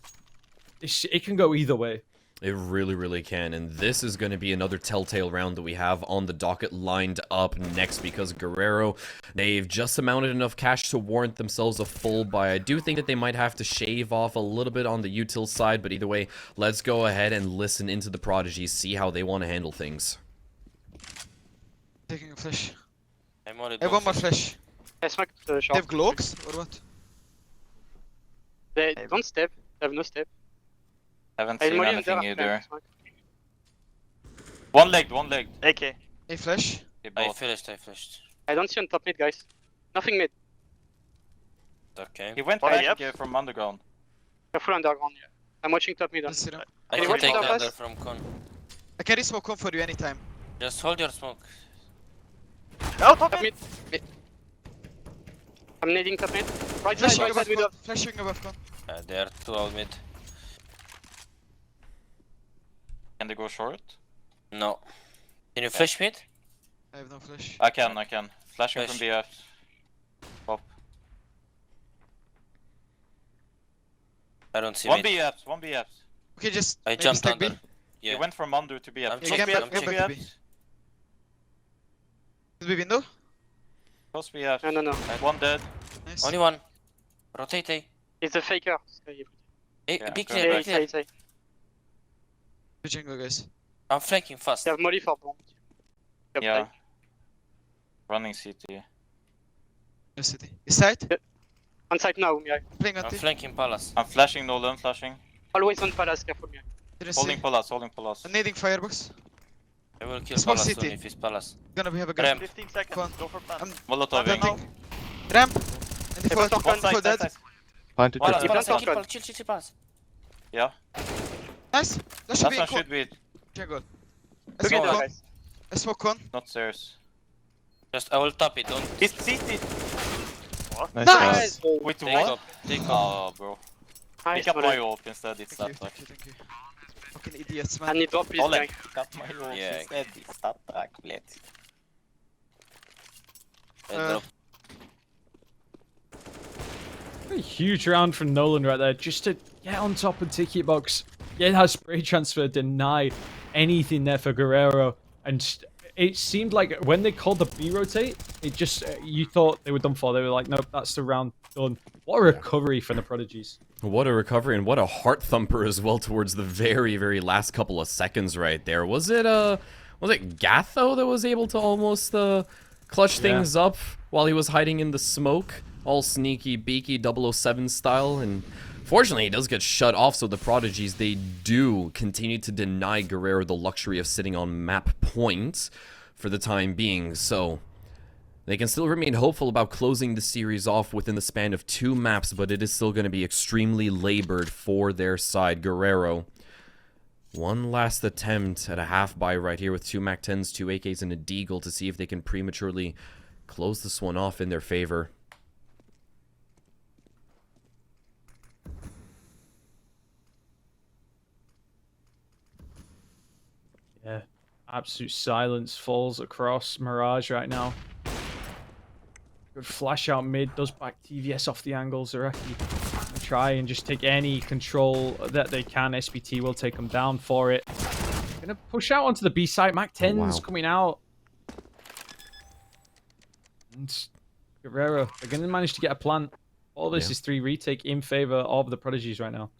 it can go either way. It really, really can, and this is going to be another telltale round that we have on the docket lined up next because Guerrero, they've just amounted enough cash to warrant themselves a full buy. I do think that they might have to shave off a little bit on the util side, but either way, let's go ahead and listen into the Prodigies, see how they want to handle things. Taking a flash. I'm on it. I have one more flash. I smoked the They short. have Glocks or what? They don't step. They have no step. Haven't I seen molly anything under. either. Smoke. One legged. AK. A flash. They I both. finished. I don't see on top mid, guys. Nothing mid. Okay. He went One back leg. from underground. They're full underground, yeah. I'm watching top mid. Let's see them. I Can you can watch take the under bus? from con. I can re-smoke con for you anytime. Just hold your smoke. Oh, top Top mid. mid. I'm nading top mid. Right Flashing side, right above side, middle. con. Flashing above con. They are two out mid. Can they go short? No. Can you flash mid? I have no flash. I can. Flashing from Flash. BF. Pop. I don't see One mid. BF. Okay, just I maybe jumped stack under. B. Yeah. He went from under to BF. I'm Close checking, BF, I'm close checking. BF. Is B window? Close BF. No. One dead. Nice. Only one. Rotate A. It's a faker. Yeah, Be go clear, back. be clear. They Good jungle, guys. I'm flanking fast. have molly for bomb. Yeah. Running CT. No city. Is side? On site now, Mia. Playing on I'm T. flanking palace. I'm flashing Nolan, flashing. Always on palace, careful, Mia. Didn't Holding see. palace. I'm nading firebox. I will kill Smoke palace city. soon if it's palace. Gonna have a gun. Ramp. 15 seconds. Con. Go for plant. I'm Molotov. planting. Ramp. And default. One One side, Default dead. side. Planted Palace, two. palace, don't kill talk, palace, chill palace. Yeah. Nice. That should Last be one in con. should be Jungle. I Together, smoke con. guys. I smoke con. not stairs. Just I will tap it, don't He's CT. Nice. Nice. With take what? up. Take up. Oh, bro. Nice, Pick up molly. my ult instead. It's Thank that you, back. thank you. Fucking idiots, I man. need drop, please, Oleg, guys. pick up my ult Yeah. instead. It's that back, blять. I Uh, drop. A huge round from Nolan right there, just to get on top of ticket box, get that spray transfer, deny anything there for Guerrero, and it seemed like when they called the B rotate, it just you thought they were done for. They were like, nope, that's the round done. What a recovery from the Prodigies. What a recovery and what a heart thumper as well towards the very, very last couple of seconds right there. Was it Gatho that was able to almost clutch things up while he was hiding in the smoke? All sneaky beaky 007 style, and fortunately he does get shut off, so the Prodigies, they do continue to deny Guerrero the luxury of sitting on map point for the time being, so they can still remain hopeful about closing the series off within the span of 2 maps, but it is still going to be extremely labored for their side. Guerrero, one last attempt at a half buy right here with 2 MAC-10s, 2 AKs, and a Deagle to see if they can prematurely close this one off in their favor. Yeah, absolute silence falls across Mirage right now. Good flash out mid, does back TVS off the angle. Zareki try and just take any control that they can. SBT will take them down for it. Gonna push out onto the B side. MAC-10's Wow. coming out. And Guerrero, they're gonna manage to get a plant. All this is 3 retake in favor of the Prodigies right now.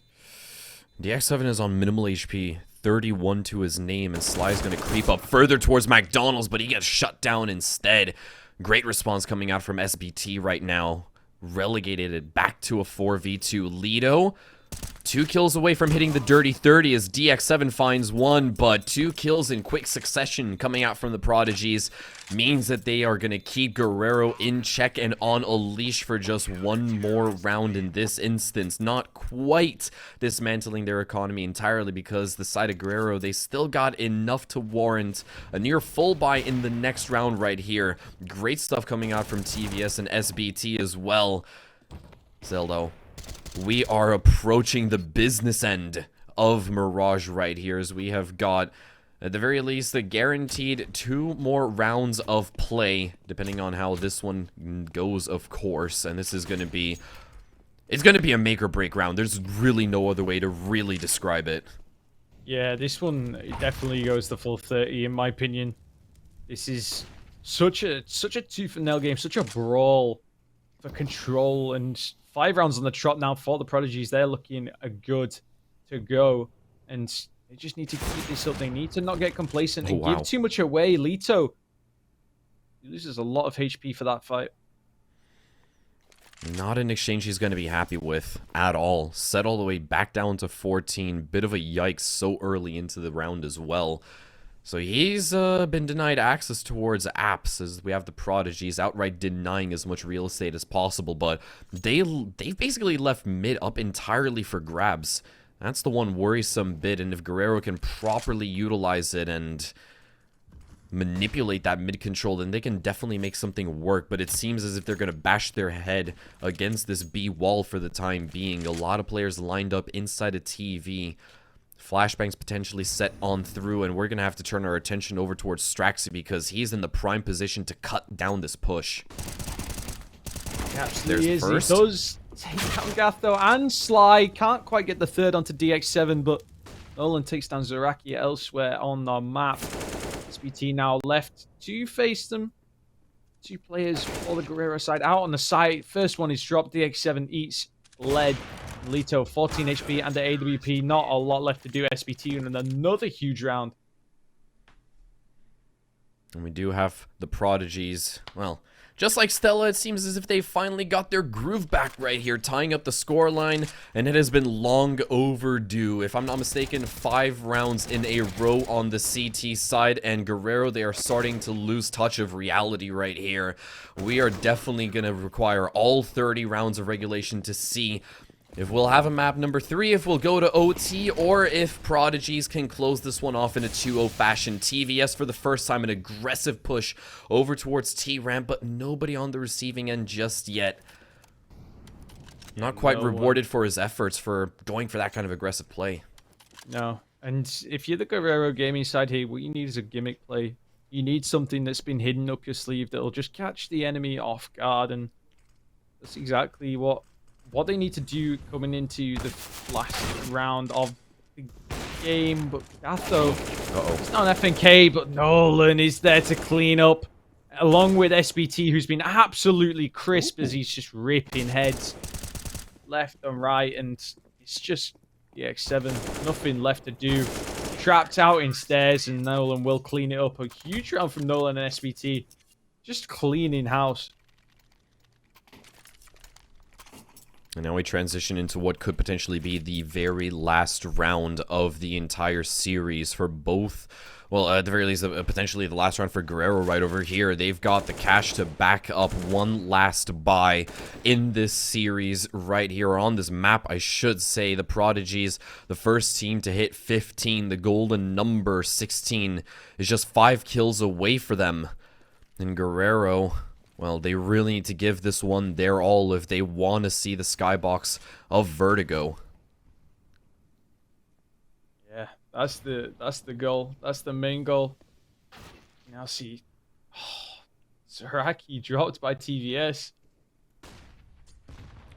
The X7 is on minimal HP, 31 to his name, and Sly's going to creep up further towards McDonald's, but he gets shut down instead. Great response coming out from SBT right now. Relegated it back to a 4v2. Lido, 2 kills away from hitting the dirty 30 as DX7 finds 1, but 2 kills in quick succession coming out from the Prodigies means that they are going to keep Guerrero in check and on a leash for just 1 more round in this instance. Not quite dismantling their economy entirely, because the side of Guerrero, they still got enough to warrant a near full buy in the next round right here. Great stuff coming out from TVS and SBT as well. Zeldo, we are approaching the business end of Mirage right here, as we have got, at the very least, a guaranteed 2 more rounds of play, depending on how this one goes, of course. And this is going to be, it's going to be a make or break round. There's really no other way to really describe it. Yeah, this one definitely goes the full 30, in my opinion. This is such a tooth and nail game, such a brawl for control, and 5 rounds on the trot now for the Prodigies. They're looking good to go, and they just need to keep this up. They need to not get complacent and give too much away. Lito loses a lot of HP for that fight. Not an exchange he's going to be happy with at all. Set all the way back down to 14. Bit of a yikes so early into the round as well. So he's been denied access towards apps, as we have the Prodigies outright denying as much real estate as possible, but they've basically left mid up entirely for grabs. That's the one worrisome bit, and if Guerrero can properly utilize it and manipulate that mid control, then they can definitely make something work. But it seems as if they're going to bash their head against this B wall for the time being. A lot of players lined up inside a TV. Flashbangs potentially set on through, and we're going to have to turn our attention over towards Straxy, because he's in the prime position to cut down this push. Absolutely is. He does take down Gath, though, and Sly. Can't quite get the third onto DX7, but Nolan takes down Zaraki elsewhere on the map. SBT now left to face them. 2 players for the Guerrero side out on the side. First one is dropped. DX7 eats lead. Lito, 14 HP and the AWP. Not a lot left to do. SBT and another huge round. And we do have the Prodigies. Well, just like Stella, it seems as if they finally got their groove back right here, tying up the scoreline, and it has been long overdue. If I'm not mistaken, 5 rounds in a row on the CT side, and Guerrero, they are starting to lose touch of reality right here. We are definitely going to require all 30 rounds of regulation to see if we'll have a map number 3, if we'll go to OT, or if Prodigies can close this one off in a 2-0 fashion. TVS for the first time, an aggressive push over towards T-Ramp, but nobody on the receiving end just yet. Not quite rewarded for his efforts for going for that kind of aggressive play. No, and if you're the Guerrero gaming side here, what you need is a gimmick play. You need something that's been hidden up your sleeve that'll just catch the enemy off guard, and that's exactly what they need to do coming into the last round of the game. But Gatho, it's not an FNK, but Nolan is there to clean up, along with SBT, who's been absolutely crisp as he's just ripping heads left and right, and it's just DX7, nothing left to do. Trapped out in stairs, and Nolan will clean it up. A huge round from Nolan and SBT, just cleaning house. And now we transition into what could potentially be the very last round of the entire series for both. Well, at the very least, potentially the last round for Guerrero right over here. They've got the cash to back up one last buy in this series right here, on this map, I should say. The Prodigies, the first team to hit 15, the golden number 16, is just 5 kills away for them. And Guerrero, well, they really need to give this one their all if they want to see the skybox of Vertigo. Yeah, that's the goal. That's the main goal. Now see, Zaraki dropped by TVS.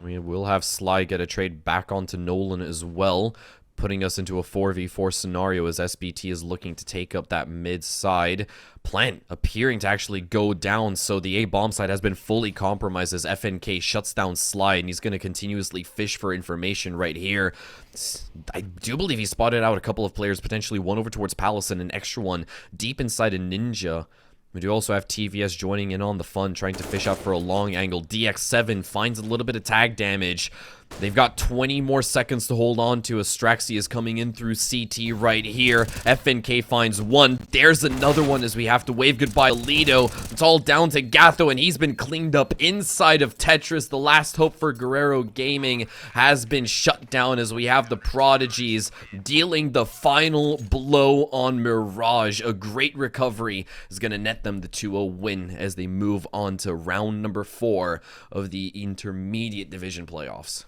We will have Sly get a trade back onto Nolan as well, putting us into a 4v4 scenario as SBT is looking to take up that mid side. Plant appearing to actually go down, so the A bomb side has been fully compromised as FNK shuts down Sly, and he's going to continuously fish for information right here. I do believe he spotted out a couple of players, potentially one over towards Palace and an extra one deep inside a Ninja. We do also have TVS joining in on the fun, trying to fish out for a long angle. DX7 finds a little bit of tag damage. They've got 20 more seconds to hold on to as Straxy is coming in through CT right here. FNK finds one. There's another one as we have to wave goodbye to Lido. It's all down to Gatho, and he's been cleaned up inside of Tetris. The last hope for Guerrero Gaming has been shut down as we have the Prodigies dealing the final blow on Mirage. A great recovery is going to net them the 2-0 win as they move on to round number 4 of the Intermediate Division playoffs.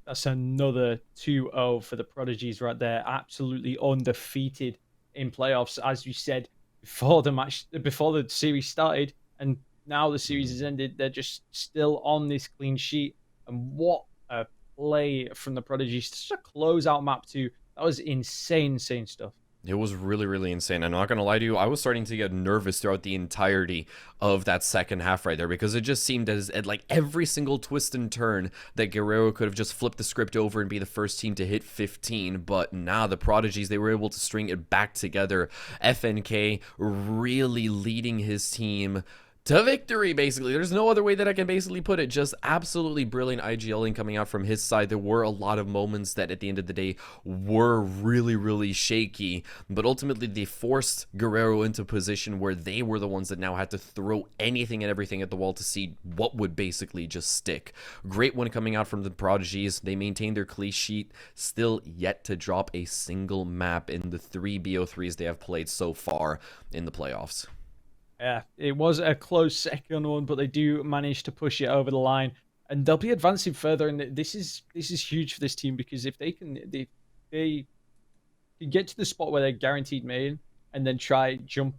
That's another 2-0 for the Prodigies right there. Absolutely undefeated in playoffs, as you said before the series started, and now the series has ended. They're just still on this clean sheet. And what a play from the Prodigies! Such a closeout map too. That was insane stuff. It was really, really insane. I'm not going to lie to you. I was starting to get nervous throughout the entirety of that second half right there because it just seemed as like every single twist and turn that Guerrero could have just flipped the script over and be the first team to hit 15. But now the Prodigies, they were able to string it back together. FNK really leading his team to victory, basically. There's no other way that I can basically put it. Just absolutely brilliant IGLing coming out from his side. There were a lot of moments that at the end of the day were really, really shaky, but ultimately they forced Guerrero into a position where they were the ones that now had to throw anything and everything at the wall to see what would basically just stick. Great one coming out from the Prodigies. They maintained their clean sheet, still yet to drop a single map in the 3 BO3s they have played so far in the playoffs. Yeah, it was a close second one, but they do manage to push it over the line, and they'll be advancing further. And this is huge for this team because if they can get to the spot where they're guaranteed main and then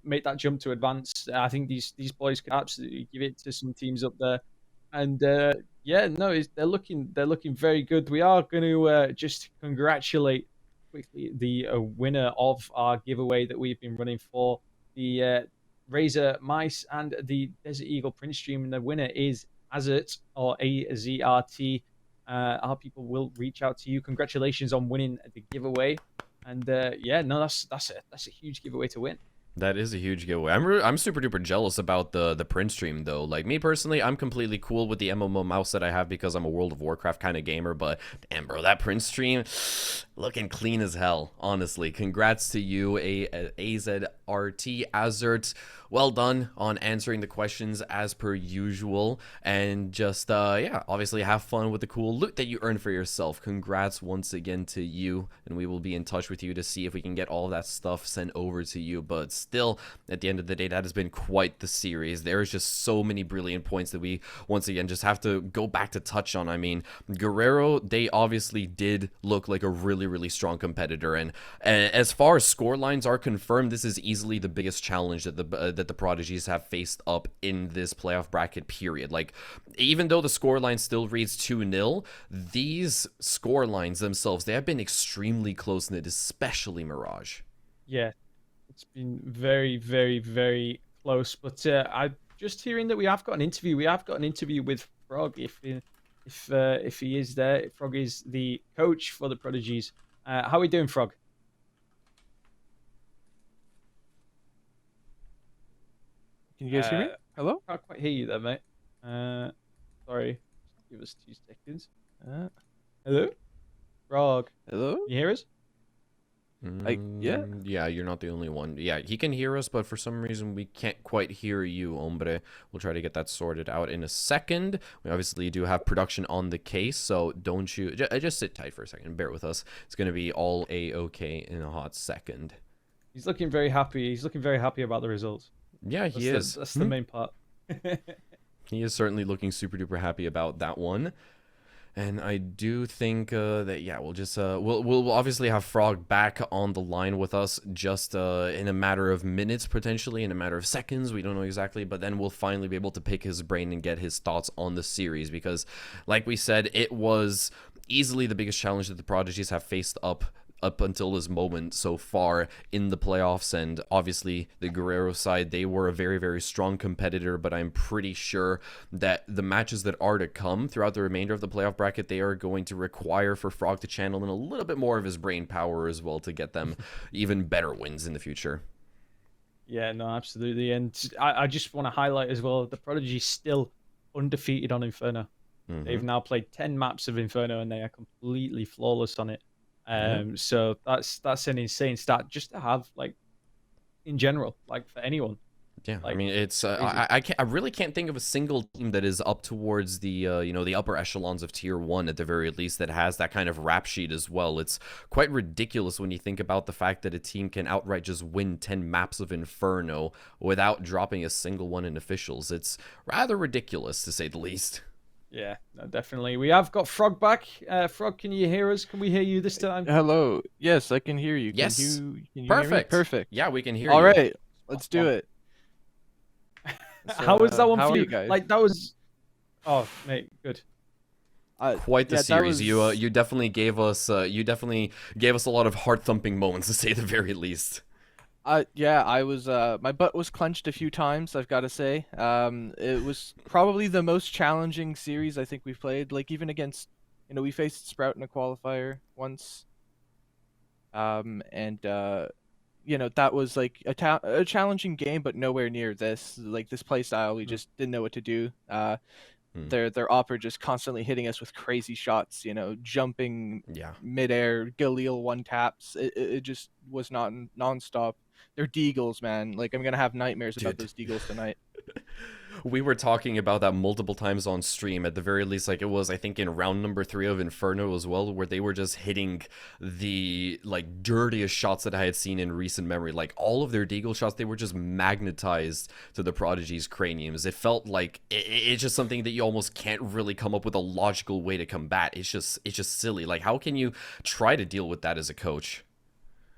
make that jump to advance, I think these boys could absolutely give it to some teams up there. And yeah, no, they're looking very good. We are going to just congratulate quickly the winner of our giveaway that we've been running for the Razer Mice and the Desert Eagle Print Stream, and the winner is Azert, or AZRT. Our people will reach out to you. Congratulations on winning the giveaway, and yeah, no, that's a huge giveaway to win. That is a huge giveaway. I'm super duper jealous about the print stream though. Like me personally, I'm completely cool with the MMO mouse that I have because I'm a World of Warcraft kind of gamer. But damn, bro, that print stream looking clean as hell. Honestly, congrats to you, AZRT Azert. Well done on answering the questions as per usual, and just yeah, obviously have fun with the cool loot that you earned for yourself. Congrats once again to you, and we will be in touch with you to see if we can get all that stuff sent over to you. But still, at the end of the day, that has been quite the series. There is just so many brilliant points that we once again just have to go back to touch on. I mean, Guerrero, they obviously did look like a really strong competitor, and as far as score lines are confirmed, this is easily the biggest challenge that the Prodigies have faced up in this playoff bracket period. Like, even though the score line still reads 2-0, these score lines themselves, they have been extremely close-knit, especially Mirage. Yeah, it's been very close. But I just hearing that we have got an interview. We have got an interview with Frog if he is there. Frog is the coach for the Prodigies. How are we doing, Frog? Can you guys hear me? Hello? Can't quite hear you there, mate. Sorry. Give us 2 seconds. Hello? Frog. Hello? Can you hear us? Yeah. Yeah, you're not the only one. Yeah, he can hear us, but for some reason we can't quite hear you, hombre. We'll try to get that sorted out in a second. We obviously do have production on the case, so don't you... Just sit tight for a second. Bear with us. It's going to be all A-okay in a hot second. He's looking very happy. He's looking very happy about the results. Yeah, he is. That's the main part. He is certainly looking super duper happy about that one. And I do think that, yeah, we'll just, we'll obviously have Frog back on the line with us just in a matter of minutes, potentially, in a matter of seconds. We don't know exactly, but then we'll finally be able to pick his brain and get his thoughts on the series. Because, like we said, it was easily the biggest challenge that the Prodigies have faced up until this moment so far in the playoffs. And obviously the Guerrero side, they were a very strong competitor, but I'm pretty sure that the matches that are to come throughout the remainder of the playoff bracket, they are going to require for Frog to channel in a little bit more of his brain power as well to get them even better wins in the future. Yeah, no, absolutely. And I just want to highlight as well, the Prodigy still undefeated on Inferno. They've now played 10 maps of Inferno and they are completely flawless on it. So that's an insane stat just to have, like, in general, like for anyone. Yeah, I Like, mean, it's crazy. I really can't think of a single team that is up towards the you know, the upper echelons of tier 1 at the very least that has that kind of rap sheet as well. It's quite ridiculous when you think about the fact that a team can outright just win 10 maps of Inferno without dropping a single one in officials. It's rather ridiculous to say the least. Yeah, no, definitely. We have got Frog back. Frog, can you hear us? Can we hear you this time? Hello. Yes, I can hear you. Yes. Can you hear me? Perfect. Perfect. Yeah, we can hear All you. right, let's do it. How was that one how for are you? you guys? Like, that was... Oh, mate, good. Quite the yeah, that series. was- You definitely gave us a lot of heart thumping moments to say the very least. Yeah, I was my butt was clenched a few times, I've got to say. It was probably the most challenging series I think we've played. Like, even against, we faced Sprout in a qualifier once. And that was like a challenging game, but nowhere near this. Like, this play style, we just didn't know what to do. Their opera just constantly hitting us with crazy shots, jumping Yeah. midair, Galil one taps. It just was not nonstop. They're deagles, man. Like, I'm gonna have nightmares about those deagles tonight. We were talking about that multiple times on stream. At the very least, like, it was, I think, in round number 3 of Inferno as well, where they were just hitting the, like, dirtiest shots that I had seen in recent memory. Like, all of their deagle shots, they were just magnetized to the Prodigy's craniums. It felt like it's just something that you almost can't really come up with a logical way to combat. It's just silly. Like, how can you try to deal with that as a coach?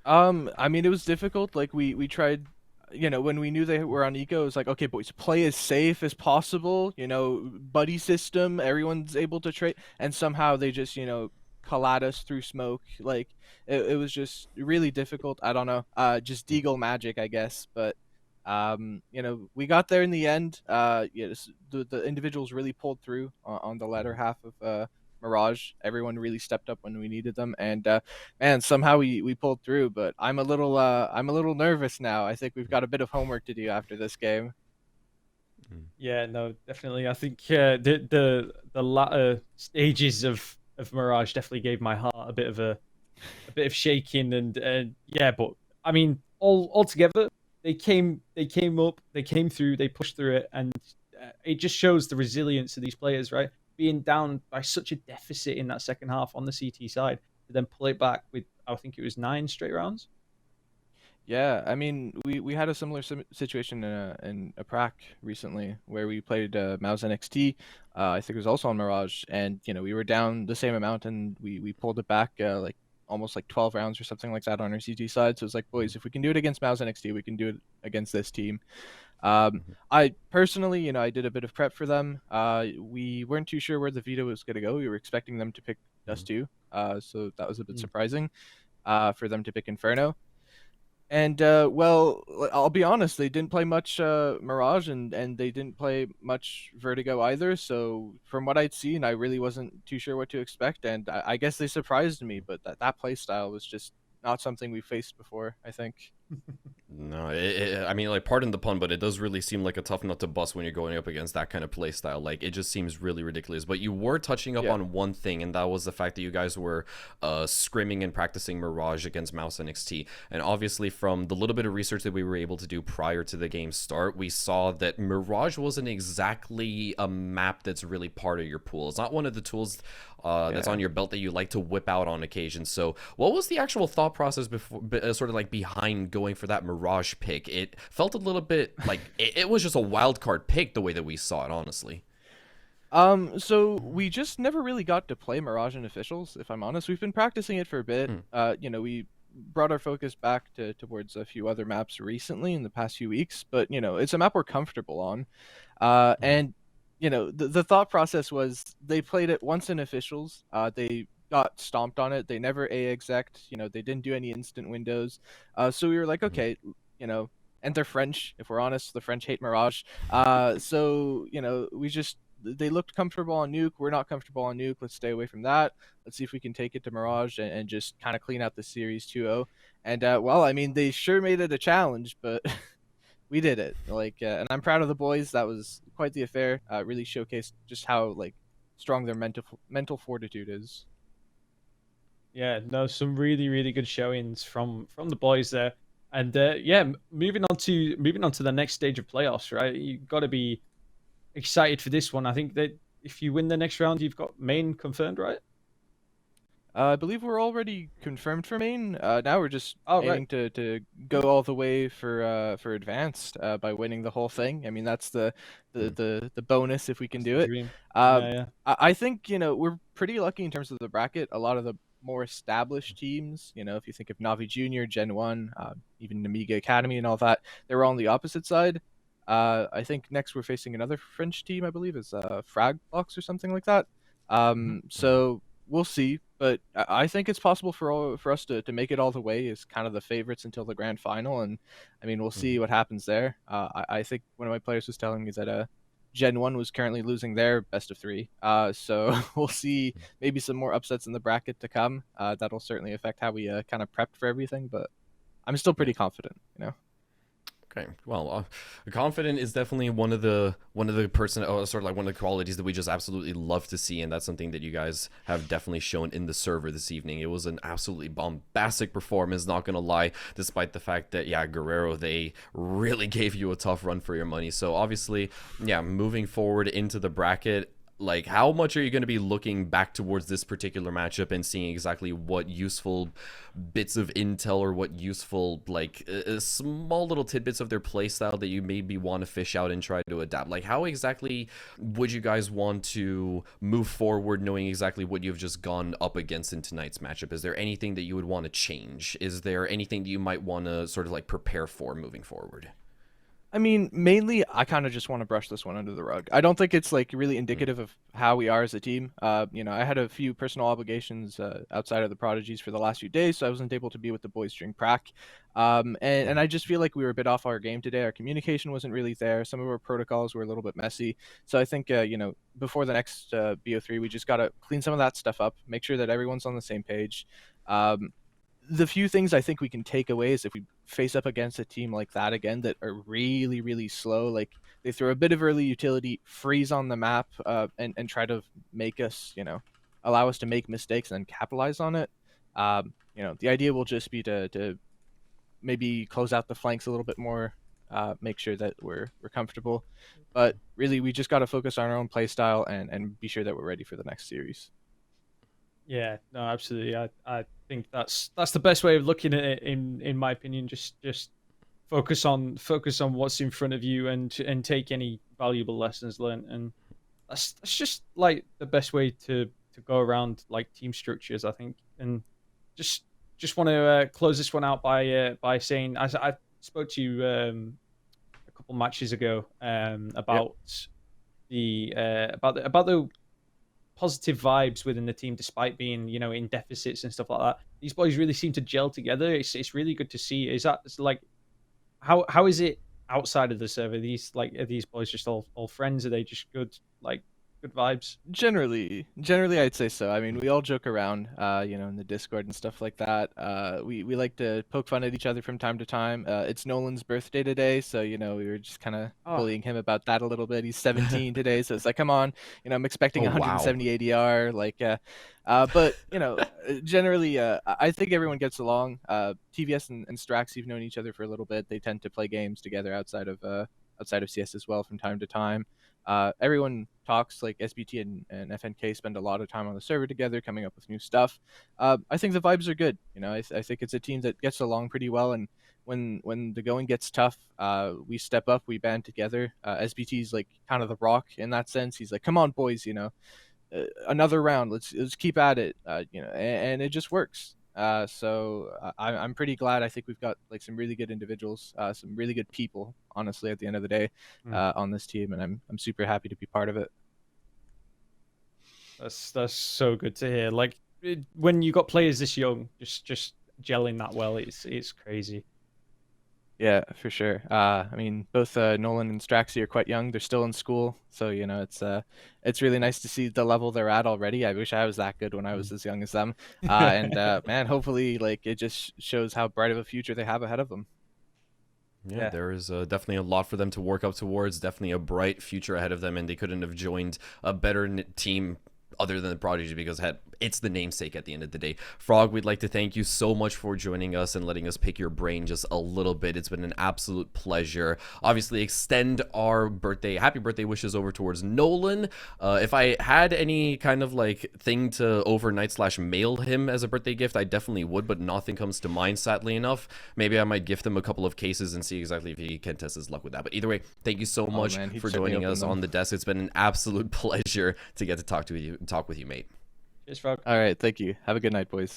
I mean, it was difficult. Like, we tried, when we knew they were on eco, it was like, okay, boys, play as safe as possible. Buddy system, everyone's able to trade, and somehow they just, call at us through smoke. Like, it was just really difficult. I don't know. Just deagle magic, I guess. But we got there in the end. Yes, the individuals really pulled through on the latter half of Mirage. Everyone really stepped up when we needed them, and man, somehow we pulled through. But I'm a little nervous now. I think we've got a bit of homework to do after this game. Yeah, no, definitely. I think the latter stages of Mirage definitely gave my heart a bit of shaking, and yeah, but I mean, all together, they came up, they came through, they pushed through it, and it just shows the resilience of these players, right? Being down by such a deficit in that second half on the CT side, to then pull it back with, I think it was 9 straight rounds. Yeah, I mean, we had a similar situation in a prac recently where we played Mouse NXT. I think it was also on Mirage, and we were down the same amount, and we pulled it back like almost like 12 rounds or something like that on our CT side. So it's like, boys, if we can do it against Mouse NXT, we can do it against this team. I personally, I did a bit of prep for them. We weren't too sure where the veto was going to go. We were expecting them to pick Dust 2, so that was a bit surprising for them to pick Inferno. And well, I'll be honest, they didn't play much Mirage, and they didn't play much Vertigo either. So from what I'd seen, I really wasn't too sure what to expect, and I guess they surprised me. But that play style was just not something we faced before, I think. No, I mean, like, pardon the pun, but it does really seem like a tough nut to bust when you're going up against that kind of play style. Like, it just seems really ridiculous. But you were touching up on one thing, and that was the fact that you guys were scrimming and practicing Mirage against Mouse NXT. And obviously, from the little bit of research that we were able to do prior to the game's start, we saw that Mirage wasn't exactly a map that's really part of your pool. It's not one of the tools that's on your belt that you like to whip out on occasion. So what was the actual thought process before, sort of like behind going for that Mirage pick? It felt a little bit like it was just a wild card pick the way that we saw it, honestly. So we just never really got to play Mirage in officials, if I'm honest. We've been practicing it for a bit. We brought our focus back towards a few other maps recently in the past few weeks, but it's a map we're comfortable on. And the thought process was they played it once in officials. They got stomped on it. They never A-exec'd. They didn't do any instant windows. So we were like, okay, and they're French. If we're honest, the French hate Mirage. So they looked comfortable on Nuke. We're not comfortable on Nuke. Let's stay away from that. Let's see if we can take it to Mirage and just kind of clean out the series 2-0. And well, I mean, they sure made it a challenge, but we did it. Like, and I'm proud of the boys. That was quite the affair. Really showcased just how like strong their mental fortitude is. Yeah, no, some really, really good showings from the boys there. And moving on to the next stage of playoffs, right? You've got to be excited for this one. I think that if you win the next round, you've got main confirmed, right? I believe we're already confirmed for main. Now we're just Oh, aiming right. to go all the way for advanced by winning the whole thing. I mean, that's the bonus if we can do it. Dream. Uh, Yeah, yeah. I think we're pretty lucky in terms of the bracket. A lot of the more established teams, if you think of Navi Junior, Gen 1, even Namiga Academy and all that, they're all on the opposite side. I think next we're facing another French team, I believe, is Frag Box or something like that. So we'll see, but I think it's possible for us to make it all the way as kind of the favorites until the grand final, and I mean we'll see what happens there. I think one of my players was telling me that Gen 1 was currently losing their best of 3, so we'll see maybe some more upsets in the bracket to come. That'll certainly affect how we kind of prepped for everything, but I'm still pretty confident. Okay, well, confident is definitely one of the sort of like one of the qualities that we just absolutely love to see, and that's something that you guys have definitely shown in the server this evening. It was an absolutely bombastic performance, not gonna lie, despite the fact that Guerrero, they really gave you a tough run for your money. So obviously, moving forward into the bracket, like, how much are you going to be looking back towards this particular matchup and seeing exactly what useful bits of intel or what useful, like, small little tidbits of their playstyle that you maybe want to fish out and try to adapt? Like, how exactly would you guys want to move forward knowing exactly what you've just gone up against in tonight's matchup? Is there anything that you would want to change? Is there anything that you might want to sort of, like, prepare for moving forward? I mean, mainly, I kind of just want to brush this one under the rug. I don't think it's like really indicative of how we are as a team. I had a few personal obligations outside of the Prodigies for the last few days, so I wasn't able to be with the boys during prac. And I just feel like we were a bit off our game today. Our communication wasn't really there. Some of our protocols were a little bit messy. So I think, before the next BO3, we just got to clean some of that stuff up, make sure that everyone's on the same page. The few things I think we can take away is if we face up against a team like that again that are really, really slow, like they throw a bit of early utility, freeze on the map, and try to make us, allow us to make mistakes and then capitalize on it. The idea will just be to maybe close out the flanks a little bit more, make sure that we're comfortable. But really, we just got to focus on our own play style and be sure that we're ready for the next series. Yeah, no, absolutely. I think that's the best way of looking at it in my opinion. Just focus on what's in front of you and take any valuable lessons learned, and that's just like the best way to go around like team structures, I think. And just want to close this one out by saying, as I spoke to you a couple matches ago about about the positive vibes within the team despite being in deficits and stuff like that. These boys really seem to gel together. It's really good to see. Is that like how is it outside of the server? Are these boys just all friends? Are they just good vibes? Generally, I'd say so. I mean, we all joke around, in the Discord and stuff like that. We like to poke fun at each other from time to time. It's Nolan's birthday today, so we were just kind of bullying him about that a little bit. He's 17 today, so it's like, come on, I'm expecting 170 ADR, but generally, I think everyone gets along. TVS and Strax, have known each other for a little bit. They tend to play games together outside of CS as well from time to time. Everyone talks, like SBT and FNK spend a lot of time on the server together, coming up with new stuff. I think the vibes are good. I think it's a team that gets along pretty well, and when the going gets tough, we step up, we band together. SBT's like kind of the rock in that sense. He's like, come on, boys, another round. Let's keep at it. And it just works. So I'm pretty glad. I think we've got like some really good individuals, some really good people, honestly, at the end of the day, on this team, and I'm super happy to be part of it. That's so good to hear. Like when you got players this young, just gelling that well, it's crazy. Yeah, for sure. I mean, both Nolan and Straxy are quite young. They're still in school, so it's really nice to see the level they're at already. I wish I was that good when I was as young as them. And man, hopefully, like it just shows how bright of a future they have ahead of them. Yeah, there is definitely a lot for them to work up towards. Definitely a bright future ahead of them, and they couldn't have joined a better team other than the Prodigy, because it's the namesake at the end of the day. Frog, we'd like to thank you so much for joining us and letting us pick your brain just a little bit. It's been an absolute pleasure. Obviously, extend our happy birthday wishes over towards Nolan. If I had any kind of like thing to overnight/mail him as a birthday gift, I definitely would, but nothing comes to mind, sadly enough. Maybe I might gift him a couple of cases and see exactly if he can test his luck with that. But either way, thank you so much for joining us on the desk. It's been an absolute pleasure to get to talk with you, mate. Cheers, Frog. All right, thank you. Have a good night, boys.